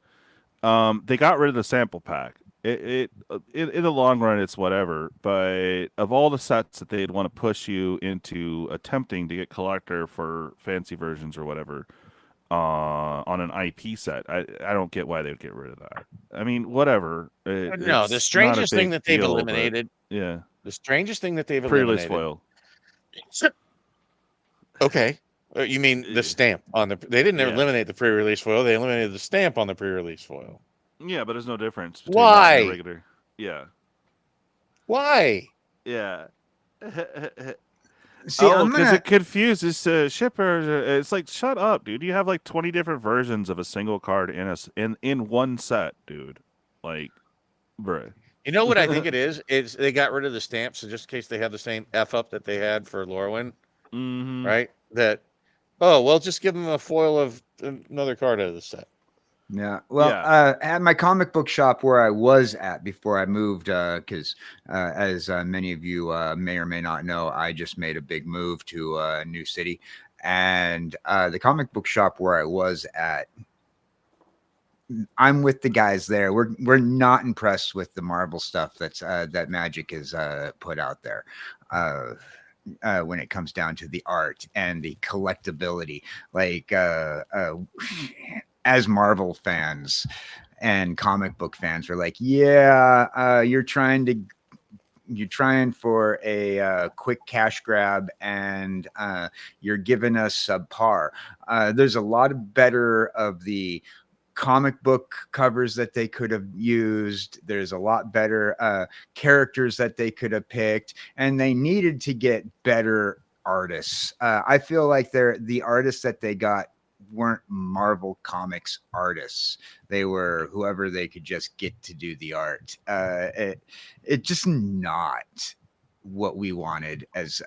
They got rid of the sample pack. In the long run, it's whatever. But of all the sets that they'd want to push you into attempting to get collector for fancy versions or whatever, on an IP set, I don't get why they would get rid of that. I mean, whatever. No, the strangest thing that they've eliminated. Yeah. The strangest thing that they've eliminated. Pre-release foil. Okay. You mean the stamp on the? They didn't eliminate the pre-release foil. They eliminated the stamp on the pre-release foil. Yeah, but there's no difference. Why? That and the regular. Yeah. Why? Yeah. See, because it confuses shippers. It's like, shut up, dude. You have like 20 different versions of a single card in one set, dude. Like, Bruh. You know what I think it is? Is they got rid of the stamps, so just in case they have the same F up that they had for Lorwyn, right? That, oh, well, just give them a foil of another card out of the set. Yeah. Well, at my comic book shop where I was at before I moved, because as many of you may or may not know, I just made a big move to a new city, and the comic book shop where I was at, I'm with the guys there. We're not impressed with the Marvel stuff that's that Magic has put out there. When it comes down to the art and the collectability, like as Marvel fans and comic book fans are like, yeah, you're trying for a quick cash grab, and you're giving us subpar. There's a lot of better of the comic book covers that they could have used. There's a lot better characters that they could have picked, and they needed to get better artists. I feel like the artists that they got weren't Marvel Comics artists. They were whoever they could just get to do the art. It just not what we wanted as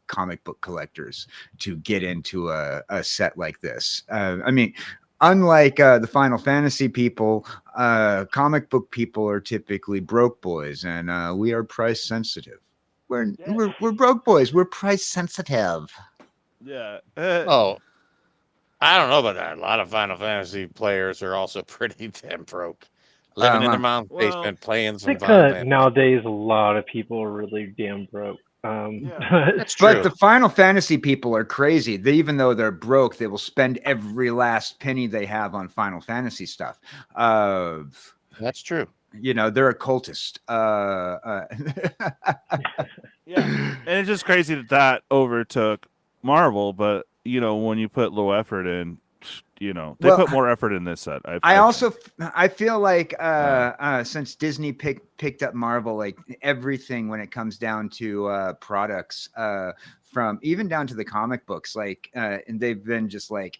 comic book collectors to get into a set like this. I mean, unlike the Final Fantasy people, comic book people are typically broke boys, and we are price sensitive. We're broke boys. We're price sensitive. Yeah. Oh, I don't know about that. A lot of Final Fantasy players are also pretty damn broke, living in their mom's basement, playing some Final Fantasy. Nowadays, a lot of people are really damn broke. That's true. But the Final Fantasy people are crazy. Even though they're broke, they will spend every last penny they have on Final Fantasy stuff. That's true. You know, they're a cultist. Yeah, and it's just crazy that overtook Marvel. But you know, when you put low effort in, you know, they put more effort in this set. I feel like since Disney picked up Marvel, like everything when it comes down to products, from even down to the comic books, like and they've been just like,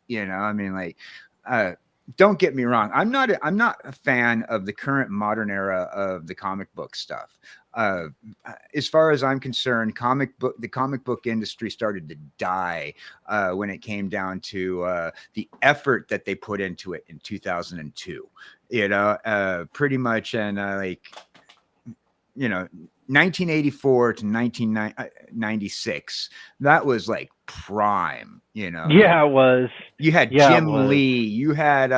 you know, I mean, like, don't get me wrong, I'm not a fan of the current modern era of the comic book stuff. As far as I'm concerned, the comic book industry started to die when it came down to the effort that they put into it in 2002. You know, pretty much, and like, you know, 1984 to 1996, that was like prime. You know, yeah, it was. You had Jim Lee. You had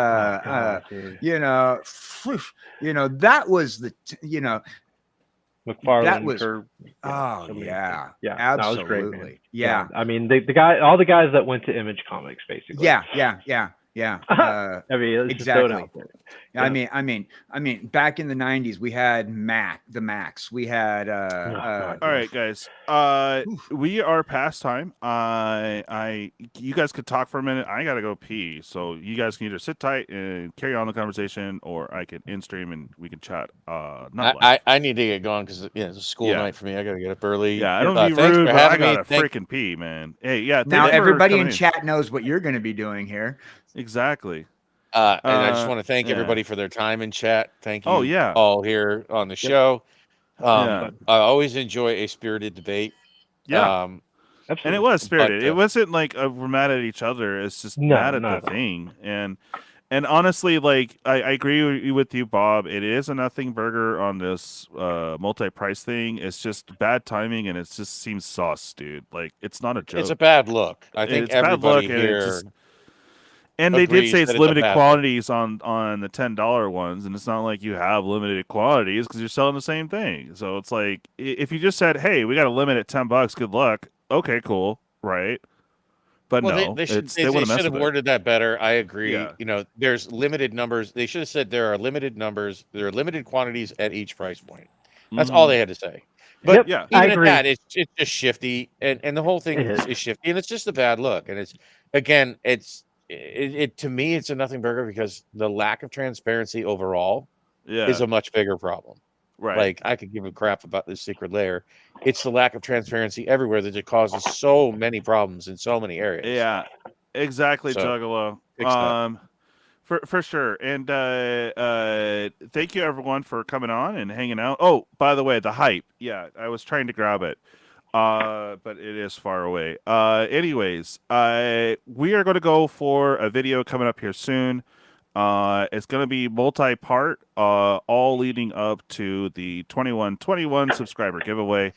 you know, that was the you know. McFarlane. That was yeah, absolutely, that was great, man. Yeah. I mean, all the guys that went to Image Comics, basically. Yeah. I mean, exactly. Yeah. I mean, back in the 90s, we had the Max. We had all right, guys. We are past time. You guys could talk for a minute. I gotta go pee, so you guys can either sit tight and carry on the conversation, or I can in stream and we can chat. I need to get going because it's a school night for me. I gotta get up early. Yeah, I don't be rude, but I gotta freaking pee, man. Hey, yeah. Now everybody in chat knows what you're gonna be doing here. Exactly. And I just want to thank everybody for their time in chat. Thank you all here on the show. I always enjoy a spirited debate. Yeah. And it was spirited. It wasn't like we're mad at each other. It's just mad at the thing. And honestly, like I agree with you, Bob. It is a nothing burger on this multi-price thing. It's just bad timing, and it just seems sauce, dude. Like, it's not a joke. It's a bad look. I think everybody here. And they did say it's limited quantities on the $10 ones, and it's not like you have limited quantities because you're selling the same thing. So it's like, if you just said, "Hey, we got a limit at $10, good luck." Okay, cool, right? But no, they should have worded that better. I agree. Yeah. You know, there's limited numbers. They should have said there are limited numbers. There are limited quantities at each price point. That's all they had to say. But even at that, it's just shifty, and the whole thing is shifty, and it's just a bad look. And it's to me, it's a nothing burger because the lack of transparency overall is a much bigger problem. Right. Like, I could give a crap about this secret layer. It's the lack of transparency everywhere that it causes so many problems in so many areas. Yeah, exactly, Juggalo. For sure. And thank you everyone for coming on and hanging out. Oh, by the way, the hype. Yeah, I was trying to grab it. But it is far away. Anyways, we are going to go for a video coming up here soon. It's going to be multi-part, all leading up to the 2121 subscriber giveaway.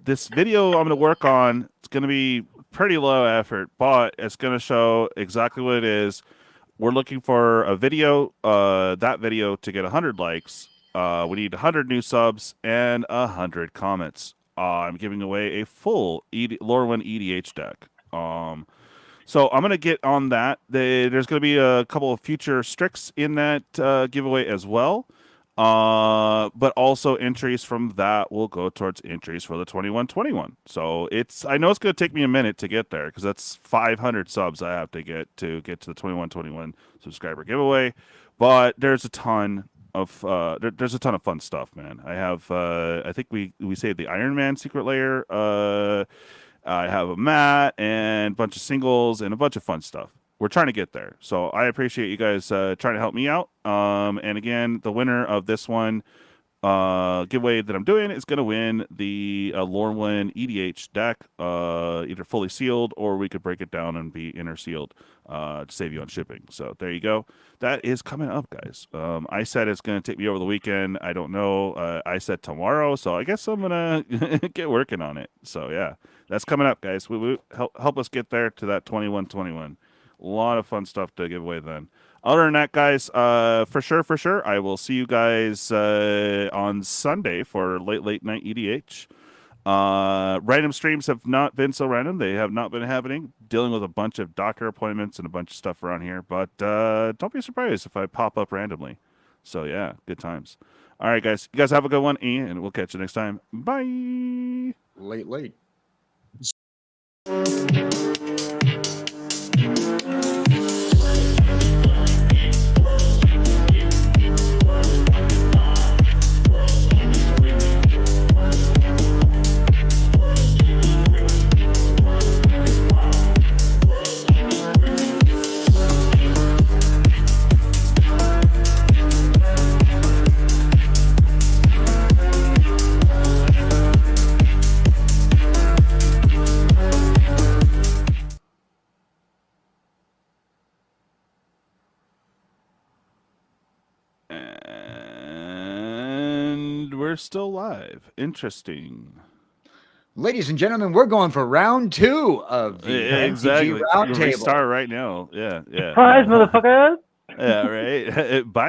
This video I'm going to work on, it's going to be pretty low effort, but it's going to show exactly what it is. We're looking for a video, that video to get 100 likes. We need 100 new subs and 100 comments. I'm giving away a full Lorwyn EDH deck. So I'm going to get on that. There's going to be a couple of future Strix in that giveaway as well. But also entries from that will go towards entries for the 2121. So I know it's going to take me a minute to get there because that's 500 subs I have to get to the 2121 subscriber giveaway. But there's a ton of there's a ton of fun stuff, man. I have I think we saved the Iron Man secret layer. I have a mat and a bunch of singles and a bunch of fun stuff. We're trying to get there. So I appreciate you guys trying to help me out. And again, the winner of this one giveaway that I'm doing is going to win the Lorwyn EDH deck, either fully sealed or we could break it down and be inner sealed to save you on shipping. So there you go. That is coming up, guys. I said it's going to take me over the weekend. I don't know. I said tomorrow, so I guess I'm going to get working on it. So yeah, that's coming up, guys. Help us get there to that 2121. A lot of fun stuff to give away then. Other than that, guys, for sure, I will see you guys on Sunday for late night EDH. Random streams have not been so random. They have not been happening. Dealing with a bunch of doctor appointments and a bunch of stuff around here. But don't be surprised if I pop up randomly. So yeah, good times. All right, guys. You guys have a good one, and we'll catch you next time. Bye. Late. We're still live. Interesting. Ladies and gentlemen, we're going for round 2 of the exactly. MTG roundtable. Start right now. Yeah. Surprise, motherfucker! Yeah, right. Bye.